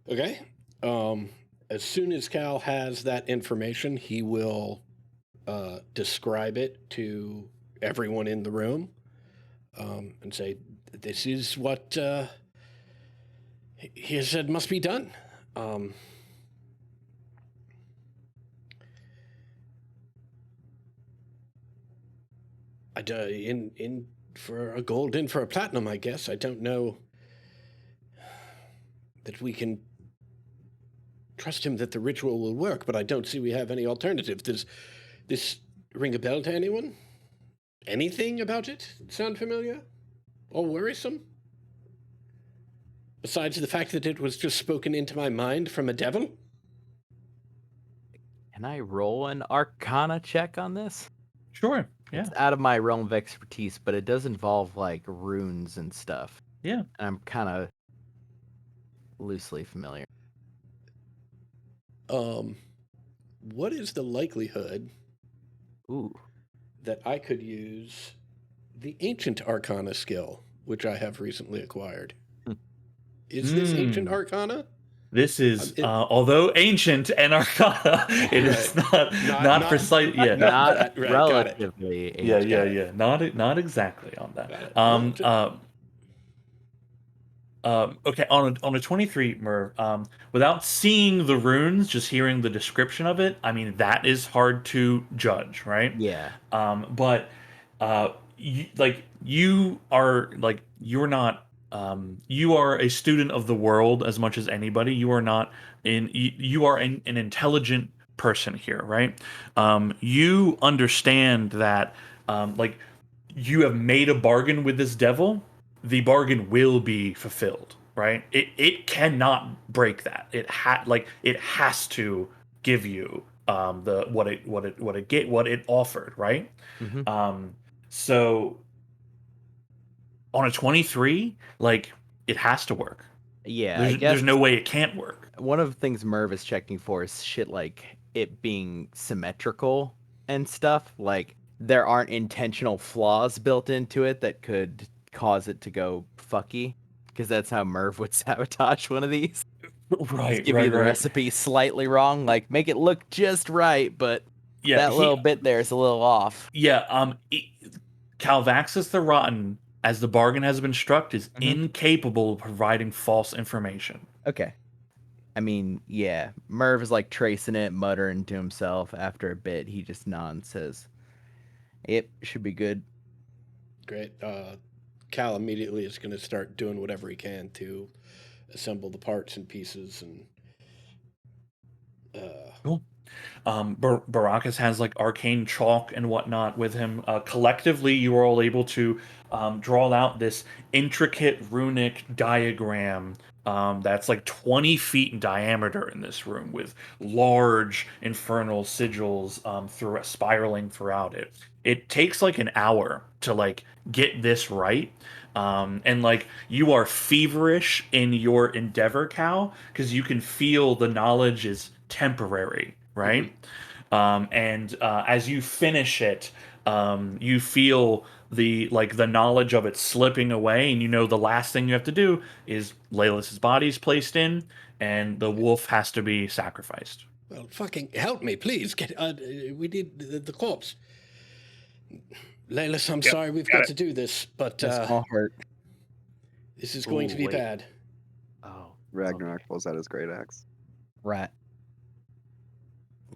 Okay. As soon as Cal has that information, he will describe it to everyone in the room and say, "This is what he has said must be done." In for a gold, in for a platinum, I guess. I don't know that we can trust him that the ritual will work, but I don't see we have any alternative. Does this ring a bell to anyone? Anything about it sound familiar or worrisome? Besides the fact that it was just spoken into my mind from a devil? Can I roll an Arcana check on this? Sure. Yeah. It's out of my realm of expertise, but it does involve like runes and stuff. Yeah. And I'm kind of loosely familiar. What is the likelihood Ooh. that I could use the Ancient Arcana skill, which I have recently acquired? Is this Ancient Arcana? This is, although ancient and arcana, it is not precise. Yeah, Not right, relatively. yeah. Not exactly on that. Okay, on a 23, Merv. Without seeing the runes, just hearing the description of it, I mean that is hard to judge, right? Yeah. But you are like you're not. You are a student of the world as much as anybody. You are not you are an intelligent person here, right? You understand that like you have made a bargain with this devil. The bargain will be fulfilled, right? It cannot break that. It has to give you what it offered, right? Mm-hmm. So on a 23, like it has to work. Yeah, There's, I guess there's no way it can't work. one of the things Merv is checking for is shit like it being symmetrical and stuff. Like there aren't intentional flaws built into it that could cause it to go fucky. Because that's how Merv would sabotage one of these. Right, Give you the recipe slightly wrong, like make it look just right, but Yeah, that little bit there is a little off. Yeah, Calvaxus the Rotten, as the bargain has been struck, is incapable of providing false information. Okay. I mean, yeah, Merv is like tracing it, muttering to himself. After a bit, he just nods, says, "Yep, should be good." Great. Cal immediately is going to start doing whatever he can to assemble the parts and pieces and. Cool. Baracus has like arcane chalk and whatnot with him. Collectively, you are all able to draw out this intricate runic diagram that's like 20 feet in diameter in this room, with large infernal sigils spiraling throughout it. It takes like an hour to like get this right. And like you are feverish in your endeavor, Cal, because you can feel the knowledge is temporary, right? And as you finish it, you feel the knowledge of it slipping away, and you know the last thing you have to do is Laylis's body's placed in, and the wolf has to be sacrificed. Well, fucking help me, please. We need the corpse. Laylis, I'm sorry we've got to do this, but Small hurt. this is going to be wait. bad. Oh, Ragnarok okay. pulls out his great axe. Right.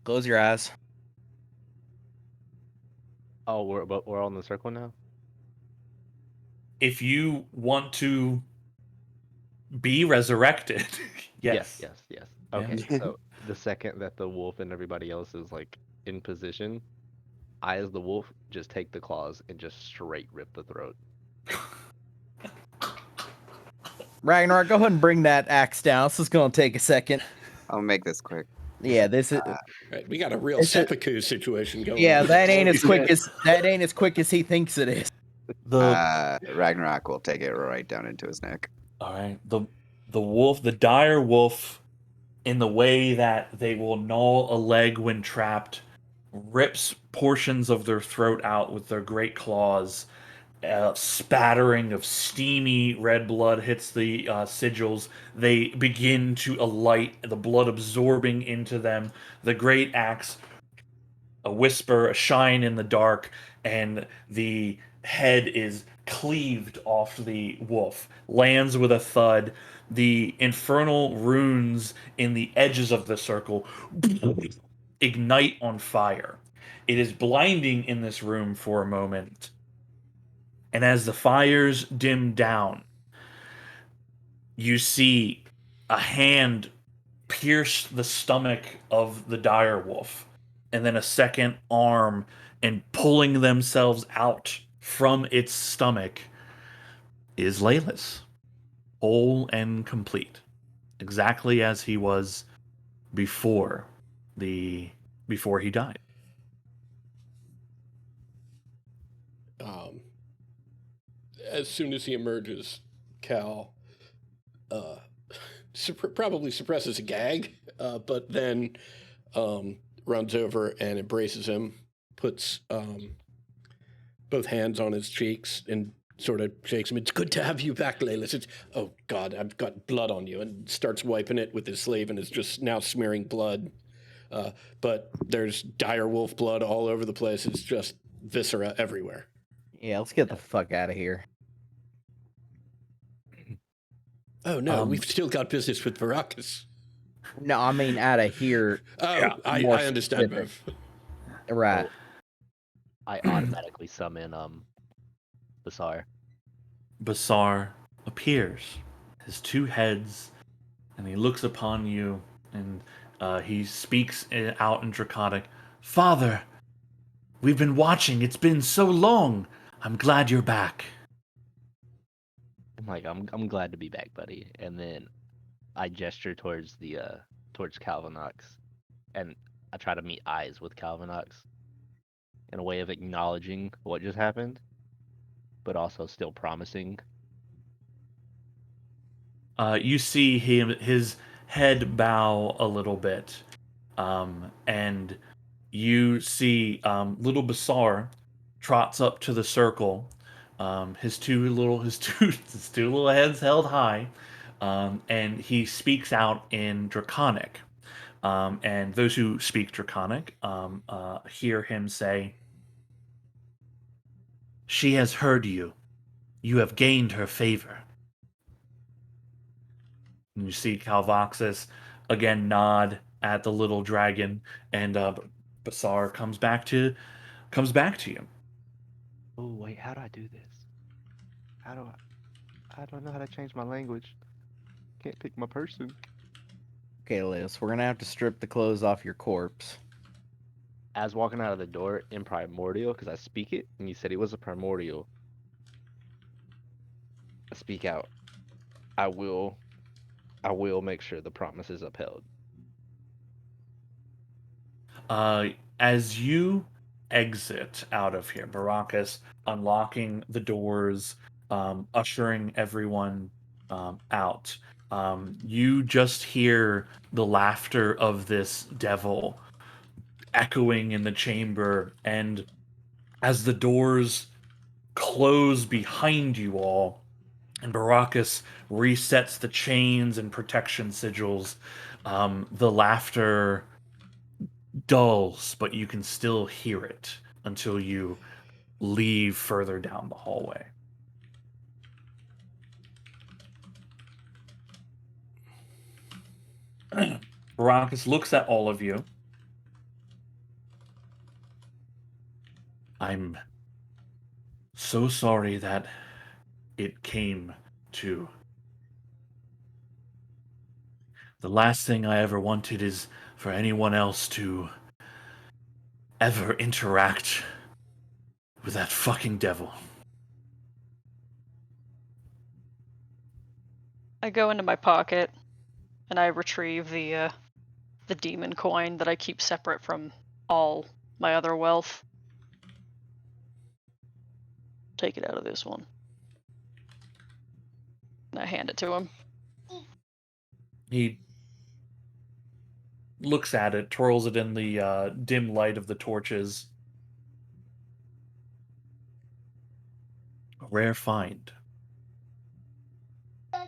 Close your eyes. Oh, we're all in the circle now. If you want to be resurrected, yes. Yes. Okay, so the second that the wolf and everybody else is like in position, I, as the wolf, just take the claws and just straight rip the throat. Ragnar, go ahead and bring that axe down. This is going to take a second. I'll make this quick. Yeah, this is Right, we got a real It's a- seppuku situation going. yeah, on. that ain't as quick Yeah. as he thinks it is. Ragnarok will take it right down into his neck. All right. The wolf, the dire wolf, in the way that they will gnaw a leg when trapped, rips portions of their throat out with their great claws. Spattering of steamy red blood hits the sigils. They begin to alight, the blood absorbing into them. The great axe, a whisper, a shine in the dark, and the head is cleaved off the wolf, lands with a thud. The infernal runes in the edges of the circle ignite on fire. It is blinding in this room for a moment. And as the fires dim down, you see a hand pierce the stomach of the dire wolf, and then a second arm, and pulling themselves out from its stomach is Laylas, whole and complete, exactly as he was before before he died. As soon as he emerges, Cal probably suppresses a gag, but then runs over and embraces him, puts both hands on his cheeks and sort of shakes him. It's good to have you back, Laylas. It's, oh God, I've got blood on you, and starts wiping it with his sleeve and is just now smearing blood. But there's dire wolf blood all over the place. It's just viscera everywhere. Yeah, let's get the fuck out of here. Oh no, we've still got business with Baracus. No, I mean out of here. Oh, Yeah, I more understand, specific. Bev. Right. Oh, I automatically summon Basar. Basar appears, his two heads, and he looks upon you, and he speaks out in Draconic. Father, we've been watching. It's been so long. I'm glad you're back. I'm like, I'm glad to be back, buddy. And then I gesture towards the towards Calvinox, and I try to meet eyes with Calvinox in a way of acknowledging what just happened, but also still promising. You see his head bow a little bit, and you see little Basar trots up to the circle, his two little heads held high, and he speaks out in Draconic. And those who speak Draconic hear him say, "She has heard you. You have gained her favor." And you see Calvoxus again nod at the little dragon, and Basar comes back to you. Oh wait, how do I do this? How do I don't know how to change my language. Can't pick my person. Okay, Liz, we're gonna have to strip the clothes off your corpse. As walking out of the door in primordial, because I speak it, and you said it was a primordial. I speak out. I will make sure the promise is upheld. As you exit out of here, Baracus unlocking the doors, ushering everyone out. You just hear the laughter of this devil echoing in the chamber, and as the doors close behind you all, and Baracus resets the chains and protection sigils, the laughter dulls, but you can still hear it until you leave further down the hallway. Baracus looks at all of you. I'm so sorry that it came to. The last thing I ever wanted is for anyone else to ever interact with that fucking devil. I go into my pocket and I retrieve the the demon coin that I keep separate from all my other wealth. Take it out of this one. And I hand it to him. He looks at it, twirls it in the dim light of the torches. A rare find. Yeah,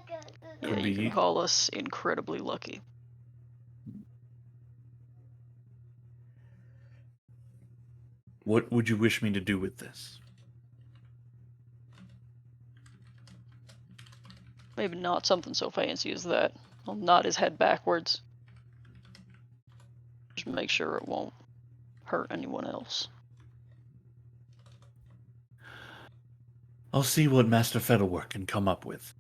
Could you be. can call us incredibly lucky. What would you wish me to do with this? Maybe not something so fancy as that. I'll nod his head backwards. Just make sure it won't hurt anyone else. I'll see what Master Featherwork can come up with.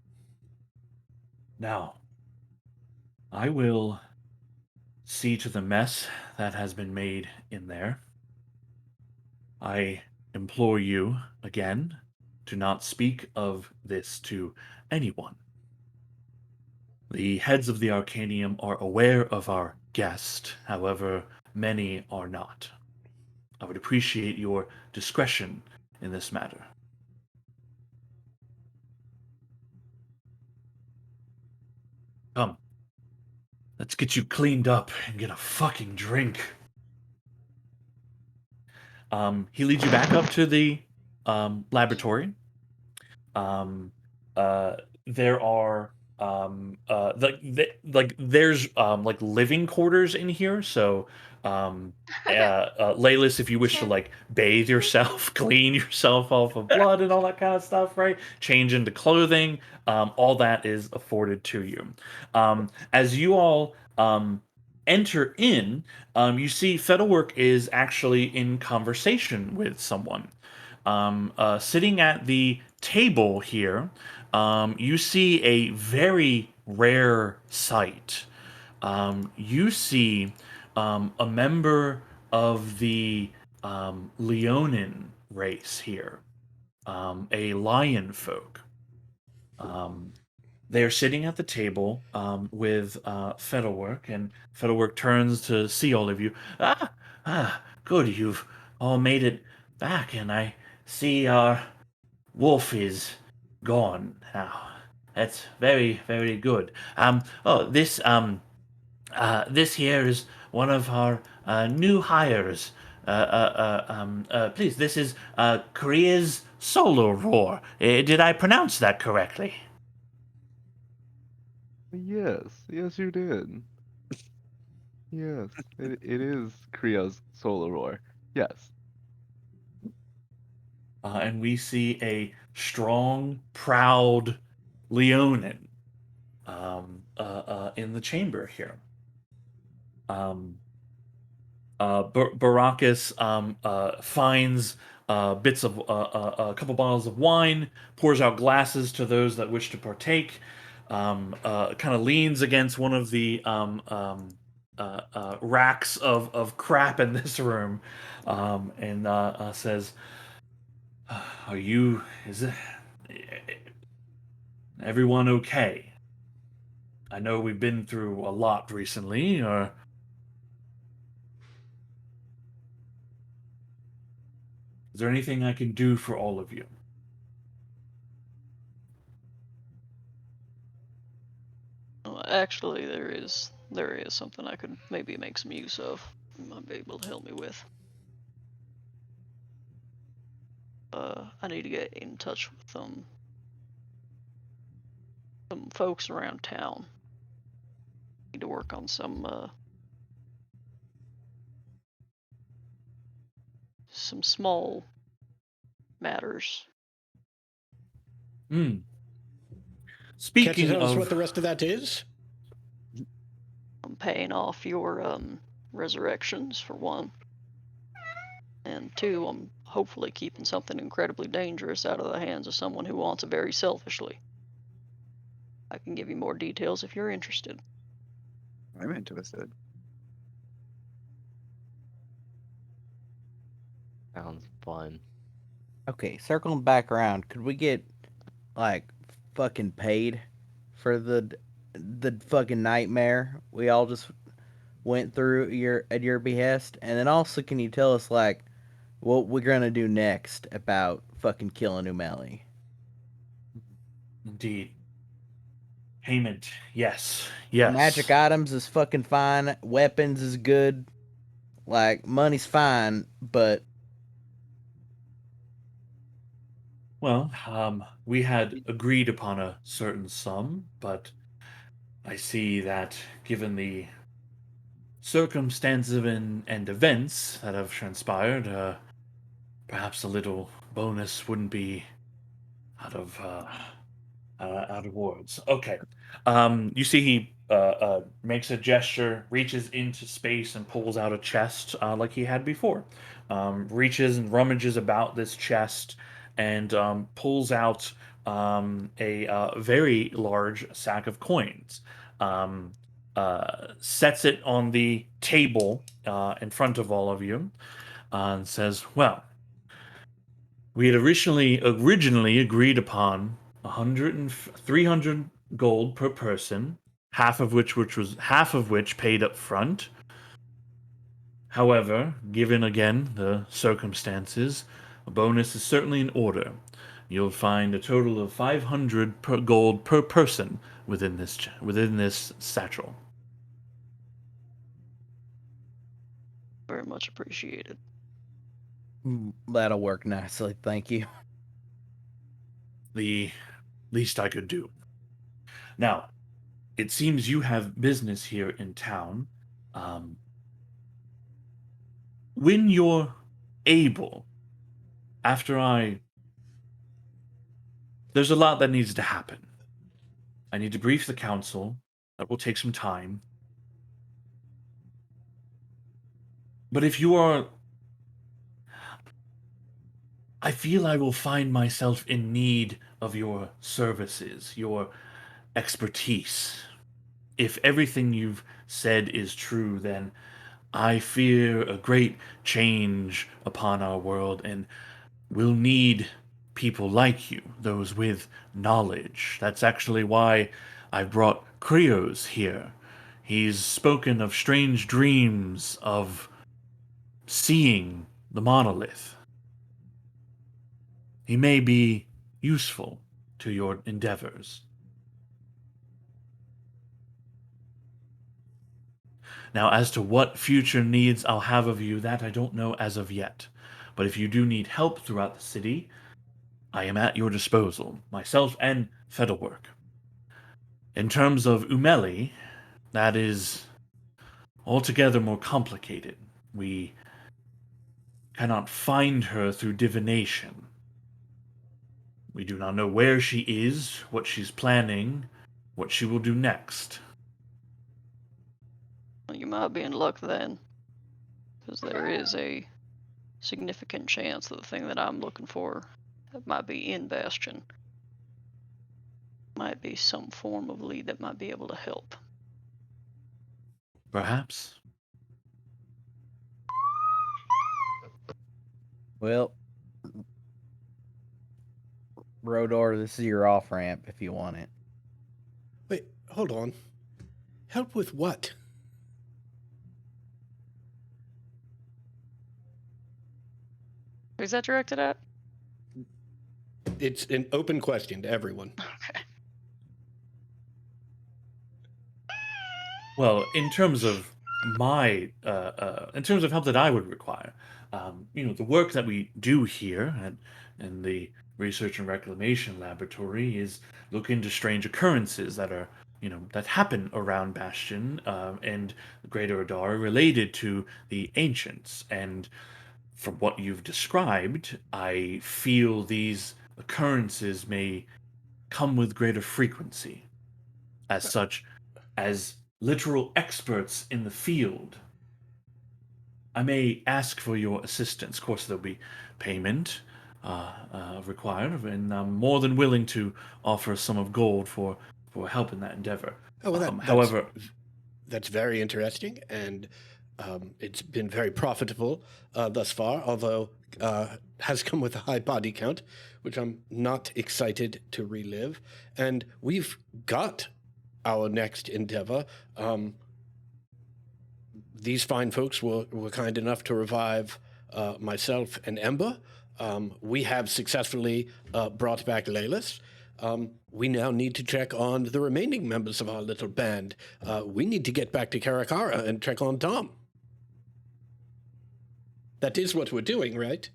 Now, I will see to the mess that has been made in there. I implore you, again, to not speak of this to anyone. The heads of the Arcanium are aware of our guest, however, many are not. I would appreciate your discretion in this matter. Come. Let's get you cleaned up and get a fucking drink. He leads you back up to the laboratory. There are there's like living quarters in here. So, Laylis, if you wish to like bathe yourself, clean yourself off of blood and all that kind of stuff, right? Change into clothing, all that is afforded to you. As you all enter in, you see Fettlework is actually in conversation with someone. Sitting at the table here, you see a very rare sight. You see a member of the Leonin race here, a lion folk. They're sitting at the table with Fettlework, and Fettlework turns to see all of you. Good, you've all made it back, and I see our wolf is gone now. That's very, very good. This here is one of our new hires. Please, this is Korea's Solar Roar. Did I pronounce that correctly? Yes, yes, you did. Yes, it is Kriya's Solar Roar. Yes. And we see a strong, proud Leonin in the chamber here. Baracus finds bits of a couple bottles of wine, pours out glasses to those that wish to partake, kind of leans against one of the racks of crap in this room, and says, is everyone okay? I know we've been through a lot recently, or is there anything I can do for all of you? Actually, there is something I could maybe make some use of. You might be able to help me with. I need to get in touch with some folks around town. Need to work on some small matters. Can't you Speaking tell us of what the rest of that is? I'm paying off your resurrections for one, and two, I'm hopefully keeping something incredibly dangerous out of the hands of someone who wants it very selfishly. I can give you more details if you're interested. I'm interested. Sounds fun. Okay, circling back around, could we get like fucking paid for the fucking nightmare we all just went through at your behest? And then also, can you tell us like what we're gonna do next about fucking killing Umeli? Indeed. Payment. Yes. Yes. Magic items is fucking fine. Weapons is good. Like money's fine, but Well, we had agreed upon a certain sum, but I see that given the circumstances and events that have transpired, perhaps a little bonus wouldn't be out of out of words. Okay. You see, he makes a gesture, reaches into space, and pulls out a chest like he had before. Reaches and rummages about this chest and pulls out a very large sack of coins. Um, Sets it on the table in front of all of you and says, "Well, we had originally agreed upon 300 gold per person, half of which paid up front. However, given again the circumstances, a bonus is certainly in order. You'll find a total of 500 gold per person within this satchel." Very much appreciated. that'll work nicely. Thank you. The least I could do. Now, it seems you have business here in town. Um, when you're able, after I. There's a lot that needs to happen. I need to brief the council. That will take some time. But if you are. I feel I will find myself in need of your services, your expertise. If everything you've said is true, then I fear a great change upon our world, and we'll need people like you, those with knowledge. That's actually why I brought Krios here. He's spoken of strange dreams of seeing the monolith. He may be useful to your endeavors. Now, as to what future needs I'll have of you, that I don't know as of yet. But if you do need help throughout the city, I am at your disposal, myself and Fedelwork. In terms of Umeli, that is altogether more complicated. We cannot find her through divination. We do not know where she is, what she's planning, what she will do next. Well, you might be in luck then, because there is a significant chance that the thing that I'm looking for that might be in Bastion might be some form of lead that might be able to help. Perhaps. Well, Rodor, this is your off ramp if you want it. Wait, hold on. Help with what? Who's that directed at? It's an open question to everyone. Okay. Well, in terms of in terms of help that I would require, the work that we do here in the Research and Reclamation Laboratory is look into strange occurrences that are, that happen around Bastion and the Greater Adar related to the ancients. And from what you've described, I feel these occurrences may come with greater frequency. As such, as literal experts in the field, I may ask for your assistance. Of course, there'll be payment required, and I'm more than willing to offer a sum of gold for help in that endeavor. Oh, well, However, that's very interesting, and it's been very profitable thus far, although has come with a high body count, which I'm not excited to relive. And we've got our next endeavor. these fine folks were kind enough to revive myself and Ember. We have successfully brought back Laylis. We now need to check on the remaining members of our little band. We need to get back to Karakara and check on Tom. That is what we're doing, right?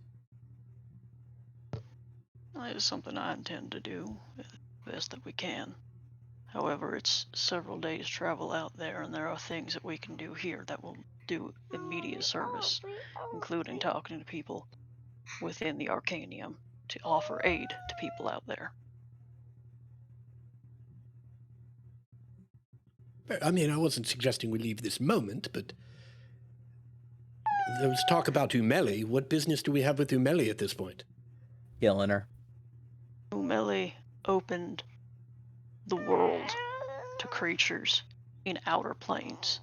That is something I intend to do the best that we can. However, it's several days travel out there, and there are things that we can do here that will do immediate service, including talking to people within the Arcanium to offer aid to people out there. I mean, I wasn't suggesting we leave this moment, but there was talk about Umeli. What business do we have with Umeli at this point? Killing her. Umeli opened the world to creatures in outer planes.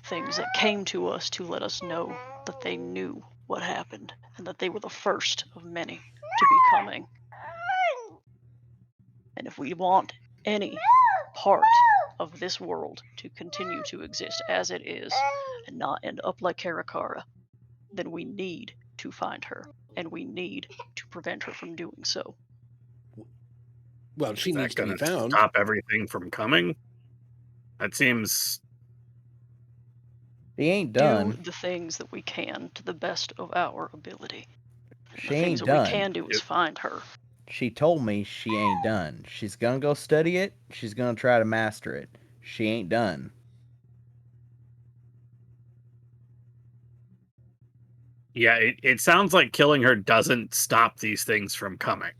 Things that came to us to let us know that they knew what happened and that they were the first of many to be coming. And if we want any part of this world to continue to exist as it is and not end up like Karakara, then we need to find her, and we need to prevent her from doing so. Well, she Is needs that to be going to found. stop everything from coming? That seems. She ain't Do done. the things that we can to the best of our ability. And She the things ain't that we done. can do is find her. She told me she ain't done. She's gonna go study it. She's gonna try to master it. She ain't done. Yeah, it sounds like killing her doesn't stop these things from coming.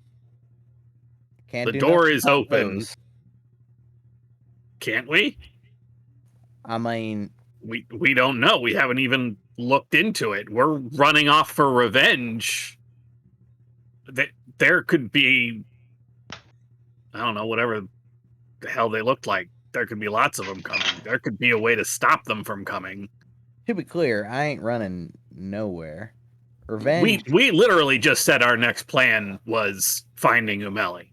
Can't The do door nothing is about open. those. Can't we? I mean, We don't know. We haven't even looked into it. We're running off for revenge. There could be, I don't know, whatever the hell they looked like. There could be lots of them coming. There could be a way to stop them from coming. to be clear, I ain't running nowhere. Revenge. We literally just said our next plan was finding Umeli.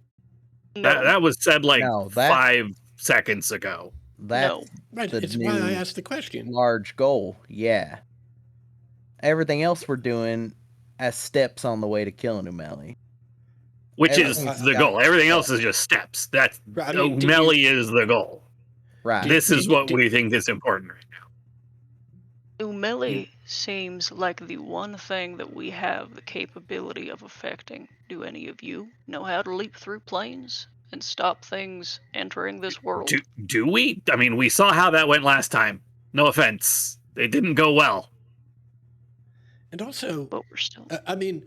No, That was said like No, that- 5 seconds ago. That's Right, the it's new why I asked the question. large goal. Yeah. Everything else we're doing as steps on the way to killing Umeli. Which is Everything's the got goal. Everything steps. else is just steps. That's Right, I mean, did Umeli is the goal. Right. This is did- what did- we think is important right now. Umeli seems like the one thing that we have the capability of affecting. Do any of you know how to leap through planes and stop things entering this world? Do we? I mean, we saw how that went last time. No offense. It didn't go well. And also, But we're still... I mean,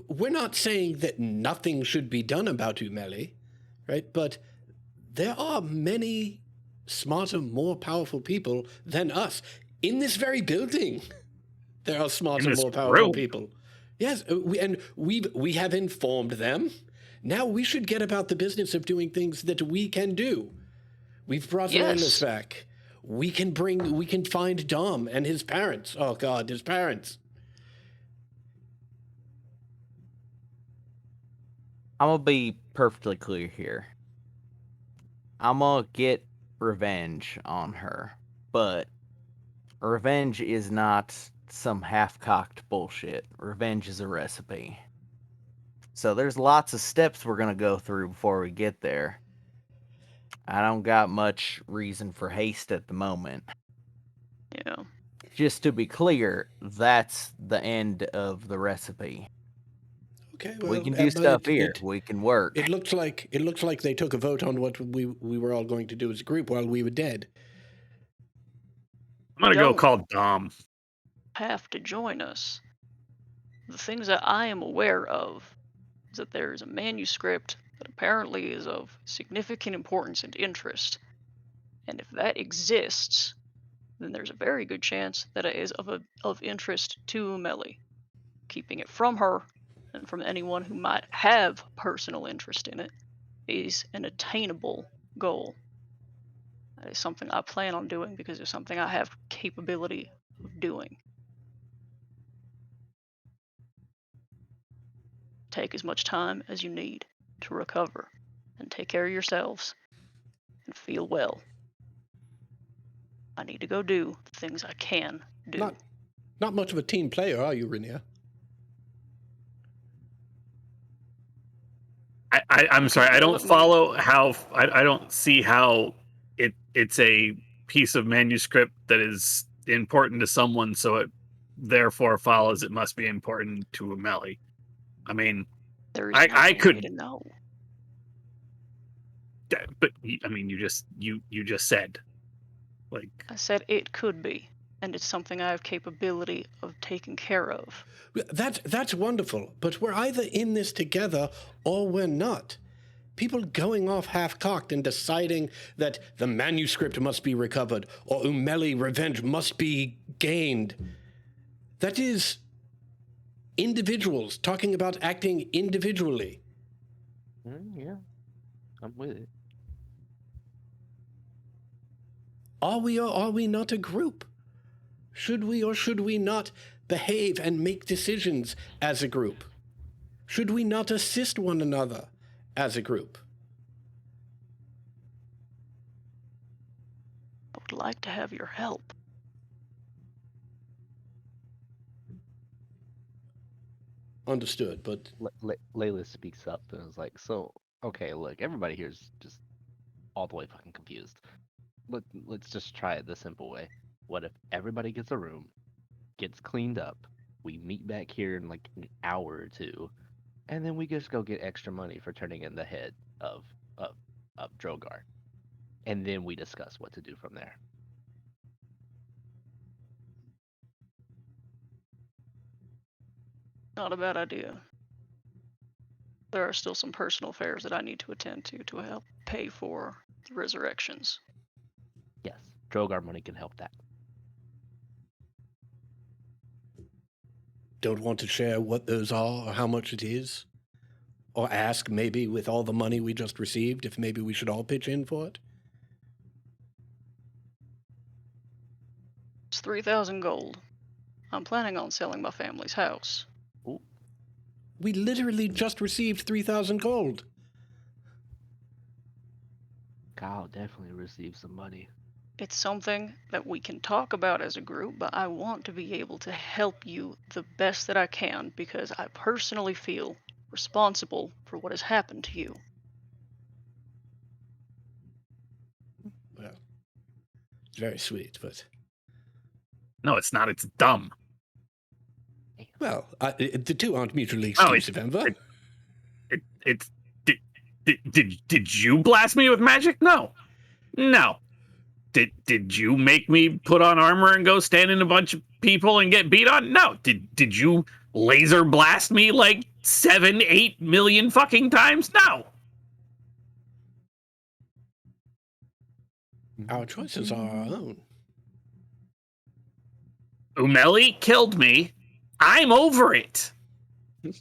we're not saying that nothing should be done about Umeli, right? But there are many smarter, more powerful people than us in this very building. There are smarter, this more powerful room. people. Yes, we have informed them. Now we should get about the business of doing things that we can do. We've brought Yes. Laylis back. We can find Dom and his parents. Oh God, his parents. I'm gonna be perfectly clear here. I'm gonna get revenge on her, but revenge is not some half-cocked bullshit. Revenge is a recipe. So there's lots of steps we're gonna go through before we get there. I don't got much reason for haste at the moment. Yeah. Just to be clear, that's the end of the recipe. Okay, well, We can do stuff here. It, We can work. it looks like they took a vote on what we were all going to do as a group while we were dead. I'm gonna go Don't. call Dom. Have to join us. The things that I am aware of is that there is a manuscript that apparently is of significant importance and interest. And if that exists, then there's a very good chance that it is of interest to Umeli. Keeping it from her and from anyone who might have personal interest in it is an attainable goal. That is something I plan on doing because it's something I have capability of doing. Take as much time as you need to recover and take care of yourselves and feel well. I need to go do the things I can do. Not much of a team player, are you, Rainier? I'm sorry. I Yell don't at me. follow how. I don't see how it's a piece of manuscript that is important to someone, so it therefore follows it must be important to Amelie. I mean, There is I nothing for me could, to know. but I mean, you just said, like, I said it could be, and it's something I have capability of taking care of. That's wonderful, but we're either in this together or we're not. People going off half-cocked and deciding that the manuscript must be recovered or Umeli revenge must be gained. That is individuals talking about acting individually. Yeah, I'm with it. Are we or are we not a group? Should we or should we not behave and make decisions as a group? Should we not assist one another as a group? I would like to have your help. Understood, but Layla speaks up and is like, "So, okay, look, everybody here's just all the way fucking confused. Let's just try it the simple way. What if everybody gets a room, gets cleaned up, we meet back here in like an hour or two, and then we just go get extra money for turning in the head of of of Drogar, and then we discuss what to do from there." Not a bad idea. There are still some personal affairs that I need to attend to help pay for the resurrections. Yes, Drogar money can help that. don't want to share what those are or how much it is? Or ask maybe with all the money we just received if maybe we should all pitch in for it? It's 3,000 gold. I'm planning on selling my family's house. Ooh, We literally just received 3,000 gold. Kyle definitely received some money. It's something that we can talk about as a group, but I want to be able to help you the best that I can because I personally feel responsible for what has happened to you. Well, it's very sweet, but no, it's not. It's dumb. well, the two aren't mutually Oh, exclusive, Ember. It's did you blast me with magic? No. Did you make me put on armor and go stand in a bunch of people and get beat on? No. Did you laser blast me like 7-8 million fucking times? No. Our choices are our own. Umeli killed me. I'm over it.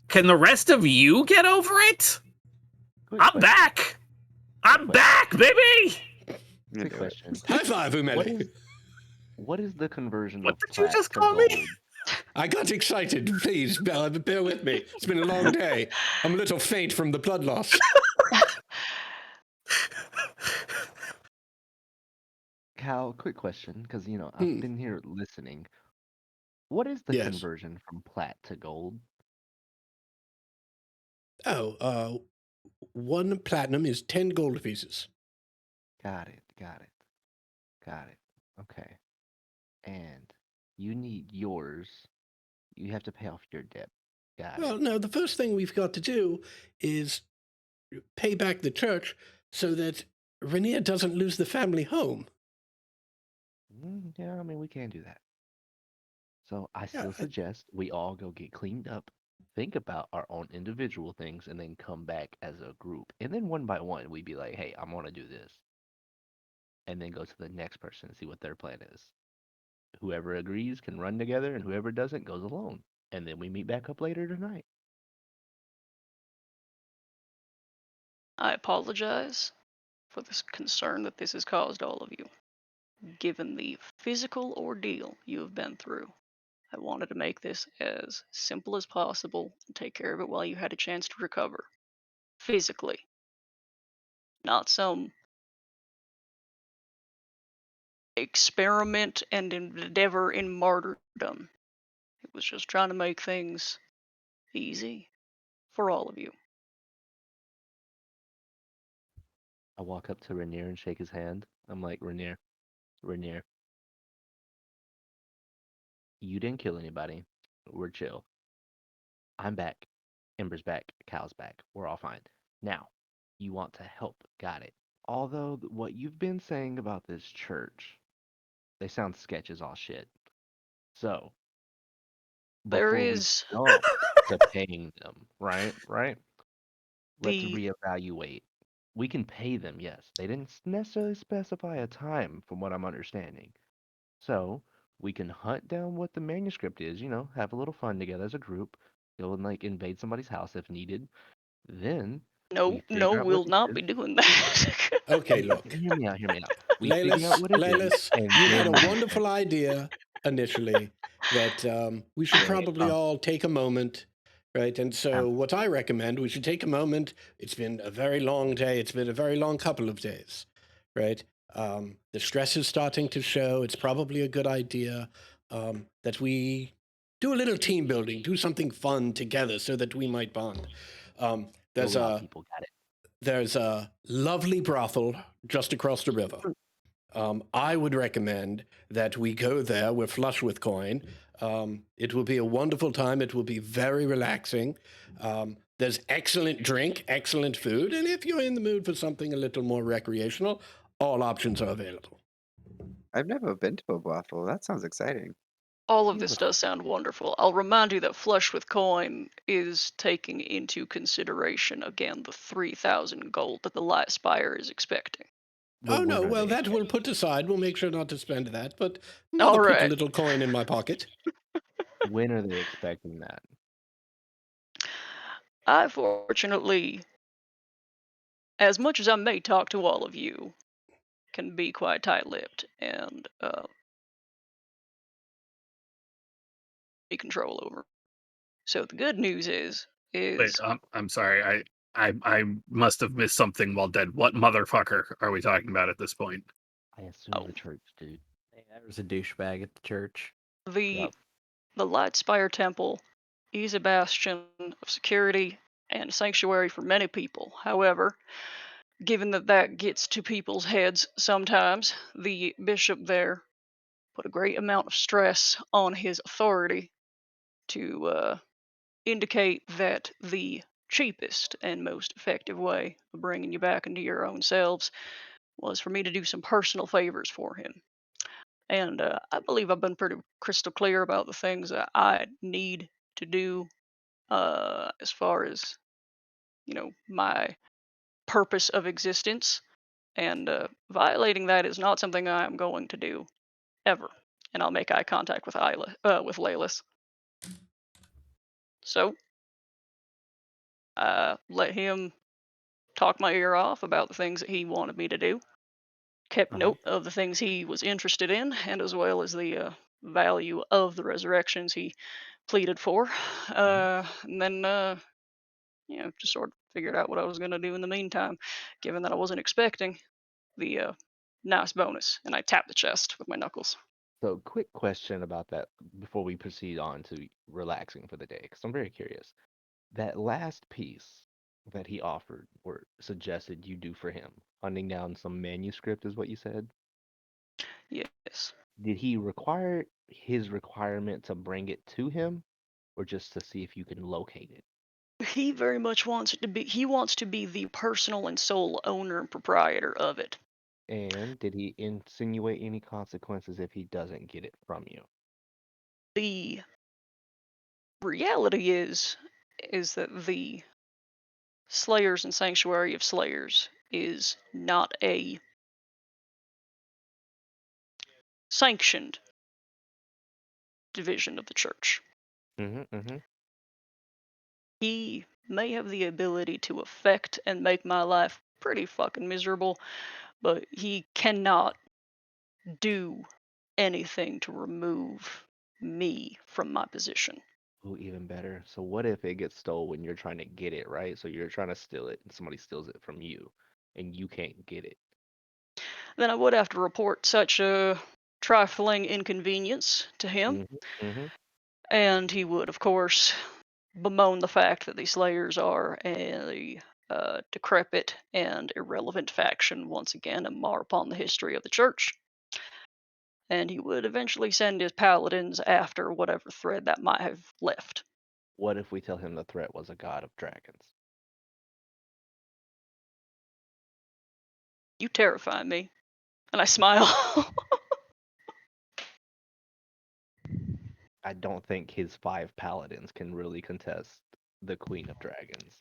Can the rest of you get over it? Quick I'm question. back. I'm back, baby. Quick question. High five, Umeli. What is the conversion What of did you Platt just to call me? gold? I got excited. Please, bear with me. It's been a long day. I'm a little faint from the blood loss. Cal, quick question, because I've been here listening. What is the Yes. conversion from Platt to gold? Oh, 1 platinum is 10 gold pieces. Got it. Okay. And you need yours. You have to pay off your debt. Got Well, it. no, the first thing we've got to do is pay back the church so that Rainier doesn't lose the family home. Yeah, I mean, we can do that. So I Yeah, still suggest we all go get cleaned up, think about our own individual things, and then come back as a group. And then one by one, we'd be like, hey, I'm going to do this. And then go to the next person and see what their plan is. Whoever agrees can run together, and whoever doesn't goes alone. And then we meet back up later tonight. I apologize for this concern that this has caused all of you. Given the physical ordeal you have been through, I wanted to make this as simple as possible and take care of it while you had a chance to recover. Physically. Not some experiment and endeavor in martyrdom. It was just trying to make things easy for all of you. I walk up to Rainier and shake his hand. I'm like, Rainier, you didn't kill anybody. We're chill. I'm back. Ember's back. Cal's back. We're all fine. Now, you want to help. Got it. Although what you've been saying about this church, they sound sketch as all shit. So, There before we is jump to paying them, right? Let's the reevaluate. We can pay them, yes. They didn't necessarily specify a time, from what I'm understanding. So we can hunt down what the manuscript is, have a little fun together as a group, go and like invade somebody's house if needed. Then we no, figure out what we'll it not is. be doing that. Okay, look. Hear me out, hear me out. We figure out what it is, Lelis, and you had a then wonderful idea initially that we should Go ahead. probably all take a moment, right? And so, what I recommend, we should take a moment. It's been a very long day. It's been a very long couple of days, right? The stress is starting to show. It's probably a good idea that we do a little team building, do something fun together so that we might bond. There's roll out a people got it. there's a lovely brothel just across the river. I would recommend that we go there. We're flush with coin. It will be a wonderful time. It will be very relaxing. There's excellent drink, excellent food, and if you're in the mood for something a little more recreational, all options are available. I've never been to a brothel. That sounds exciting. All of Yeah, this but does sound wonderful. I'll remind you that Flush with Coin is taking into consideration again the 3,000 gold that the Light Spire is expecting. but Oh, when no, are well, they that we'll put aside. We'll make sure not to spend that, but All mother put a right. little coin in my pocket. when are they expecting that? I fortunately, as much as I may talk to all of you, can be quite tight-lipped and be control over. So the good news is Wait, I'm sorry. I must have missed something while dead. What motherfucker are we talking about at this point? I assume oh, the church, dude. Hey, there was a douchebag at the church. the Yep. the Light Spire Temple is a bastion of security and sanctuary for many people. However, given that that gets to people's heads sometimes, the bishop there put a great amount of stress on his authority to indicate that the cheapest and most effective way of bringing you back into your own selves was for me to do some personal favors for him. And I believe I've been pretty crystal clear about the things that I need to do as far as, my purpose of existence. And violating that is not something I am going to do ever. And I'll make eye contact with with Laylis. So, let him talk my ear off about the things that he wanted me to do. Kept Uh-huh. note of the things he was interested in, and as well as the value of the resurrections he pleaded for. And then, just sort of figured out what I was going to do in the meantime, given that I wasn't expecting the nice bonus. And I tapped the chest with my knuckles. So, quick question about that before we proceed on to relaxing for the day, because I'm very curious. That last piece that he offered or suggested you do for him, hunting down some manuscript is what you said. Yes. Did he require his requirement to bring it to him, or just to see if you can locate it? He very much wants it to be, he wants to be the personal and sole owner and proprietor of it. And did he insinuate any consequences if he doesn't get it from you? The reality is that the Slayers and Sanctuary of Slayers is not a sanctioned division of the church. Mm-hmm. He may have the ability to affect and make my life pretty fucking miserable, but he cannot do anything to remove me from my position. Oh, even better. So what if it gets stolen when you're trying to get it, right? So you're trying to steal it and somebody steals it from you and you can't get it. then I would have to report such a trifling inconvenience to him, Mm-hmm. and he would, of course, bemoan the fact that the Slayers are a decrepit and irrelevant faction once again and mar upon the history of the church. And he would eventually send his paladins after whatever thread that might have left. What if we tell him the threat was a god of dragons? You terrify me. And I smile. I don't think his 5 paladins can really contest the Queen of Dragons.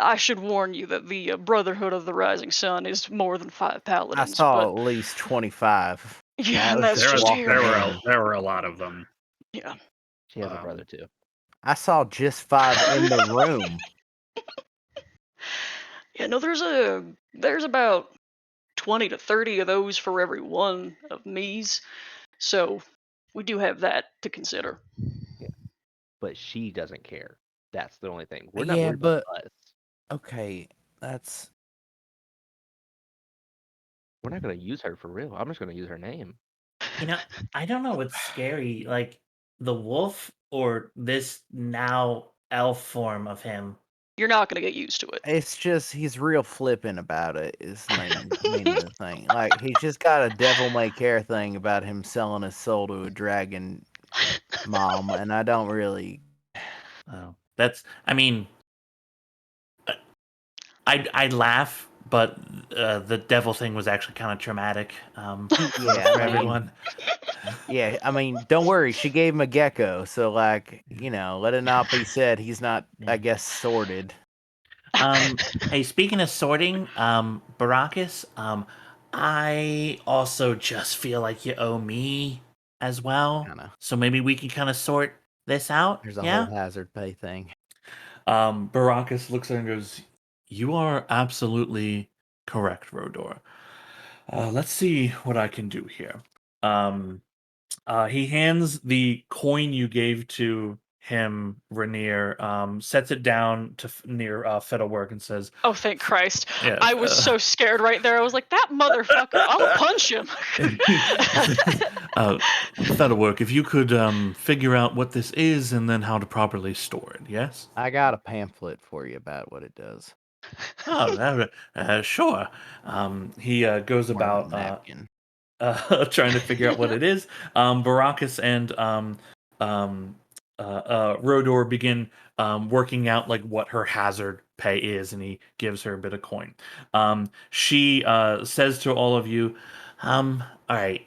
I should warn you that the Brotherhood of the Rising Sun is more than 5 I paladins, saw but at least 25. yeah, I and was that's just just walking here. in. There were a lot of them. Yeah. She has a brother too. I saw just 5 in the room. Yeah, no, there's about 20 to 30 of those for every one of me's. So we do have that to consider. Yeah. But she doesn't care. That's the only thing. We're not Yeah, worried about but us. okay, that's We're not gonna use her for real. I'm just gonna use her name. You know, I don't know what's scary, like the wolf or this now elf form of him. You're not going to get used to it. it's just he's real flippant about it is mainly the thing. Like he's just got a devil may care thing about him selling his soul to a dragon mom, and I don't really. Oh, I mean, I'd laugh, but the devil thing was actually kind of traumatic Yeah, for I mean, everyone. yeah, I mean, don't worry, she gave him a gecko, so like, let it not be said he's not, I guess, sorted. Hey, speaking of sorting, Baracus, I also just feel like you owe me as well. Kinda. So maybe we can kind of sort this out. There's a Yeah. whole hazard pay thing. Baracus looks at her and goes, "You are absolutely correct, Rodor. Let's see what I can do here." He hands the coin you gave to him, Rainier, sets it down to near Fiddlework and says, Oh, thank Christ. Yeah, I was so scared right there. I was like, that motherfucker, I'll punch him. Fiddlework, if you could figure out what this is and then how to properly store it, yes? I got a pamphlet for you about what it does. Oh, sure. He goes More than about a napkin. trying to figure out what it is. Baracus and Rodor begin working out like what her hazard pay is, and he gives her a bit of coin. She says to all of you, "All right,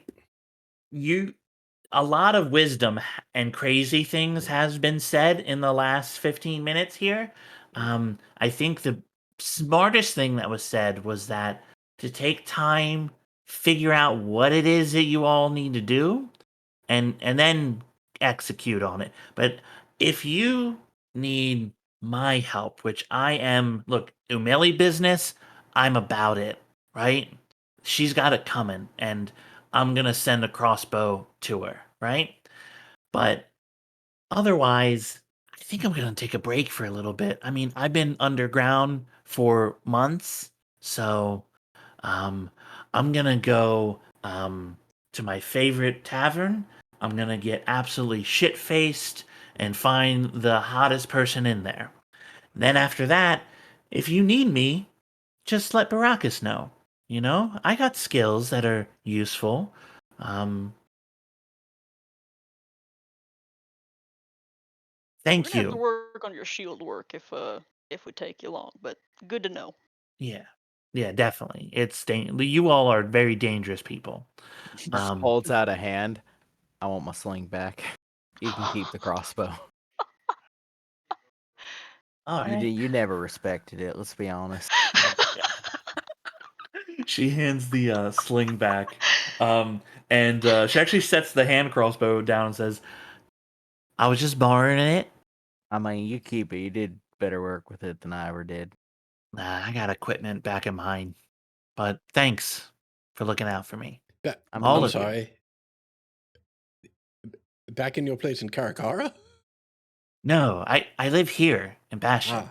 a lot of wisdom and crazy things has been said in the last 15 minutes here. I think the smartest thing that was said was that to take time, figure out what it is that you all need to do, and then execute on it. But if you need my help, which I am, look, Umeli business, I'm about it, right? She's got it coming, and I'm gonna send a crossbow to her, right? But otherwise, I think I'm gonna take a break for a little bit. I mean, I've been underground for months, so um, I'm gonna go to my favorite tavern. I'm gonna get absolutely shit faced and find the hottest person in there. Then after that, if you need me, just let Baracus know. I got skills that are useful. We're Thank gonna have to you. work on your shield work if we take you long, but good to know. Yeah. Yeah, definitely. You all are very dangerous people. Just holds out a hand. I want my sling back. You can keep the crossbow. All right. You never respected it, let's be honest. She hands the sling back, and she actually sets the hand crossbow down and says, "I was just borrowing it. I mean, you keep it. You did better work with it than I ever did. I got equipment back in mine, but thanks for looking out for me." I'm All I'm of you. sorry. Back in your place in Karakara? No, I live here in Bastion.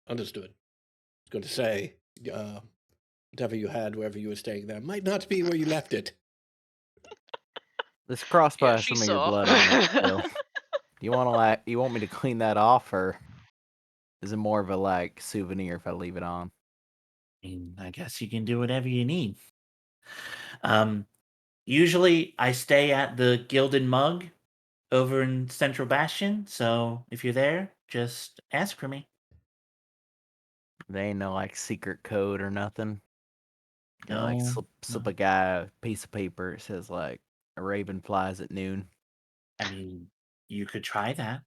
Understood. I was going to say, whatever you had wherever you were staying there might not be where you left it. This crossbow Yeah, has she some of your saw. blood on it still. You want me to clean that off, or is it more of a like souvenir if I leave it on? I guess you can do whatever you need. Usually I stay at the Gilded Mug over in Central Bastion, so if you're there, just ask for me. There ain't no like secret code or nothing. You know, like No, slip no. a guy a piece of paper. It says like a raven flies at noon. I mean, you could try that.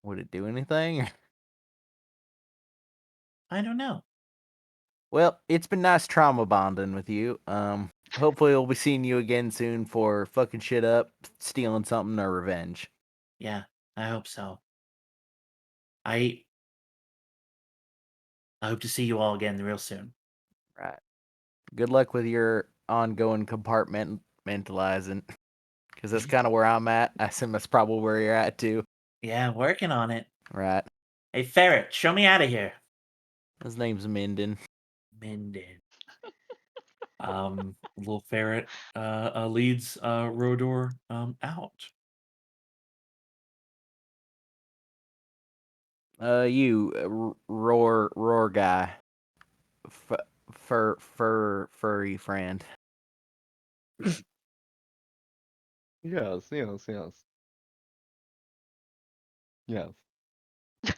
Would it do anything? I don't know. Well, it's been nice trauma bonding with you. Hopefully we'll be seeing you again soon for fucking shit up, stealing something, or revenge. Yeah, I hope so. I hope to see you all again real soon. Right. Good luck with your ongoing compartmentalizing, because that's kind of where I'm at. I assume that's probably where you're at too. Yeah, working on it. Right. Hey, Ferret, show me out of here. His name's Minden. Minden. Little Ferret leads Rodor out. Roar guy, furry friend. Yes. Yes.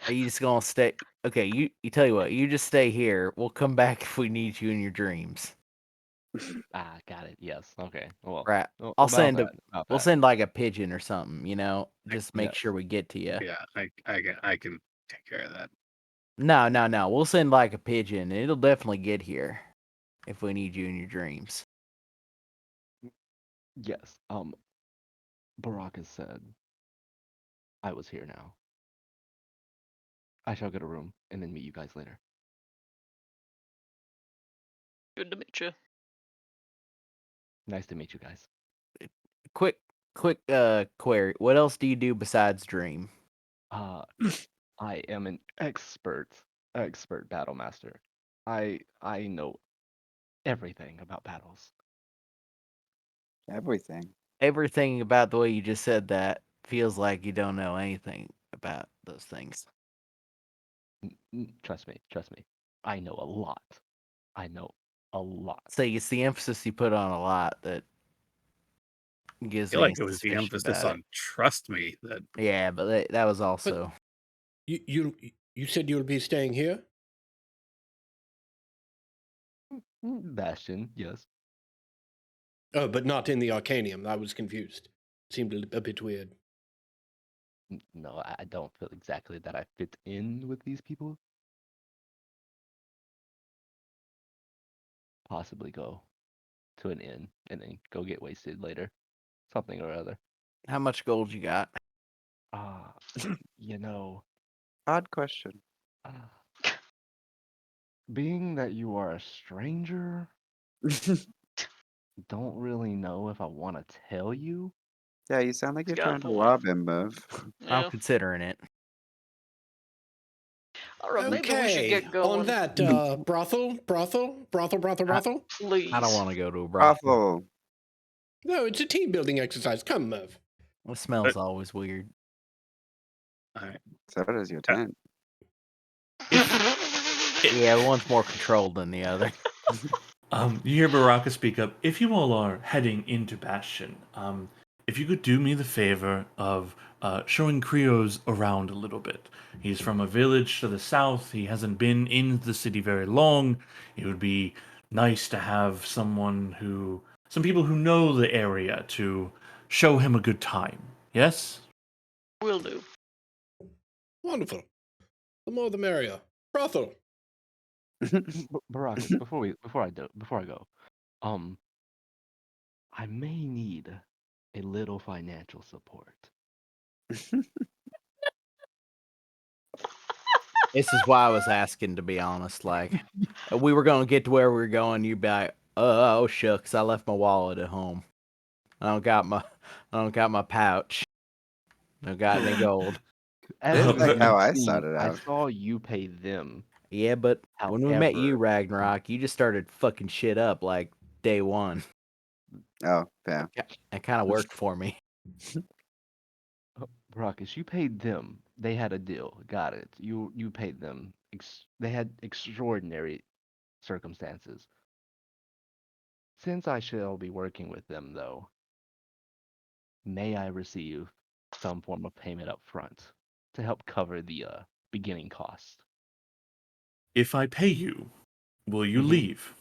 Are you just gonna stay? Okay, you tell you what, you just stay here. We'll come back if we need you in your dreams. Got it. Yes. Okay. Well, Right. well, I'll about send that. About we'll that. send like a pigeon or something, just make Yes. sure we get to you. Yeah, I can take care of that. No. We'll send like a pigeon, and it'll definitely get here if we need you in your dreams. Yes. Baraka said, I was here now. I shall get a room and then meet you guys later. Good to meet you. Nice to meet you guys. Quick query. What else do you do besides dream? I am an expert battle master. I know everything about battles. Everything. Everything about the way you just said that feels like you don't know anything about those things. Trust me. I know a lot. I know a lot. So it's the emphasis you put on a lot that I gives feel me like it was the suspicion emphasis about on trust me that it. Yeah, but that was also You said you'll be staying here? Bastion, yes. Oh, but not in the Arcanium. I was confused. Seemed a bit weird. No, I don't feel exactly that I fit in with these people. Possibly go to an inn and then go get wasted later. Something or other. how much gold you got. Ah, you know, Odd question. being that you are a stranger, don't really know if I want to tell you. Yeah, you sound like He's you're got a trying to point. rob him, Merv. I'm Yeah. considering it. All right, maybe we should Okay. get going. On that, brothel. Please. I don't want to go to a brothel. Awful. No, it's a team building exercise. Come, Merv. It smells always weird. all right. So does your tent. Yeah, one's more controlled than the other. You hear Baraka speak up. If you all are heading into Bastion, if you could do me the favor of showing Krios around a little bit. He's from a village to the south. He hasn't been in the city very long. It would be nice to have some people who know the area to show him a good time. Yes? Will do. Wonderful. The more the merrier. Brothel. Barakas, before I go, I may need a little financial support. This is why I was asking, to be honest. Like, we were gonna get to where we were going. You'd be like, "Oh shucks, I left my wallet at home. I don't got my pouch. I don't got any gold." As This is you like how I seen, started I out. saw you pay them Yeah, but when we met you, However, Ragnarok, you just started fucking shit up like day one. Oh, fair. It kind of worked for me. Marcus, you paid them. They had a deal. Got it. You paid them. They had extraordinary circumstances. Since I shall be working with them, though, may I receive some form of payment up front to help cover the beginning costs? If I pay you, will you Mhm. leave?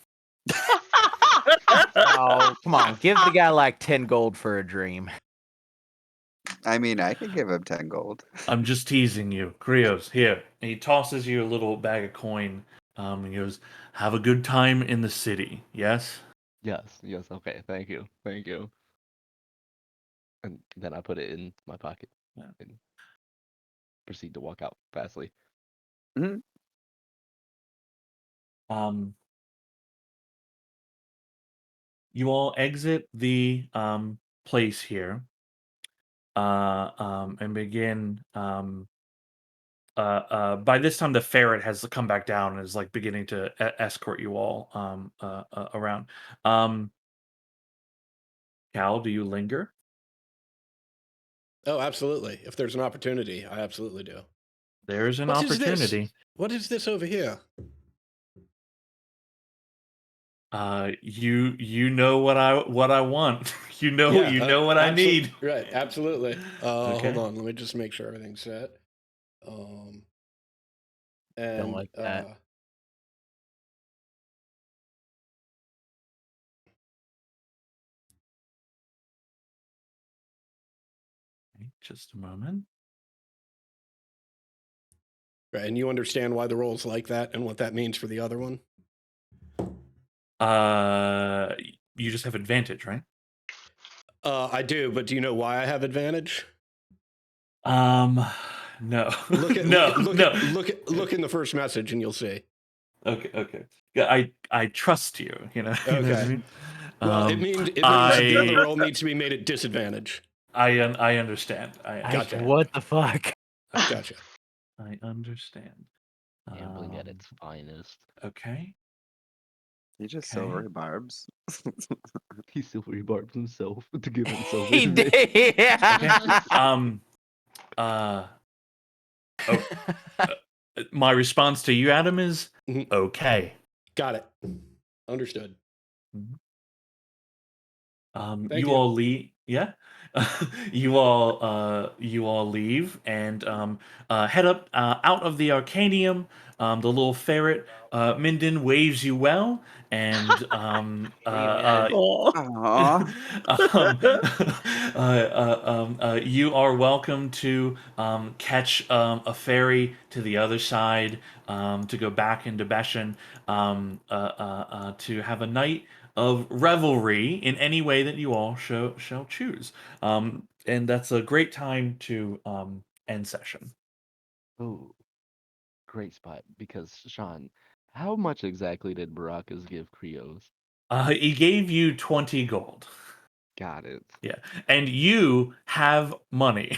Oh, come on, give the guy like 10 gold for a dream. I mean, I could give him 10 gold. I'm just teasing you. Krios, here. And he tosses you a little bag of coin. And he goes, have a good time in the city. Yes? Yes, okay, thank you. And then I put it in my pocket Yeah. and proceed to walk out fastly. Mhm. You all exit the place here and begin. By this time, the ferret has come back down and is like beginning to escort you all around. Cal, do you linger? Oh, absolutely. If there's an opportunity, I absolutely do. There's an What is this? opportunity. What is this over here? You know what I want. you know what I need. Right, absolutely. Okay. Hold on, let me just make sure everything's set. And like that. Okay, just a moment. right, and you understand why the roll's like that and what that means for the other one? You just have advantage, right? I do, but do you know why I have advantage? No. Look at no. look in the first message and you'll see. Okay. Yeah, I trust you. You know. You know what I Okay. mean? Well, it means the other roll needs to be made at disadvantage. I understand. I Gotcha. understand. What the fuck? Gotcha. I understand. Gambling at its finest. Okay. He just Okay. silvery barbs. He silvery barbs himself to give himself He advantage. did. Yeah. My response to you, Adam, is Mhm. okay. Got it. Understood. You you. all leave. Yeah. you all leave and head up out of the Arcanium. The little ferret Minden waves you well, and Aww. you are welcome to catch a ferry to the other side to go back into Bastion to have a night of revelry in any way that you all shall choose. And that's a great time to end session. Oh, great spot. Because Sean, how much exactly did Baracus give Krios? He gave you 20 gold. Got it. Yeah, and you have money.